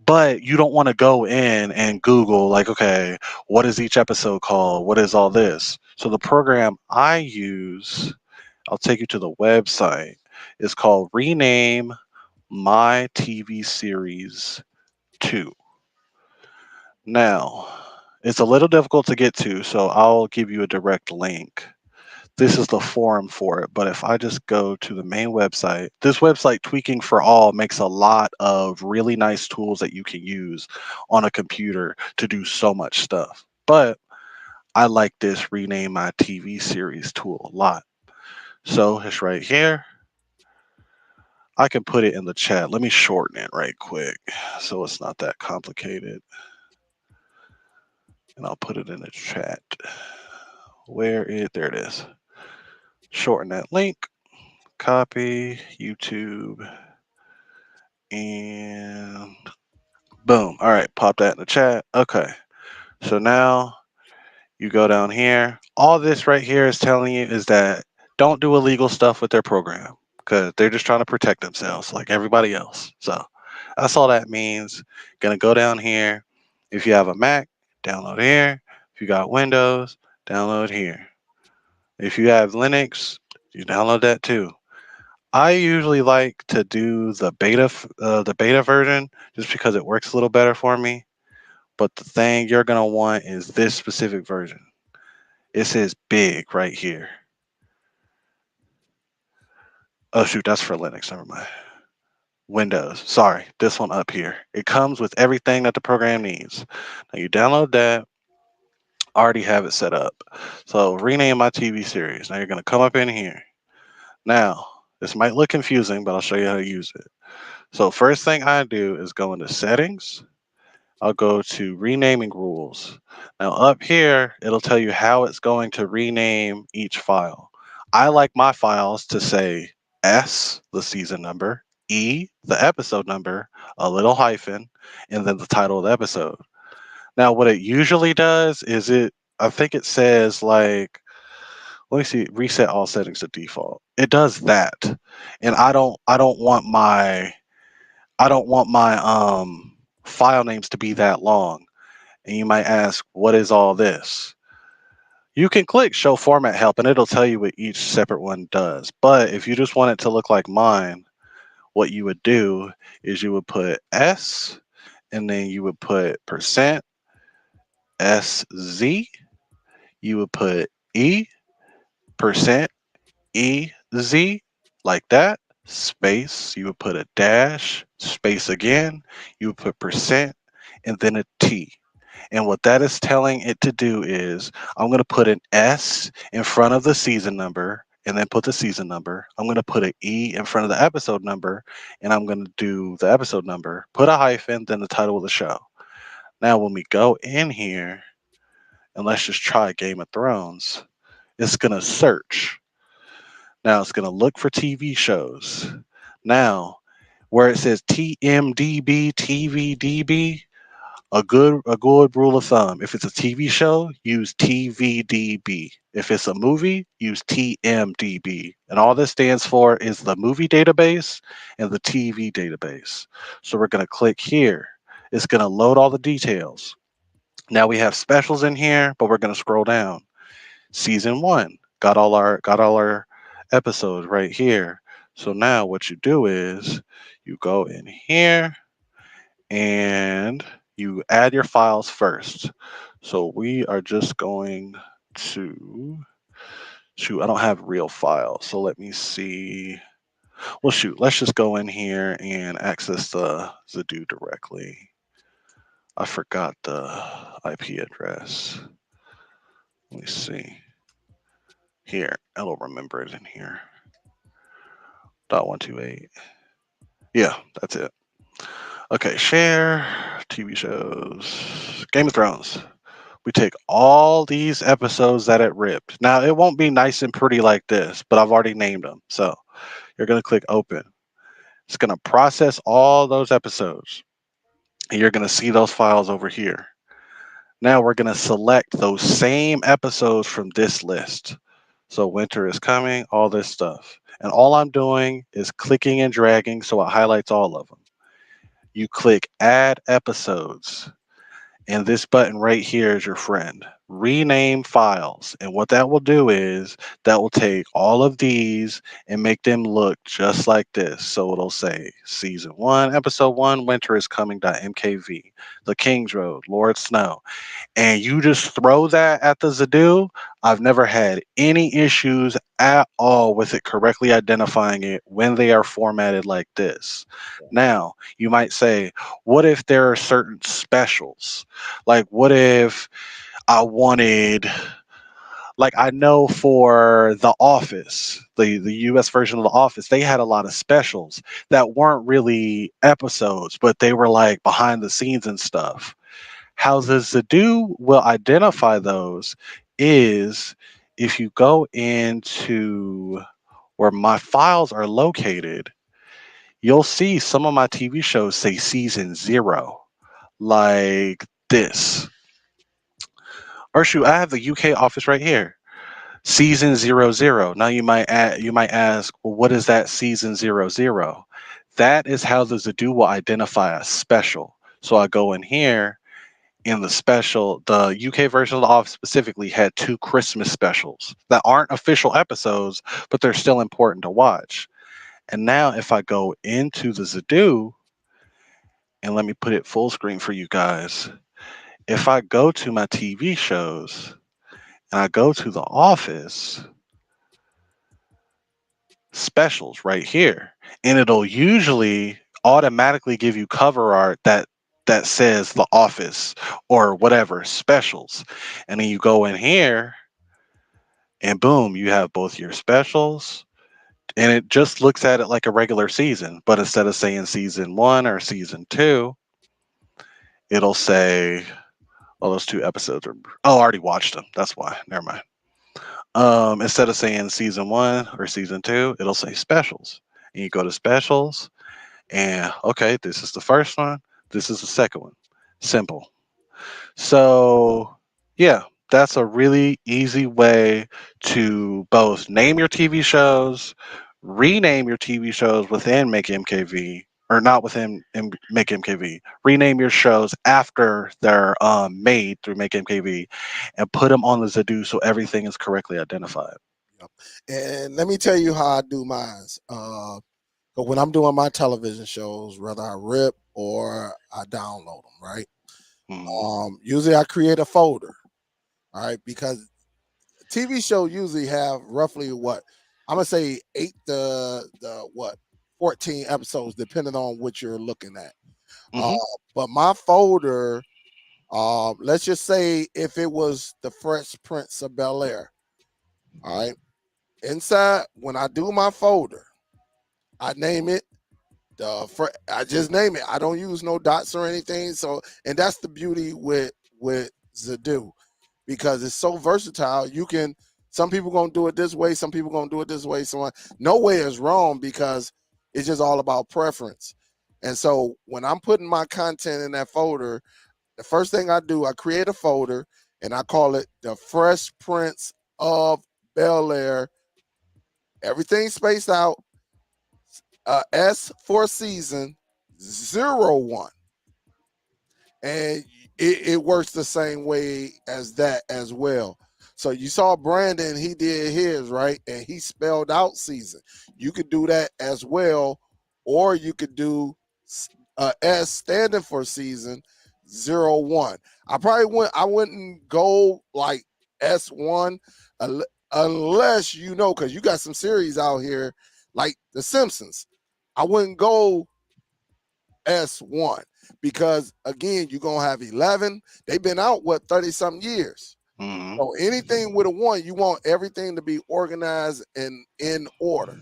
But you don't want to go in and Google, like, okay, what is each episode called? What is all this? So the program I use, I'll take you to the website, is called Rename My TV Series 2. Now, it's a little difficult to get to, so I'll give you a direct link. This is the forum for it. But if I just go to the main website, this website, Tweaking for All, makes a lot of really nice tools that you can use on a computer to do so much stuff. But I like this Rename My TV Series tool a lot. So it's right here. I can put it in the chat. Let me shorten it right quick so it's not that complicated. And I'll put it in the chat. There it is. Shorten that link, copy, YouTube, and boom. All right, pop that in the chat. Okay. So now You go down here. All this right here is telling you is that don't do illegal stuff with their program because they're just trying to protect themselves like everybody else. So that's all that means. Gonna go down here. If you have a Mac, download here. If you got Windows, download here. If you have Linux, you download that too. I usually like to do the beta version, just because it works a little better for me. But the thing you're gonna want is this specific version. It says big right here. Oh shoot, that's for Linux. Never mind. Windows. Sorry, this one up here. It comes with everything that the program needs. Now you download that. I already have it set up. So rename my TV series. Now you're gonna come up in here. Now this might look confusing, but I'll show you how to use it. So first thing I do is go into settings. I'll go to renaming rules. Now up here, it'll tell you how it's going to rename each file. I like my files to say S, the season number, E, the episode number, a little hyphen, and then the title of the episode. Now what it usually does is I think it says like, let me see, reset all settings to default. It does that. And I don't want my file names to be that long. And you might ask, what is all this? You can click show format help and it'll tell you what each separate one does. But if you just want it to look like mine, what you would do is you would put S and then you would put percent SZ. You would put E percent EZ like that. Space. You would put a dash, space again. You would put percent and then a T. And what that is telling it to do is I'm going to put an S in front of the season number and then put the season number. I'm going to put an E in front of the episode number and I'm going to do the episode number, put a hyphen, then the title of the show. Now, when we go in here and let's just try Game of Thrones, it's going to search. Now, it's going to look for TV shows. Now, where it says TMDB, TVDB, a good rule of thumb. If it's a TV show, use TVDB. If it's a movie, use TMDB. And all this stands for is the movie database and the TV database. So we're going to click here. It's going to load all the details. Now we have specials in here, but we're going to scroll down. Season 1 got all our episodes right here. So now what you do is you go in here and you add your files first. So we are just going to shoot. I don't have real files, so let me see. Well, shoot. Let's just go in here and access the Zidoo directly. I forgot the IP address. Let me see. Here, I'll remember it in here. .128. Yeah, that's it. Okay, share TV shows. Game of Thrones. We take all these episodes that it ripped. Now, it won't be nice and pretty like this, but I've already named them. So you're going to click open. It's going to process all those episodes. And you're going to see those files over here. Now we're going to select those same episodes from this list. So winter is coming, all this stuff. And all I'm doing is clicking and dragging so it highlights all of them. You click add episodes. And this button right here is your friend. Rename files. And what that will do is that will take all of these and make them look just like this. So it'll say season 1, episode 1, winter is coming.mkv, the King's Road, Lord Snow. And you just throw that at the Zidoo. I've never had any issues at all with it correctly identifying it when they are formatted like this. Now, you might say, what if there are certain specials? Like, what if I wanted, like, I know for The Office, the US version of The Office, they had a lot of specials that weren't really episodes, but they were like behind the scenes and stuff. How the Zidoo will identify those is if you go into where my files are located, you'll see some of my TV shows say season 0, like this. Or shoot, I have the UK office right here. Season 00. Now you might ask, well, what is that season 00? That is how the Zidoo will identify a special. So I go in here in the special, the UK version of the office specifically had two Christmas specials that aren't official episodes, but they're still important to watch. And now if I go into the Zidoo and let me put it full screen for you guys, if I go to my TV shows and I go to the office, specials right here, and it'll usually automatically give you cover art that says the office or whatever specials, and then you go in here and boom, you have both your specials, and it just looks at it like a regular season, but instead of saying season 1 or season 2, it'll say, well, those two episodes are, oh, I already watched them, that's why, never mind. Instead of saying season 1 or season 2, it'll say specials, and you go to specials. And okay, this is the first one. This is the second one. Simple. So, yeah, that's a really easy way to both name your TV shows, rename your TV shows within Make MKV, or not within Make MKV. Rename your shows after they're made through Make MKV, and put them on the Zidoo so everything is correctly identified. Yep. And let me tell you how I do mine. But when I'm doing my television shows, whether I rip or I download them, right? Hmm. Usually I create a folder, all right, because TV show usually have roughly what I'm gonna say 14 episodes, depending on what you're looking at. Uh, Hmm. but my folder, let's just say if it was the Fresh Prince of Bel Air, all right, inside when I do my folder, I name it I just name it. I don't use no dots or anything. So, and that's the beauty with Zidoo, because it's so versatile. You can, some people gonna do it this way, some people gonna do it this way. So no way is wrong, because it's just all about preference. And so when I'm putting my content in that folder, the first thing I do, I create a folder and I call it the Fresh Prince of Bel Air. Everything spaced out. S for season 01, and it works the same way as that as well. So you saw Brandon, he did his right, and he spelled out season. You could do that as well, or you could do S standing for season 01. I wouldn't go like S1 unless you know, because you got some series out here like The Simpsons. I wouldn't go S1, because again, you're gonna have 11. They've been out what 30 something years. Hmm. So anything with a one, you want everything to be organized and in order.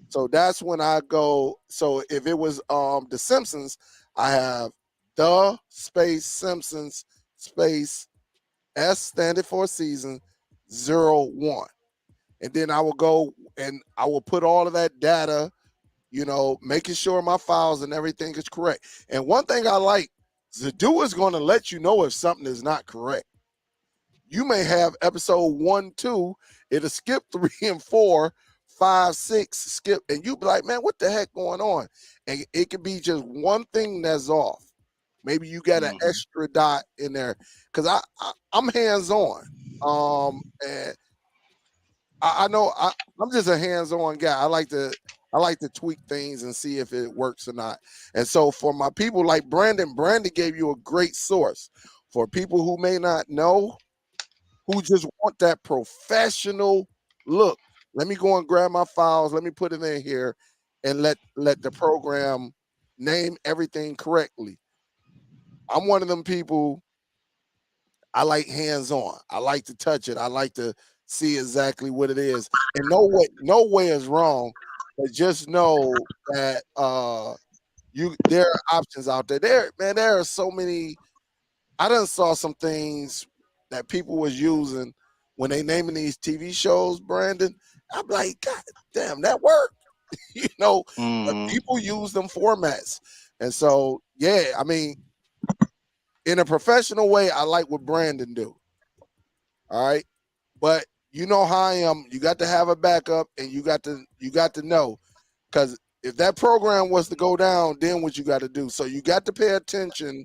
So that's when I go. So if it was The Simpsons, I have the space Simpsons space S standing for season 01. And then I will go and I will put all of that data, making sure my files and everything is correct. And one thing I like, Zidoo is going to let you know if something is not correct. You may have episode 1, 2, it'll skip 3 and 4, 5, 6, skip, and you be like, man, what the heck going on? And it could be just one thing that's off. Maybe you got an Hmm. extra dot in there, because I'm hands on. And I know I'm just a hands-on guy. I like to tweak things and see if it works or not. And so for my people like Brandon gave you a great source. For people who may not know, who just want that professional look, let me go and grab my files, let me put it in here, and let the program name everything correctly. I'm one of them people. I like hands on. I like to touch it. I like to see exactly what it is. And no way is wrong, but just know that there are options out there. There are so many. I done saw some things that people was using when they naming these TV shows, Brandon. I'm like, God damn, that worked. But Hmm. people use them formats. And so, yeah, I mean, in a professional way, I like what Brandon do. All right. But you know how I am. You got to have a backup, and you got to know, because if that program was to go down, then what you got to do. So you got to pay attention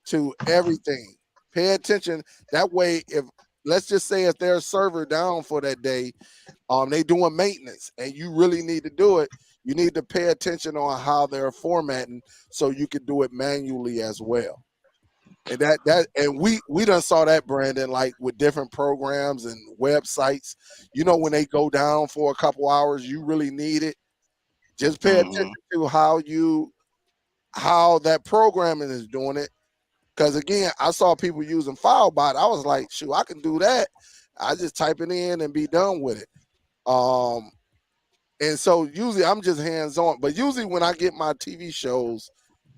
to everything. Pay attention. That way, if let's just say if their server down for that day, they doing maintenance, and you really need to do it. You need to pay attention on how they're formatting, so you can do it manually as well. And we done saw that, Brandon, like with different programs and websites. When they go down for a couple hours, you really need it. Just pay Hmm. attention to how that programming is doing it. Because again, I saw people using FileBot. I was like, shoot, I can do that. I just type it in and be done with it. Um, and so usually I'm just hands on. But usually when I get my TV shows,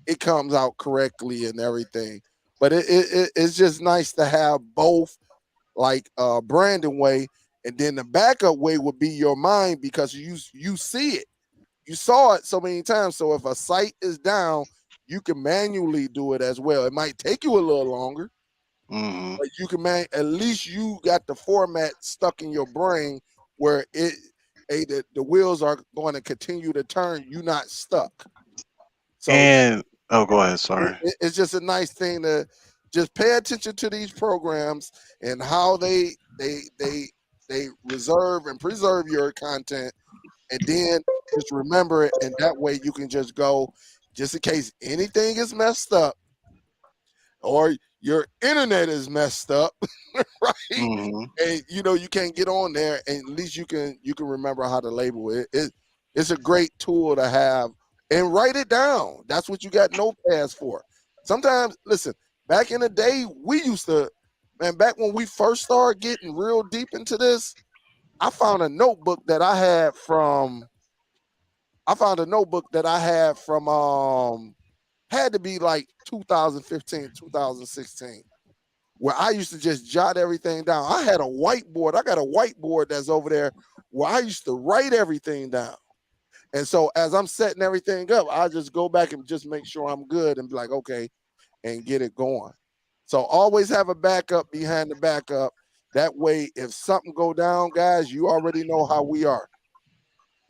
it comes out correctly and everything. But it's just nice to have both, like Brandon way, and then the backup way would be your mind, because you see it, you saw it so many times. So if a site is down, you can manually do it as well. It might take you a little longer, Hmm. but you can at least you got the format stuck in your brain where the wheels are going to continue to turn. You not stuck. So And oh, go ahead. Sorry. it's just a nice thing to just pay attention to these programs and how they reserve and preserve your content, and then just remember it, and that way you can just go, just in case anything is messed up or your internet is messed up, right? Hmm. And you can't get on there, and at least you can remember how to label it's a great tool to have, and write it down. That's what you got notepads for. Sometimes, listen, back in the day, we used to, man, back when we first started getting real deep into this, I found a notebook that I had from had to be like 2015, 2016, where I used to just jot everything down. I had a whiteboard. I got a whiteboard that's over there where I used to write everything down. And so as I'm setting everything up, I just go back and just make sure I'm good and be like, okay, and get it going. So always have a backup behind the backup. That way, if something go down, guys, you already know how we are.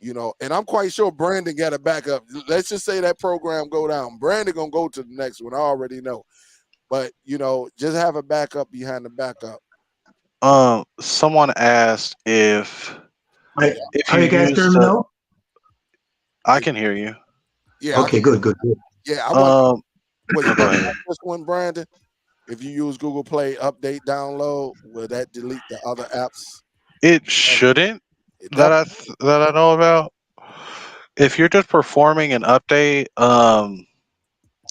And I'm quite sure Brandon got a backup. Let's just say that program go down. Brandon gonna go to the next one. I already know. But just have a backup behind the backup. Someone asked Are, if are you you guys use hearing me the. now? I can hear you. Yeah, I Okay, can. good, good, good. Yeah, I want. Um, Was oh, you go looking ahead. at this one, Brandon? If you use Google Play Update Download, will that delete the other apps? It Um, shouldn't That that I know about. If you're just performing an update,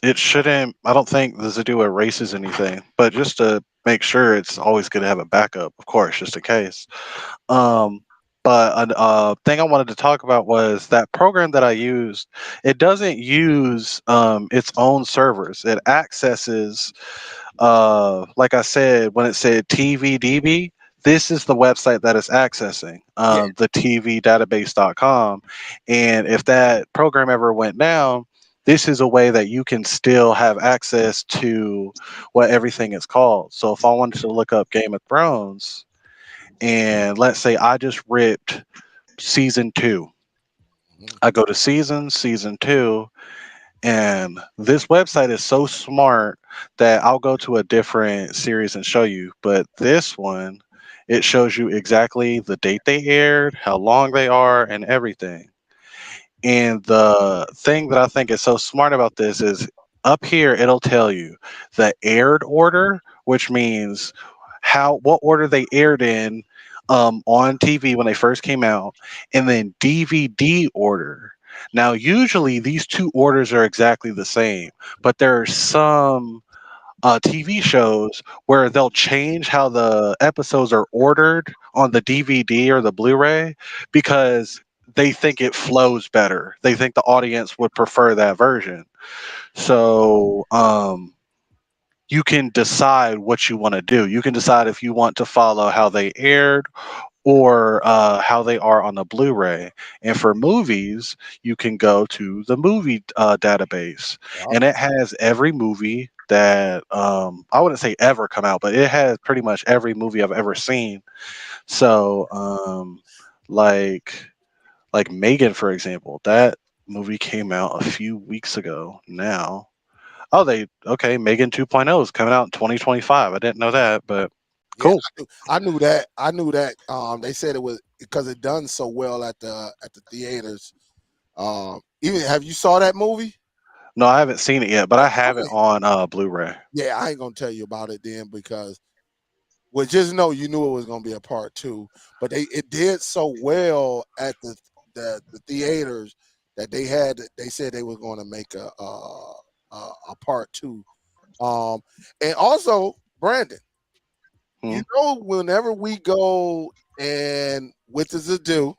it shouldn't. I don't think the Zidoo erases anything, but just to make sure, it's always good to have a backup, of course, just in case. Um, but a thing I wanted to talk about was that program that I used. It doesn't use its own servers. It accesses, like I said, when it said TVDB, this is the website that it's accessing, yeah. the tvdatabase.com. And if that program ever went down, this is a way that you can still have access to what everything is called. So if I wanted to look up Game of Thrones, and let's say I just ripped season two, Mhm. I go to season two, and this website is so smart that I'll go to a different series and show you. But this one, it shows you exactly the date they aired, how long they are, and everything. And the thing that I think is so smart about this is up here, it'll tell you the aired order, which means what order they aired in on TV when they first came out, and then DVD order. Now, usually these two orders are exactly the same, but there are some TV shows where they'll change how the episodes are ordered on the DVD or the Blu-ray because they think it flows better. They think the audience would prefer that version. So, you can decide what you want to do. You can decide if you want to follow how they aired, or how they are on the Blu-ray. And for movies, you can go to the movie database, Yup. and it has every movie that I wouldn't say ever come out, but it has pretty much every movie I've ever seen. So, like Megan, for example, that movie came out a few weeks ago now. Oh, Megan 2.0 is coming out in 2025. I didn't know that, but Yeah, cool. I knew that. I knew that. They said it was because it done so well at the theaters. Even have you saw that movie? No, I haven't seen it yet, but Oh, I have it okay. on Blu-ray. Yeah, I ain't gonna tell you about it then because well, just know you knew it was gonna be a part two. But it did so well at the theaters that they said they were going to make a part two. Um, and also Brandon, Hmm. you know, whenever we go and with the Zidoo,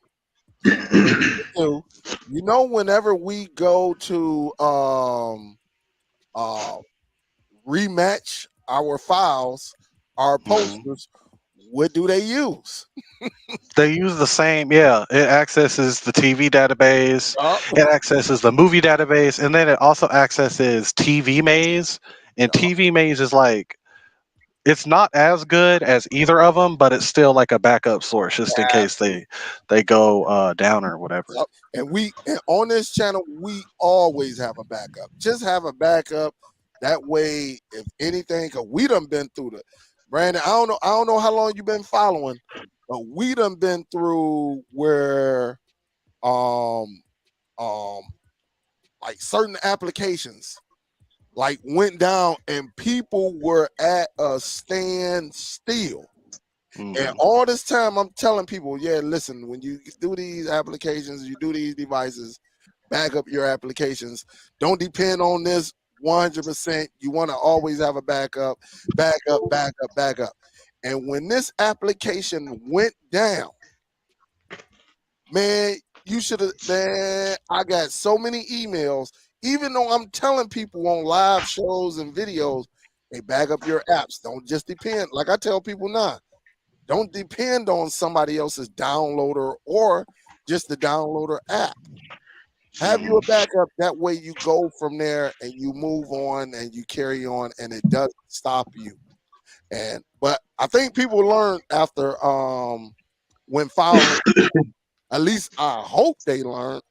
Zidoo, you know, whenever we go to uh rematch our files, our Hmm. posters, what do they use? They use the same, yeah. It accesses the TV database, Yup, it accesses the movie database, and then it also accesses TV Maze. And yup, TV Maze is like, it's not as good as either of them, but it's still like a backup source just in case they go down or whatever. yup. And on this channel, we always have a backup. Just have a backup. That way, if anything, cause we done been through the Brandon. I don't know how long you've been following, but we done been through where um um like certain applications like went down and people were at a standstill. And Hmm. all this time I'm telling people, yeah, listen, when you do these applications, you do these devices, back up your applications. Don't depend on this 100%. You want to always have a backup, backup, backup, backup. And when this application went down, man, you should have, man, I got so many emails, even though I'm telling people on live shows and videos, hey, back up your apps. Don't just depend. Like I tell people now, don't depend on somebody else's downloader or just the downloader app. Have you a backup. That way you go from there and you move on and you carry on and it doesn't stop you. And but I think people learn after when filing, at least I hope they learn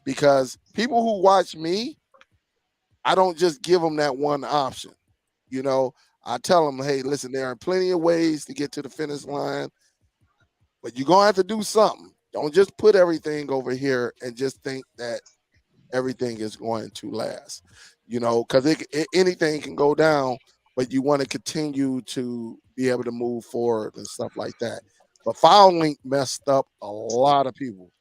because people who watch me, I don't just give them that one option. You know, I tell them, hey, listen, there are plenty of ways to get to the finish line, but you're gonna have to do something. Don't just put everything over here and just think that everything is going to last. You know, because anything can go down, but you want to continue to be able to move forward and stuff like that. But FileLink messed up a lot of people.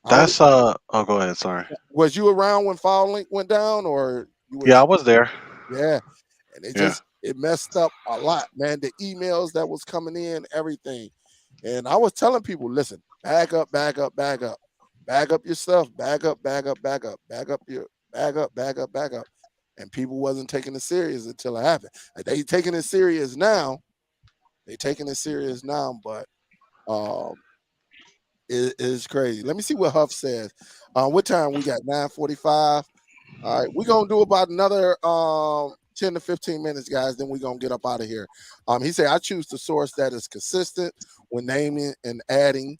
I don't. That's oh, go ahead, sorry. Was you around when FileLink went down, or you Yeah, I was? was there. Yeah, and Yeah. it messed up a lot, man. The emails that was coming in, everything. And I was telling people, listen, back up, back up, back up, back up your stuff, back up, back up, back up, back up your back up, back up, back up. And people wasn't taking it serious until it happened. Like, they taking it serious now. They taking it serious now, but um it is crazy. Let me see what Huff says. What time we got? 9:45. All right, we're gonna do about another 10 to 15 minutes, guys. Then we're gonna get up out of here. He said I choose the source that is consistent when naming and adding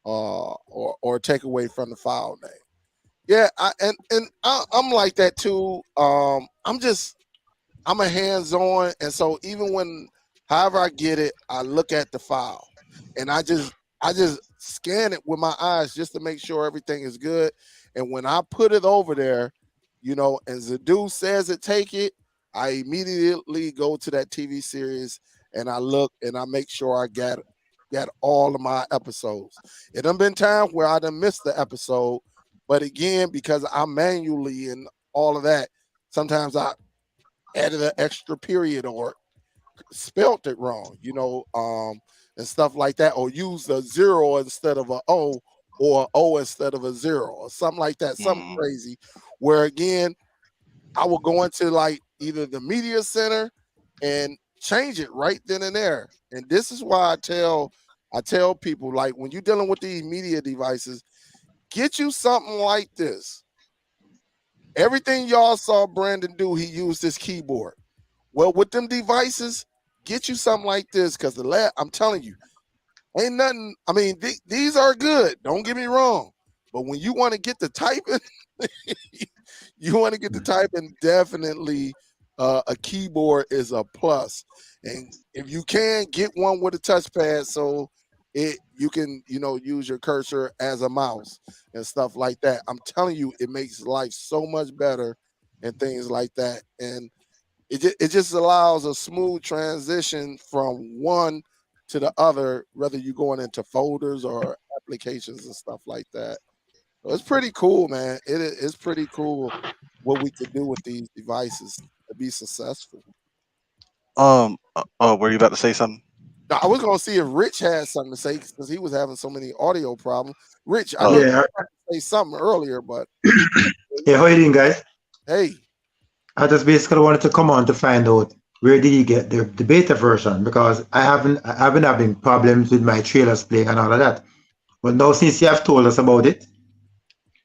or take away from the file name. Yeah, I'm like that too. I'm a hands-on, and so even when however I get it, I look at the file and I just scan it with my eyes just to make sure everything is good. And when I put it over there, you know, and Zidoo says it take it, I immediately go to that TV series and I look and I make sure I got all of my episodes. It done been times where I done missed the episode, but again, because I'm manually and all of that, sometimes I added an extra period or spelt it wrong, you know, and stuff like that, or used a zero instead of a O or a O instead of a zero or something like that, something Hmm. crazy. Where again, I will go into like either the media center and change it right then and there. And this is why I tell I tell people, like, when you're dealing with these media devices, get you something like this. Everything y'all saw Brandon do, he used this keyboard. Well, with them devices, get you something like this, because I'm telling you, ain't nothing. I mean, these are good. Don't get me wrong. But when you want to get to typing, definitely a keyboard is a plus. And if you can, get one with a touchpad so you can, use your cursor as a mouse and stuff like that. I'm telling you, it makes life so much better and things like that. And it just allows a smooth transition from one to the other, whether you're going into folders or applications and stuff like that. So it's pretty cool, man. It's pretty cool what we could do with these devices to be successful. Oh, were you about to say something? Now, I was gonna see if Rich had something to say because he was having so many audio problems. Rich, I know Oh, you Yeah, wanted to say something earlier, but yeah. How you doing, guys? hey, I just basically wanted to come on to find out where did you get the beta version because I've been having problems with my trailers playing and all of that. But now since you have told us about it,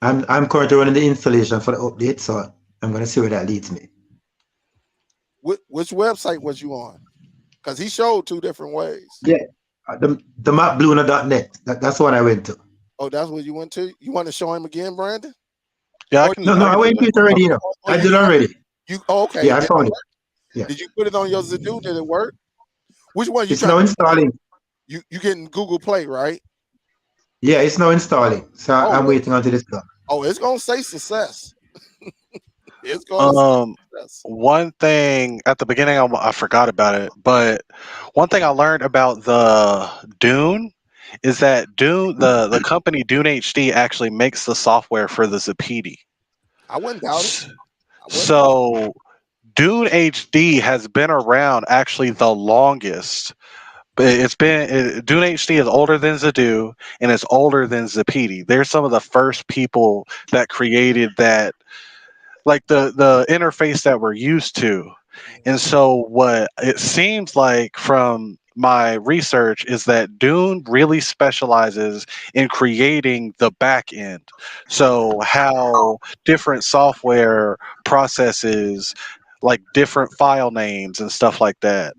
I'm currently running the installation for the update, so I'm gonna see where that leads me. which website was you on? Because he showed two different ways. Yeah, the mapbluena.net. That's what I went to. Oh, that's what you went to. You want to show him again, Brandon? yeah, Or No, I I can do went to that. it already. You know, or I you did got already. you? Oh, okay. Yeah, I And found it. Yeah, did you put it on your Zidoo? Did it work? Which one you it's trying now to? installing. You getting Google Play, right? Yeah, it's now installing. So Oh, I'm waiting until it's done. it's gonna say success. It's gonna say Um, success. one thing at the beginning, I forgot about it, but one thing I learned about the Dune is that the company Dune HD actually makes the software for the Zapedi. I wouldn't doubt it. S- I wouldn't. So Dune HD has been around actually the longest. But Dune HD is older than Zidoo and it's older than Zapedi. They're some of the first people that created that, like the interface that we're used to. And so what it seems like from my research is that Dune really specializes in creating the back end. So how different software processes like different file names and stuff like that.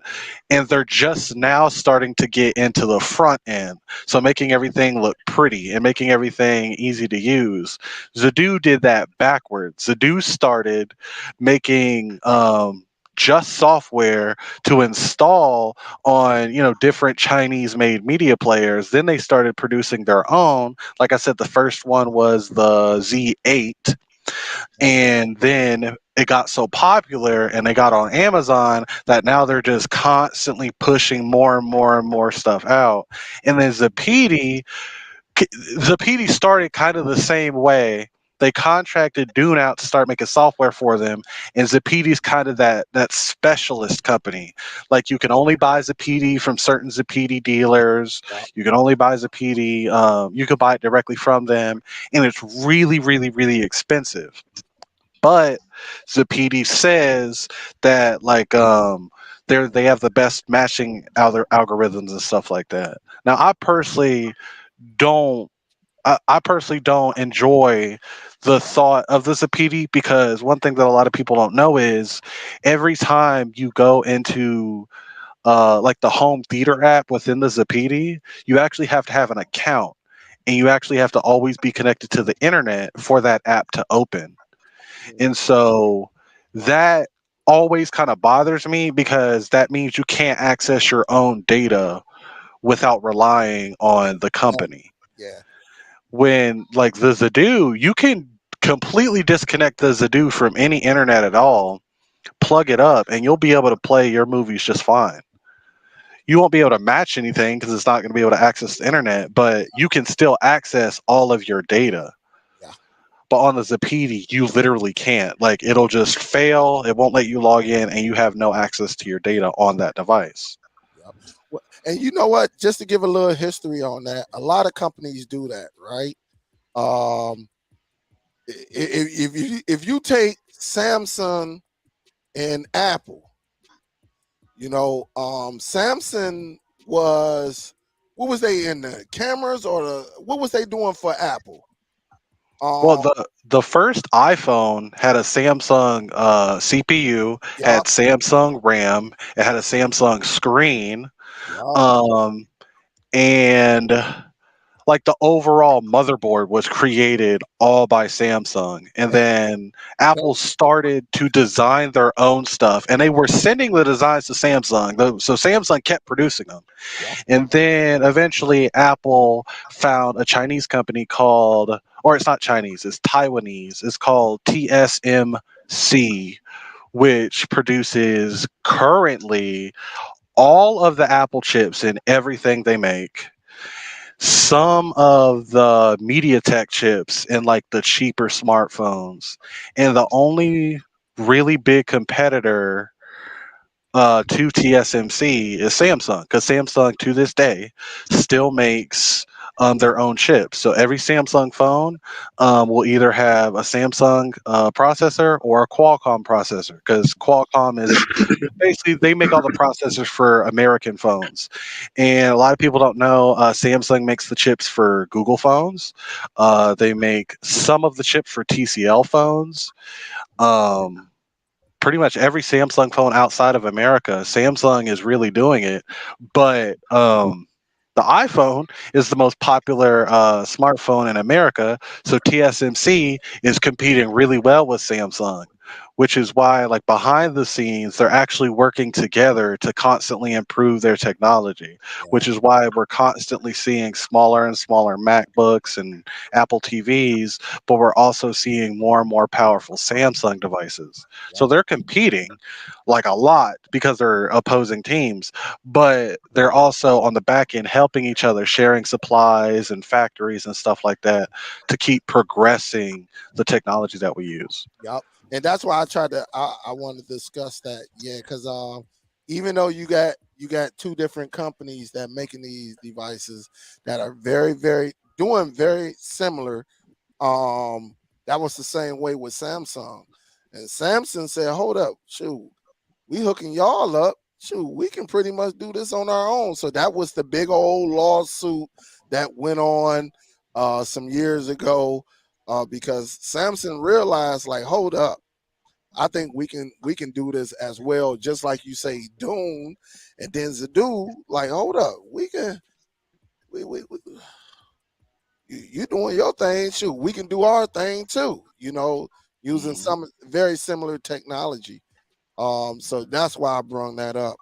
And they're just now starting to get into the front end. So making everything look pretty and making everything easy to use. Zidoo did that backwards. Zidoo started making just software to install on different Chinese made media players. Then they started producing their own. Like I said, the first one was the Z8, and then it got so popular and they got on Amazon that now they're just constantly pushing more and more and more stuff out. And then Zapedi started kind of the same way. They contracted Dune out to start making software for them, and Zapedi's kind of that specialist company. Like you can only buy Zapedi from certain Zapedi dealers. Yeah. You can only buy Zapedi. You can buy it directly from them, and it's really, really, really expensive. But Zapedi says that they have the best matching algorithms and stuff like that. Now, don't I personally don't enjoy the thought of the Zapedi because one thing that a lot of people don't know is every time you go into like the home theater app within the Zapedi, you actually have to have an account and you actually have to always be connected to the internet for that app to open. And so that always kind of bothers me because that means you can't access your own data without relying on the company. Yeah. When like the Zidoo, you can completely disconnect the Zidoo from any internet at all, plug it up, and you'll be able to play your movies just fine. You won't be able to match anything because it's not going to be able to access the internet, but you can still access all of your data. Yeah. But on the Zapedi, you literally can't. Like it'll just fail. It won't let you log in, and you have no access to your data on that device. Yeah. And you know what? Just to give a little history on that, a lot of companies do that, right? Um, if you take Samsung and Apple, Samsung was what was they in the cameras or what was they doing for Apple? Well, Um, the first iPhone had a Samsung CPU, had yup, Samsung RAM, it had a Samsung screen, yup, um, and like the overall motherboard was created all by Samsung. And and then Apple started to design their own stuff, and they were sending the designs to Samsung. So Samsung kept producing them. yup, And then eventually Apple found a Chinese company called, or it's not Chinese, it's Taiwanese. It's called TSMC, which produces currently all of the Apple chips in everything they make. Some of the MediaTek chips in like the cheaper smartphones. And the only really big competitor to TSMC is Samsung, because Samsung to this day still makes their own chips. So every Samsung phone will either have a Samsung processor or a Qualcomm processor, because Qualcomm is basically they make all the processors for American phones. And a lot of people don't know Samsung makes the chips for Google phones. They make some of the chips for TCL phones. Um, Pretty much every Samsung phone outside of America, Samsung is really doing it. But the iPhone is the most popular smartphone in America, so TSMC is competing really well with Samsung, which is why, like behind the scenes, they're actually working together to constantly improve their technology. Which yeah, is why we're constantly seeing smaller and smaller MacBooks and Apple TVs, but we're also seeing more and more powerful Samsung devices. So yup, they're competing like a lot because they're opposing teams, but they're also on the back end helping each other, sharing supplies and factories and stuff like that to keep progressing the technology that we use. yup. And that's why I tried to. I want to discuss that. Yeah, because even though you got two different companies that making these devices that are very doing very similar. Um, that was the same way with Samsung, and Samsung said, "Hold up, shoot, we hooking y'all up. Shoot, we can pretty much do this on our own." So that was the big old lawsuit that went on some years ago because Samsung realized, like, hold up, I think we can do this as well, just like you say, Dune, and then Zidoo, like, hold up, we can we you doing your thing, shoot, we can do our thing too, using Mhm. some very similar technology. So that's why I brought that up.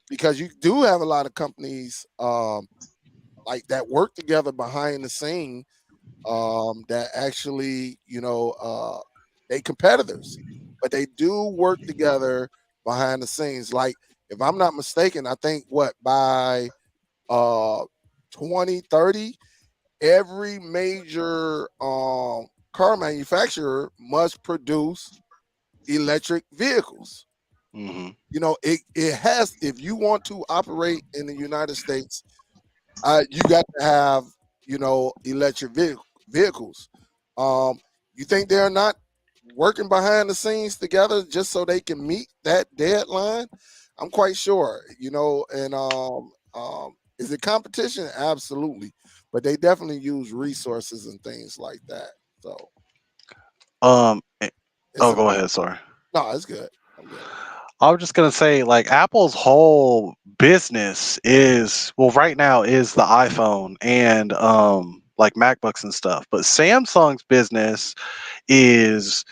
Because you do have a lot of companies like that work together behind the scene, that actually, they competitors, but they do work together behind the scenes. Like, if I'm not mistaken, I think what by uh 2030, every major car manufacturer must produce electric vehicles. Mhm. It has, if you want to operate in the United States, you got to have, electric vehicles. Um, you think they're not working behind the scenes together just so they can meet that deadline? I'm quite sure, and is it competition? Absolutely. But they definitely use resources and things like that. So Eh, it's oh, a go ahead. Sorry. no, it's good. I'm good. I was just gonna say, like Apple's whole business is, well, right now is the iPhone and like MacBooks and stuff. But Samsung's business is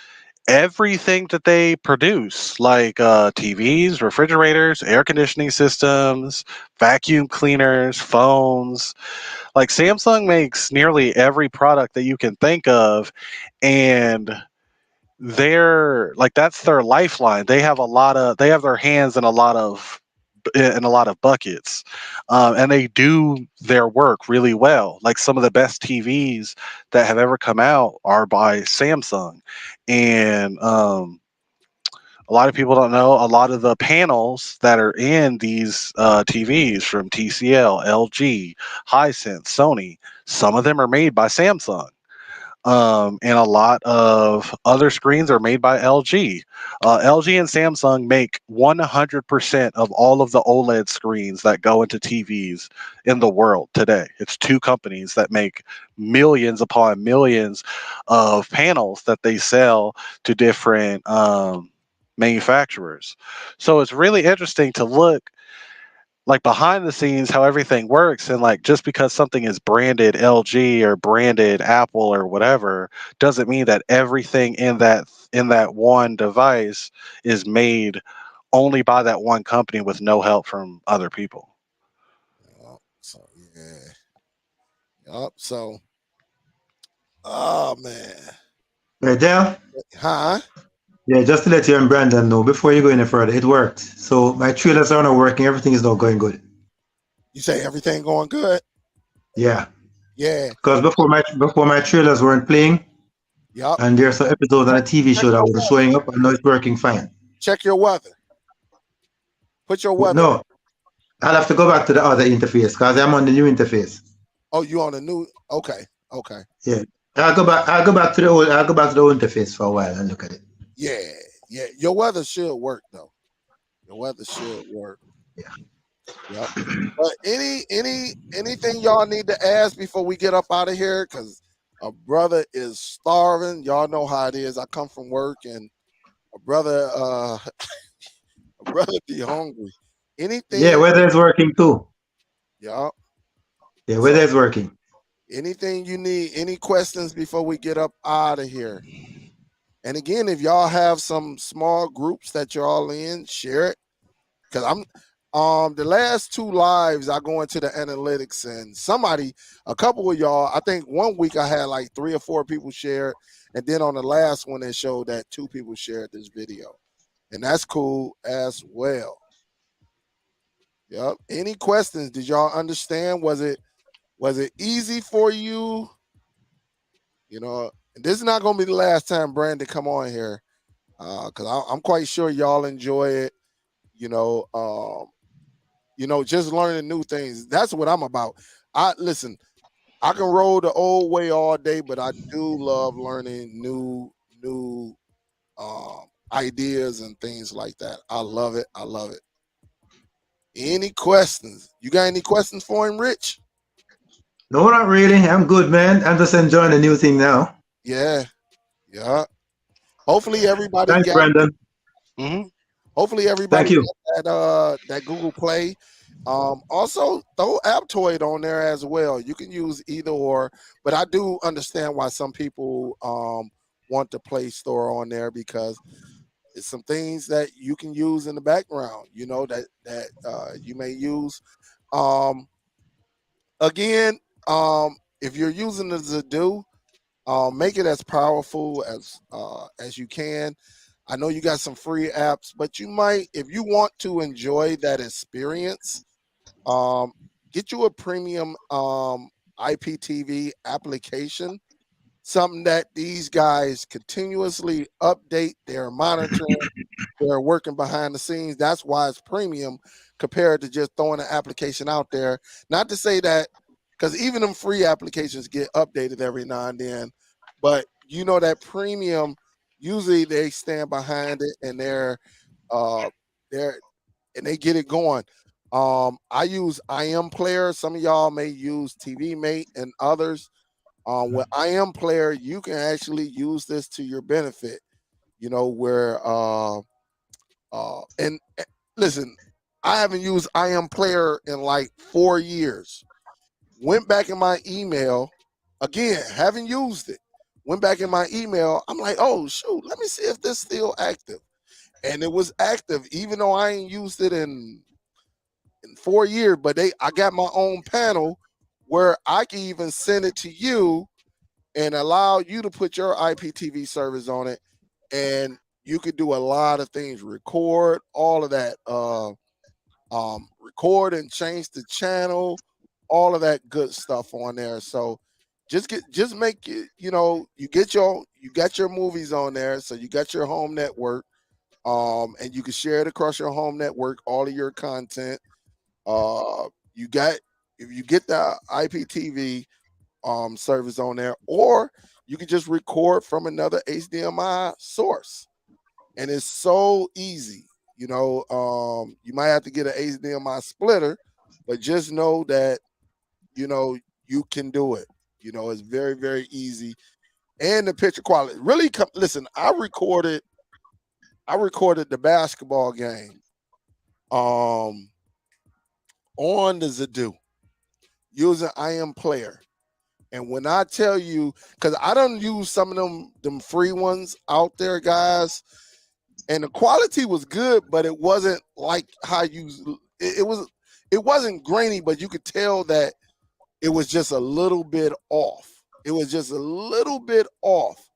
everything that they produce, like TVs, refrigerators, air conditioning systems, vacuum cleaners, phones. Like Samsung makes nearly every product that you can think of, and they're like that's their lifeline. They have their hands in a lot of buckets, and they do their work really well. Like some of the best TVs that have ever come out are by Samsung, and a lot of people don't know a lot of the panels that are in these TVs from TCL, LG, Hisense, Sony. Some of them are made by Samsung. And a lot of other screens are made by LG. LG and Samsung make 100% of all of the OLED screens that go into TVs in the world today. It's two companies that make millions upon millions of panels that they sell to different manufacturers. So it's really interesting to look like behind the scenes how everything works, and like just because something is branded LG or branded Apple or whatever doesn't mean that everything in that one device is made only by that one company with no help from other people. Yup. So yeah. Yup. So, oh man. Right there? Huh? Yeah, just to let you and Brandon know, before you go any further, it worked. So my trailers are now working. Everything is now going good. You say everything going good? Yeah. Yeah. Because before my trailers weren't playing, Yup. and there's some episodes on Check, a TV check show that your wasn't weather. showing up, and now it's working fine. Check your weather. Put your But weather. no, I'll have to go back to the other interface because I'm on the new interface. Oh, you on the new? Okay. Okay. Yeah. I'll go back to the old. I'll go back to the old interface for a while and look at it. Yeah. Yeah. Your weather should work though. Your weather should work. Yeah. Yep. But anything y'all need to ask before we get up out of here? Cause a brother is starving. Y'all know how it is. I come from work and a brother a brother be hungry. Yeah, Anything, weather is working too. y'all. Yeah, So weather is working. anything you need, any questions before we get up out of here? And again, if y'all have some small groups that you're all in, share it. Cause I'm the last two lives I go into the analytics and a couple of y'all, I think one week I had like 3 or 4 people share, and then on the last one it showed that 2 people shared this video. And that's cool as well. Yep. Any questions? Did y'all understand? Was it easy for you? You know, and this is not gonna be the last time Brandon come on here. Because I'm quite sure y'all enjoy it. You know, just learning new things. That's what I'm about. I listen. I can roll the old way all day, but I do love learning new ideas and things like that. I love it. I love it. Any questions? You got any questions for him, Rich? No, not really. I'm good, man. I'm just enjoying the new thing now. Yeah, yeah. Hopefully everybody Thanks, got Brandon. Hmm. Hopefully everybody Thank you. got that Google Play. Also throw Aptoid on there as well. You can use either or, but I do understand why some people want the Play Store on there because it's some things that you can use in the background. You know that you may use. Um, Again, if you're using the Zidoo, make it as powerful as you can. I know you got some free apps, but you might, if you want to enjoy that experience, um, get you a premium IPTV application, something that these guys continuously update. They're monitoring. They're working behind the scenes. That's why it's premium compared to just throwing an application out there. Not to say that, because even them free applications get updated every now and then, but you know that premium, usually they stand behind it and uh they're and they get it going. I use IM Player. Some of y'all may use TV Mate and others. With IM Player, you can actually use this to your benefit. You know where and listen, I haven't used IM Player in like 4 years. Went back in my email again, haven't used it. Went back in my email. I'm like, oh shoot, let me see if this still active. And it was active, even though I ain't used it in 4 years. But I got my own panel where I can even send it to you and allow you to put your IPTV service on it, and you could do a lot of things, record all of that, record and change the channel, all of that good stuff on there. So just make it, you got your movies on there, so you got your home network, and you can share it across your home network, all of your content. You got If you get the IPTV service on there, or you can just record from another HDMI source, and it's so easy. You might have to get an HDMI splitter, but just know that you can do it. It's very, very easy, and the picture quality really. Listen, I recorded the basketball game um on the Zidoo using I am Player. And when I tell you, because I don't use some of them free ones out there, guys, and the quality was good, but it wasn't like how it wasn't grainy, but you could tell that it was just a little bit off. It was just a little bit off.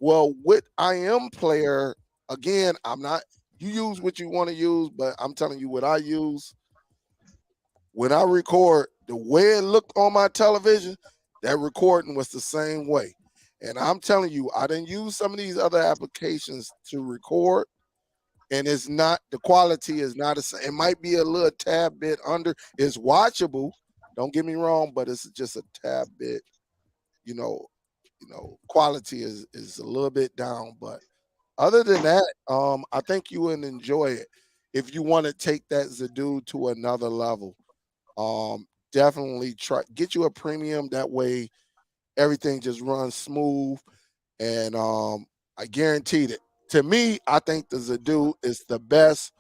Well, with I am Player, again, I'm not. You use what you want to use, but I'm telling you what I use. When I record, the way it looked on my television, that recording was the same way. And I'm telling you, I didn't use some of these other applications to record, and the quality is not it might be a little tad bit under. It's watchable, don't get me wrong, but it's just a tad bit, you know, quality is a little bit down. But other than that, I think you would enjoy it if you want to take that Zidoo to another level. Definitely get you a premium. That way, everything just runs smooth, and I guaranteed it. To me, I think the Zidoo is the best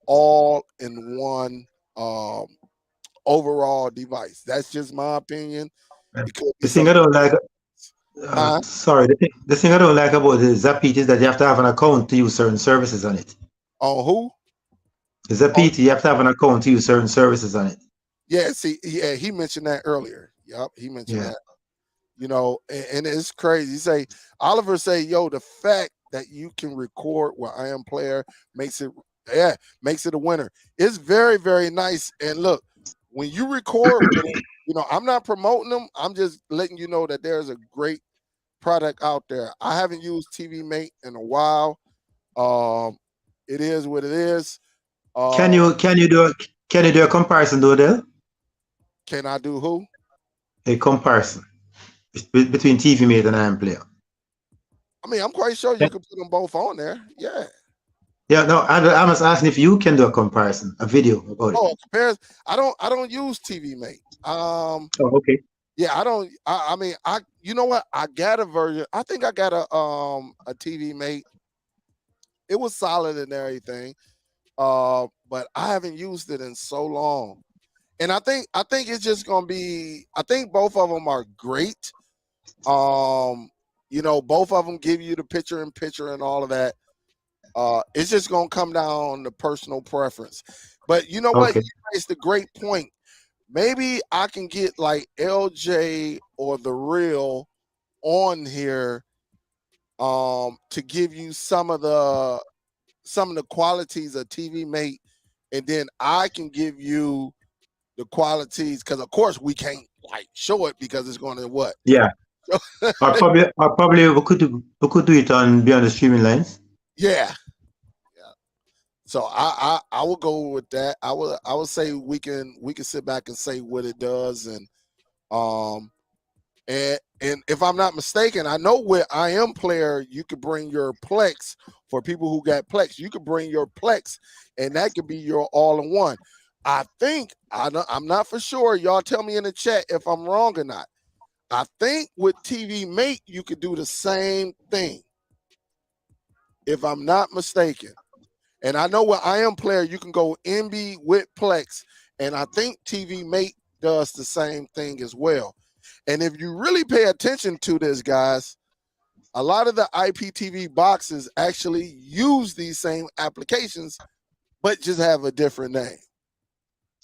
all-in-one overall device. That's just my opinion. It could be The thing some. I don't like, Huh? sorry, the thing I don't like about the Zapit is that you have to have an account to use certain services on it. On who? The Oh, Zapit, you have to have an account to use certain services on it. yeah. See, yeah, he mentioned that earlier. Yep, he mentioned Yeah. that. And it's crazy. Oliver say, yo, the fact that you can record with I am Player makes it, yeah, makes it a winner. It's very, very nice. And look, when you record with it, I'm not promoting them. I'm just letting you know that there's a great product out there. I haven't used TV Mate in a while. Um, it is what it is. Can Um, you can you do a, can you do a comparison, though, Dell? can I do who? A comparison between TV Mate and I'm Player. I mean, I'm quite sure you can put them both on there. Yeah. Yeah, no, I was asking if you can do a comparison, a video about it. Oh, comparison. I don't use TV Mate. Oh, okay. Yeah, I don't. I mean, you know what? I got a version. I think I got a TV Mate. It was solid and everything. But I haven't used it in so long. And I think it's just gonna be. I think both of them are great. Both of them give you the picture in picture and all of that. It's just gonna come down to personal preference. But you know what? Okay. You raised a great point. Maybe I can get like LJ or the Real on here to give you some of the qualities of TV Mate, and then I can give you the qualities, because of course we can't like show it because it's going to what. Yeah. Or probably we could do it on beyond the streaming lines. Yeah. So I will go with that. I would say we can sit back and say what it does, um and if I'm not mistaken, I know with I am Player you could bring your Plex. For people who got Plex, you could bring your Plex, and that could be your all-in-one. I'm not for sure. Y'all tell me in the chat if I'm wrong or not. I think with TV Mate you could do the same thing, if I'm not mistaken. And I know with I am Player you can go MB with Plex, and I think TV Mate does the same thing as well. And if you really pay attention to this, guys, a lot of the IPTV boxes actually use these same applications, but just have a different name.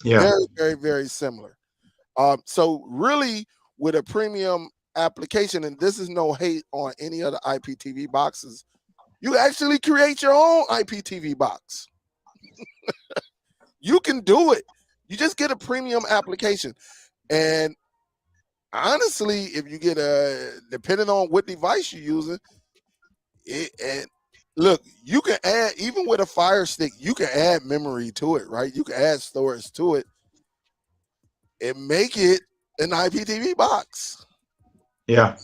Yeah. Very, very, very similar. So really, with a premium application, and this is no hate on any other IPTV boxes, you actually create your own IPTV box. You can do it. You just get a premium application. And honestly, if you get depending on what device you're using, and look, you can add, even with a Fire Stick, you can add memory to it, right? You can add storage to it and make it an IPTV box. Yeah.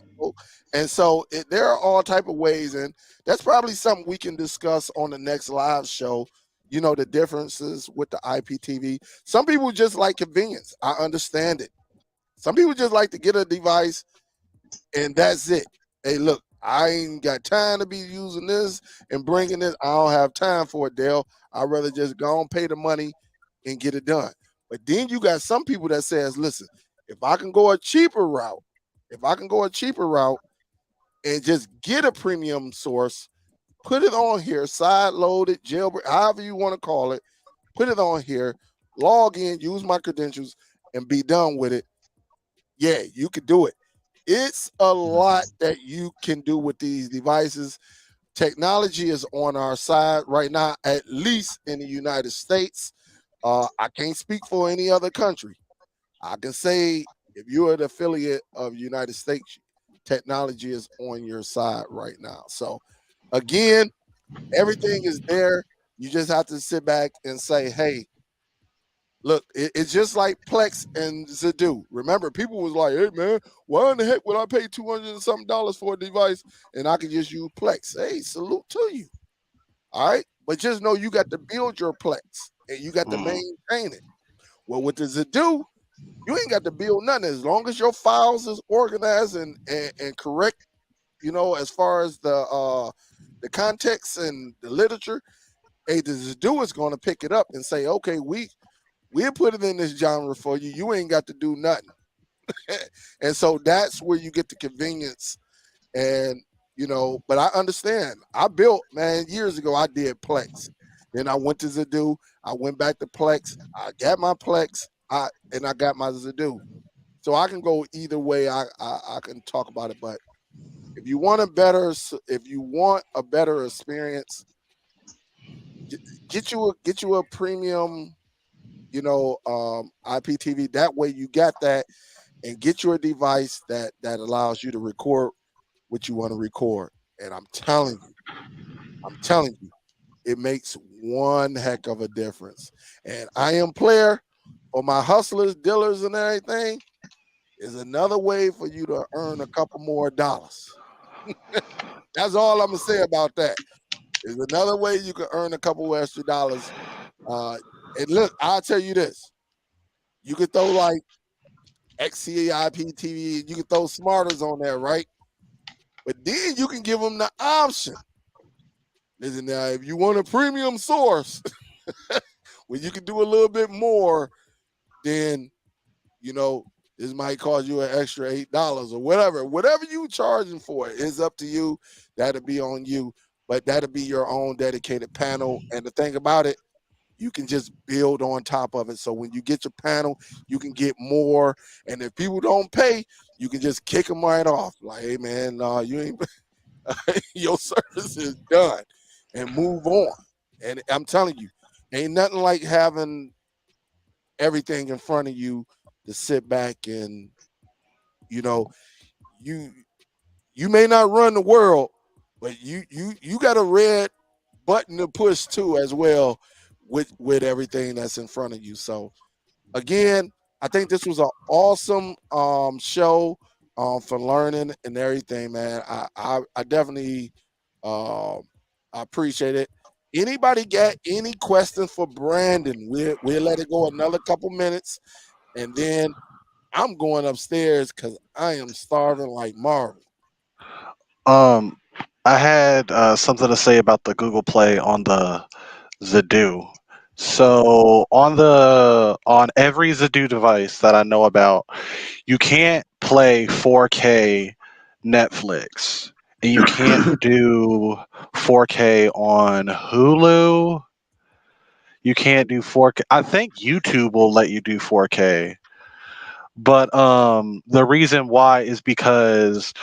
And so there are all type of ways, and that's probably something we can discuss on the next live show. You know, the differences with the IPTV. Some people just like convenience. I understand it. Some people just like to get a device and that's it. Hey, look, I ain't got time to be using this and bringing this. I don't have time for it, Dale. I'd rather just go and pay the money and get it done. But then you got some people that says, listen, if I can go a cheaper route, if I can go a cheaper route and just get a premium source, put it on here, side loaded, jailbreak, however you want to call it, put it on here, log in, use my credentials, and be done with it. Yeah, you could do it. It's a lot that you can do with these devices. Technology is on our side right now, at least in the United States. I can't speak for any other country. I can say if you're an affiliate of United States, technology is on your side right now. So again, everything is there. You just have to sit back and say, hey, look, it's just like Plex and Zidoo. Remember, people was like, hey man, why in the heck would I pay 200 and something dollars for a device and I can just use Plex? Hey, salute to you. All right. But just know you got to build your Plex and you got to Mm. maintain it. Well, with the Zidoo, you ain't got to build nothing as long as your files is organized and correct, you know, as far as the context and the literature. Hey, the Zidoo is going to pick it up and say, okay, we'll put it in this genre for you. You ain't got to do nothing. And so that's where you get the convenience. And, you know, but I understand. I built, man, years ago, I did Plex. Then I went to Zidoo. I went back to Plex. I got my Plex. And I got my Zidoo. So I can go either way. I can talk about it. But if you want a better experience, get you a premium, you know, IPTV. That way you got that, and get you a device that allows you to record what you want to record. And I'm telling you, it makes one heck of a difference. And I am player for my hustlers, dealers, and everything is another way for you to earn a couple more dollars. That's all I'm gonna say about that. Is another way you can earn a couple extra dollars. Uh, and look, I'll tell you this: you could throw like XCIP TV, you can throw smarters on there, right? But then you can give them the option. Listen, now, if you want a premium source, where you can do a little bit more, then you know this might cost you an extra $8 or whatever. Whatever you charging for it is up to you. That'll be on you, but that'll be your own dedicated panel. And the thing about it, you can just build on top of it. So when you get your panel, you can get more. And if people don't pay, you can just kick them right off. Like, hey man, no, you ain't. Your service is done, and move on. And I'm telling you, ain't nothing like having everything in front of you to sit back and you know you you may not run the world, but you got a red button to push too as well with everything that's in front of you. So again, I think this was an awesome show for learning and everything, man. I definitely I appreciate it. Anybody got any questions for Brandon? We'll let it go another couple minutes, and then I'm going upstairs because I am starving like Marvel. Um, I had something to say about the Google Play on the Zidoo. So on every Zidoo device that I know about, you can't play 4K Netflix, and you can't do 4K on Hulu. You can't do 4K. I think YouTube will let you do 4K, but the reason why is because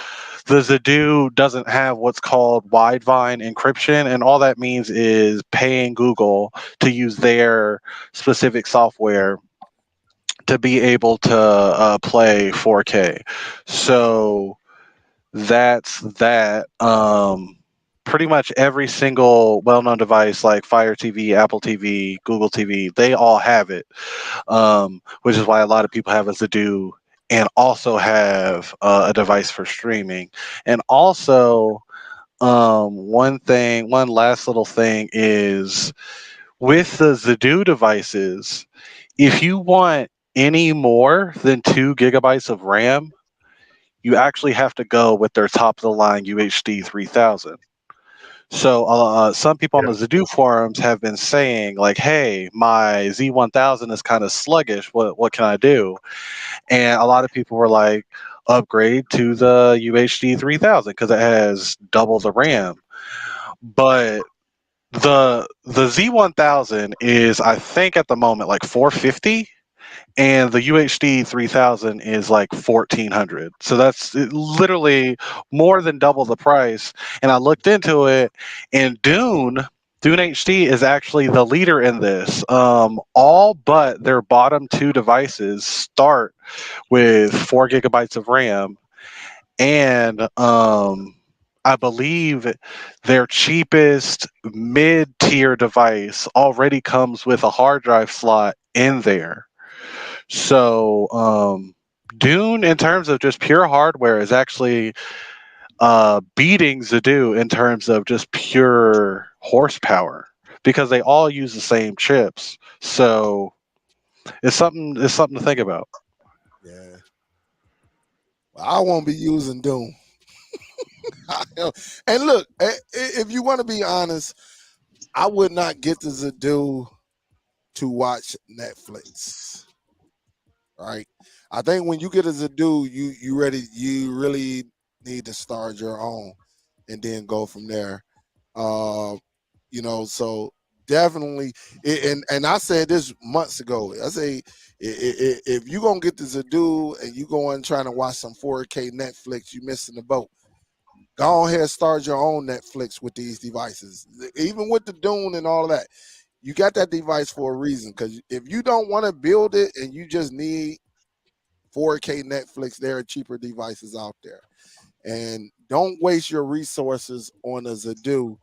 the Zidoo doesn't have what's called widevine encryption, and all that means is paying Google to use their specific software to be able to play 4K. So that's that. Pretty much every single well-known device like Fire TV, Apple TV, Google TV, they all have it, which is why a lot of people have a Zidoo and also have a device for streaming. And also, one last little thing is with the Zidoo devices, if you want any more than 2 gigabytes of RAM, you actually have to go with their top of the line UHD 3000. So some people on the Zidoo forums have been saying like, "Hey, my Z1000 is kind of sluggish. What can I do?" And a lot of people were like, "Upgrade to the UHD 3000 because it has double the RAM." But the Z1000 is, I think, at the moment like 450, and the UHD 3000 is like 1400. So that's literally more than double the price. And I looked into it, and Dune HD is actually the leader in this. All but their bottom two devices start with 4 gigabytes of RAM, and I believe their cheapest mid-tier device already comes with a hard drive slot in there. So, Dune, in terms of just pure hardware, is actually beating Zidoo in terms of just pure horsepower because they all use the same chips. So it's something to think about. Yeah. Well, I won't be using Doom. And look, if you want to be honest, I would not get the Zidoo to watch Netflix. Right? I think when you get a Zidoo, you really need to start your own and then go from there. Uh, so definitely, and I said this months ago. I say if you gonna get the Zidoo and you going trying to watch some 4K Netflix, you missing the boat. Go ahead, start your own Netflix with these devices, even with the Dune and all that. You got that device for a reason. Because if you don't want to build it and you just need 4K Netflix, there are cheaper devices out there. And don't waste your resources on a Zidoo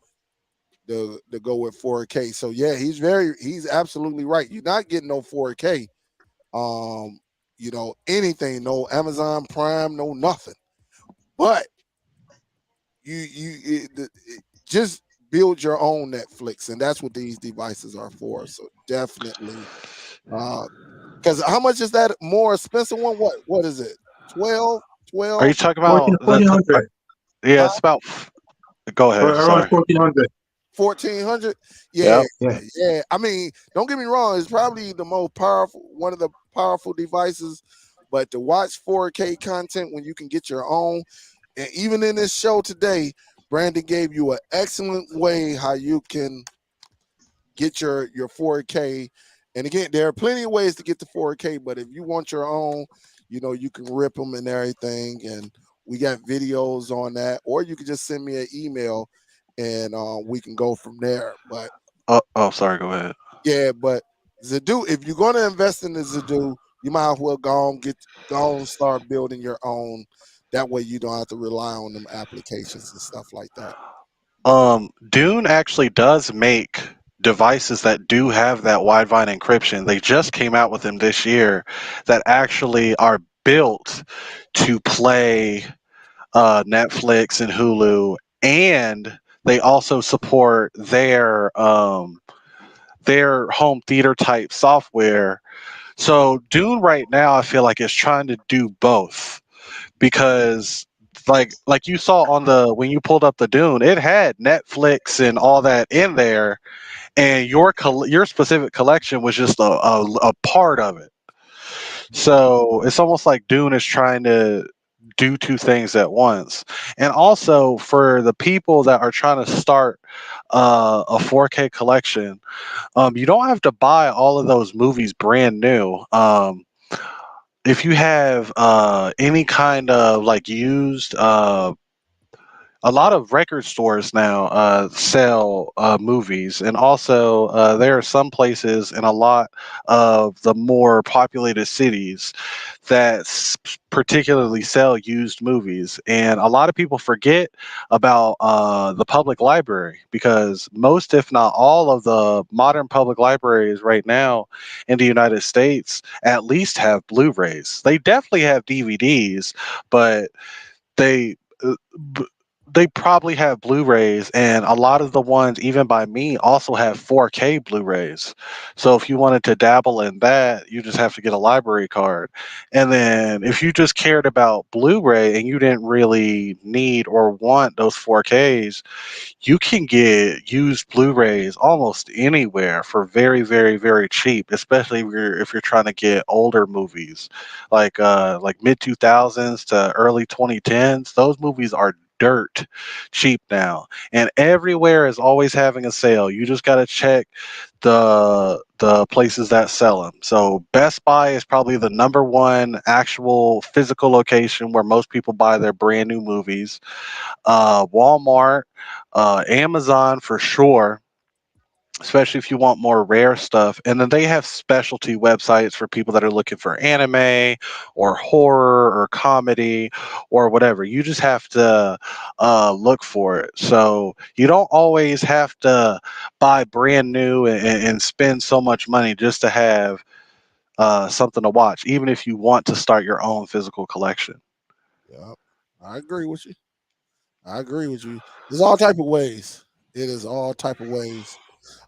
to go with 4K. So yeah, he's absolutely right. You're not getting no 4K. Anything, no Amazon Prime, no nothing. But just build your own Netflix, and that's what these devices are for. So definitely, because how much is that more expensive one? What is it? 12, Are you 12, talking 14, about the? 1400. Yeah, huh? it's about. Go ahead. Around Sorry. 1400. 1400. Yeah, Yep. Yeah. yeah. I mean, don't get me wrong, it's probably the most powerful, one of the powerful devices. But to watch 4K content when you can get your own, and even in this show today, Brandon gave you an excellent way how you can get your 4K. And again, there are plenty of ways to get the 4K, but if you want your own, you can rip them and everything. And we got videos on that, or you can just send me an email and we can go from there. But Oh, sorry. Go ahead. yeah, but Zidoo, if you're going to invest in the Zidoo, you might as well go and start building your own. That way you don't have to rely on them applications and stuff like that. Dune actually does make devices that do have that widevine encryption. They just came out with them this year that actually are built to play Netflix and Hulu, and they also support their home theater type software. So Dune right now, I feel like is trying to do both because like you saw on the when you pulled up the Dune, it had Netflix and all that in there, and your specific collection was just a part of it. So it's almost like Dune is trying to do two things at once. And also for the people that are trying to start a 4K collection, you don't have to buy all of those movies brand new. If you have any kind of like used a lot of record stores now sell movies, and also there are some places in a lot of the more populated cities that particularly sell used movies. And a lot of people forget about the public library, because most, if not all, of the modern public libraries right now in the United States at least have Blu-rays. They definitely have DVDs, but they b- they probably have Blu-rays, and a lot of the ones, even by me, also have 4K Blu-rays. So if you wanted to dabble in that, you just have to get a library card. And then if you just cared about Blu-ray and you didn't really need or want those 4Ks, you can get used Blu-rays almost anywhere for very, very, very cheap, especially if you're trying to get older movies, like mid 2000s to early 2010s. Those movies are dirt cheap now, and everywhere is always having a sale. You just got to check the places that sell them. So Best Buy is probably the number one actual physical location where most people buy their brand new movies. Walmart, Amazon for sure, especially if you want more rare stuff. And then they have specialty websites for people that are looking for anime or horror or comedy or whatever. You just have to look for it. So you don't always have to buy brand new and spend so much money just to have something to watch, even if you want to start your own physical collection. Yep. I agree with you. I agree with you. There's all type of ways. It is all type of ways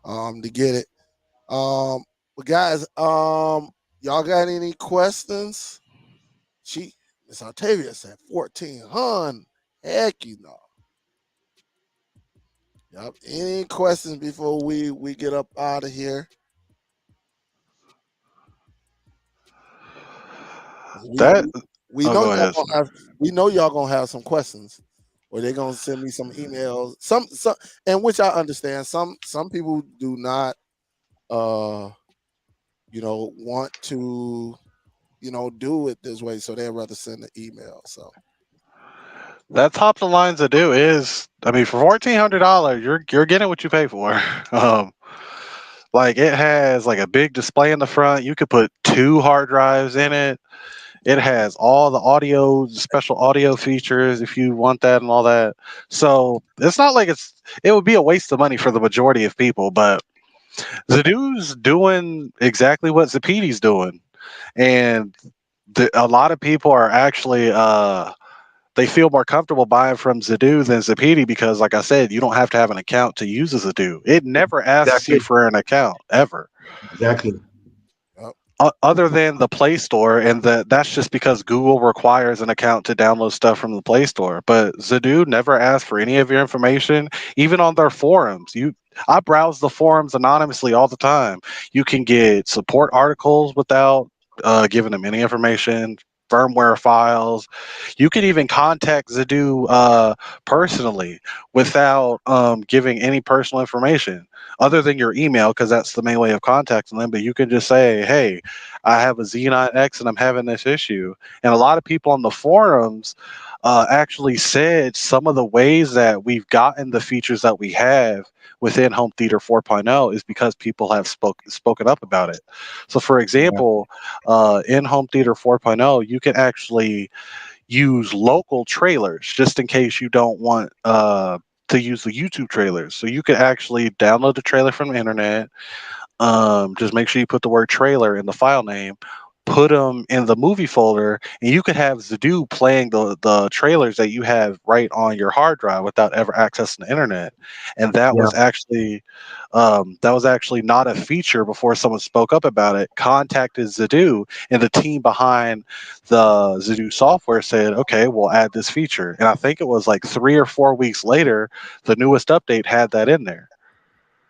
to get it. But guys, y'all got any questions? Miss Octavia said 1400. Heck, you know. Yep. Any questions before we get up out of here? We That we, we Oh, know go y'all ahead. gonna have we know y'all gonna have some questions, or they're gonna send me some emails. Some, and which I understand. Some people do not uh want to do it this way, so they'd rather send an email. So That top of the line to do is, I mean, for $1,400, you're getting what you pay for. Um, like it has like a big display in the front. You could put two hard drives in it. It has all the audio, special audio features if you want that and all that. So it's not like it would be a waste of money for the majority of people, but Zidoo's doing exactly what Zapiti's doing, and a lot of people are actually they feel more comfortable buying from Zidoo than Zapiti because, like I said, you don't have to have an account to use a Zidoo. It never asks you Exactly. for an account ever, Exactly. yep, other than the Play Store, and that's just because Google requires an account to download stuff from the Play Store. But Zidoo never asks for any of your information, even on their forums. I browse the forums anonymously all the time. You can get support articles without giving them any information, firmware files. You can even contact Zidoo personally without giving any personal information other than your email, because that's the main way of contacting them. But you can just say, hey, I have a Z9X and I'm having this issue. And a lot of people on the forums actually said some of the ways that we've gotten the features that we have within Home Theater 4.0 is because people have spoken up about it. So, for Yeah. example, in Home Theater 4.0, you can actually use local trailers just in case you don't want to use the YouTube trailers. So you could actually download the trailer from the internet. Just make sure you put the word trailer in the file name. Put them in the movie folder, and you could have Zidoo playing the trailers that you have right on your hard drive without ever accessing the internet. And Yeah. that was actually not a feature before someone spoke up about it. Contacted Zidoo, and the team behind the Zidoo software said, "Okay, we'll add this feature." And I think it was like 3 or 4 weeks later, the newest update had that in there.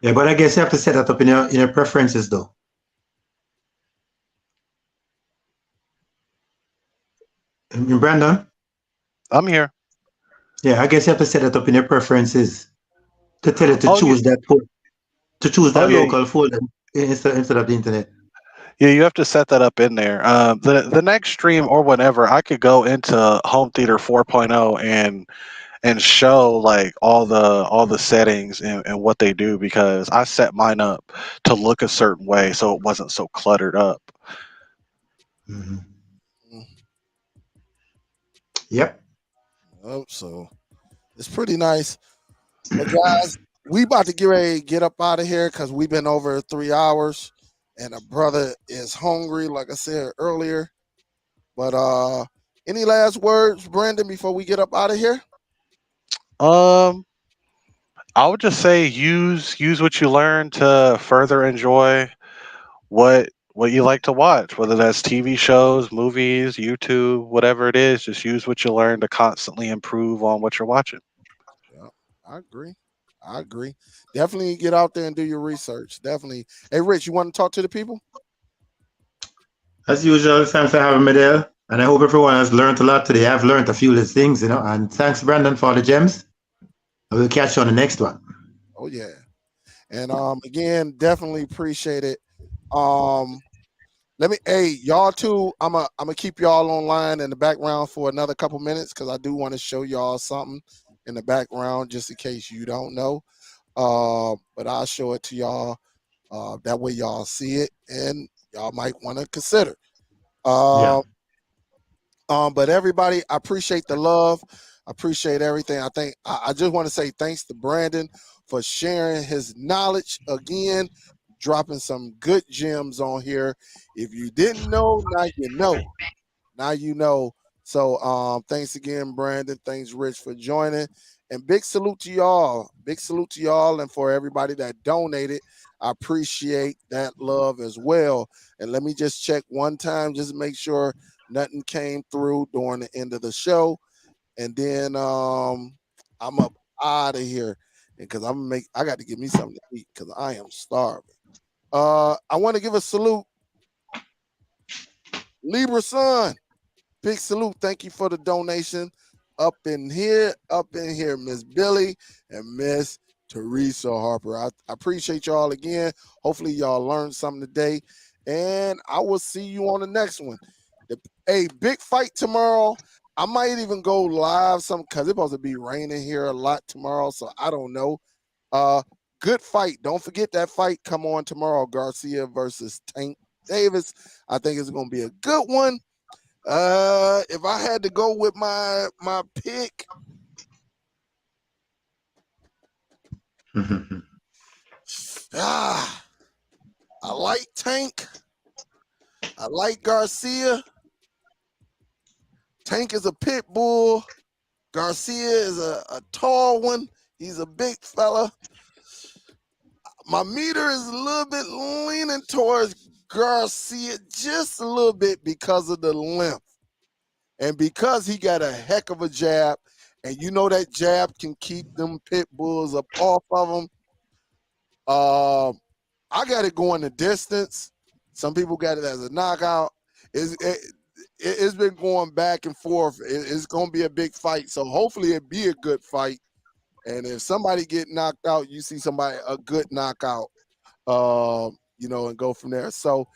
Yeah, but I guess you have to set that up in your preferences though. Brandon? I'm here. Yeah, I guess you have to set that up in your preferences to tell it to Oh, choose oh that yeah, local folder instead of the internet. yeah. You have to set that up in there. The next stream or whenever, I could go into Home Theater 4.0 and and show like all the settings and what they do, because I set mine up to look a certain way so it wasn't so cluttered up. Mhm. Mm, Yep. oh, so it's pretty nice. But guys, we about to get up out of here because we've been over 3 hours, and a brother is hungry, like I said earlier. But any last words, Brandon, before we get up out of here? Um, I would just say use what you learn to further enjoy what you like to watch, whether that's TV shows, movies, YouTube, whatever it is. Just use what you learn to constantly improve on what you're watching. Yeah, I agree. I agree. Definitely get out there and do your research. Definitely. Hey, Rich, you want to talk to the people? As usual, thanks for having me there. And I hope everyone has learned a lot today. I've learned a few little things, and thanks, Brandon, for the gems. I will catch you on the next one. Oh yeah. And again, definitely appreciate it. Um, let me, hey, y'all too. I'm gonna keep y'all online in the background for another couple minutes because I do want to show y'all something in the background just in case you don't know. But I'll show it to y'all. That way y'all see it and y'all might want to consider. Yeah. Um, but everybody, I appreciate the love. I appreciate everything. I think I just want to say thanks to Brandon for sharing his knowledge again, dropping some good gems on here. If you didn't know, now you know. Now you know. So thanks again, Brandon. Thanks, Rich, for joining. And big salute to y'all. Big salute to y'all and for everybody that donated. I appreciate that love as well. And let me just check one time, just make sure nothing came through during the end of the show. And then I'm up out of here. Because I got to give me something to eat because I am starving. I want to give a salute, Libra Sun. Big salute. Thank you for the donation. Up in here, Miss Billy and Miss Teresa Harper. I appreciate y'all again. Hopefully, y'all learned something today. And I will see you on the next one. A big fight tomorrow. I might even go live some because it's supposed to be raining here a lot tomorrow. So I don't know. Uh Good fight. Don't forget that fight. Come on tomorrow. Garcia versus Tank Davis. I think it's gonna be a good one. If I had to go with my pick, ah, I like Tank. I like Garcia. Tank is a pit bull. Garcia is a tall one. He's a big fella. My meter is a little bit leaning towards Garcia just a little bit because of the length. And because he got a heck of a jab, and you know that jab can keep them pit bulls up off of him. I got it going the distance. Some people got it as a knockout. It's been going back and forth. It's going to be a big fight. So hopefully it be a good fight. And if somebody get knocked out, you see somebody a good knockout. And go from there. So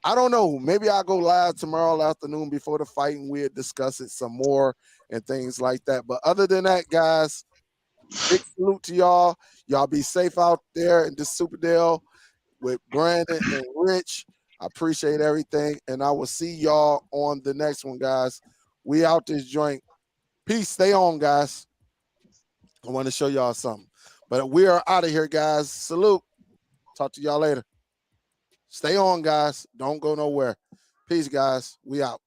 I don't know. Maybe I'll go live tomorrow afternoon before the fight and we'll discuss it some more and things like that. But other than that, guys, big salute to y'all. Y'all be safe out there in this Superdell with Brandon and Rich. I appreciate everything. And I will see y'all on the next one, guys. We out this joint. Peace. Stay on, guys. I want to show y'all something. But we are out of here, guys. Salute. Talk to y'all later. Stay on, guys. Don't go nowhere. Peace, guys. We out.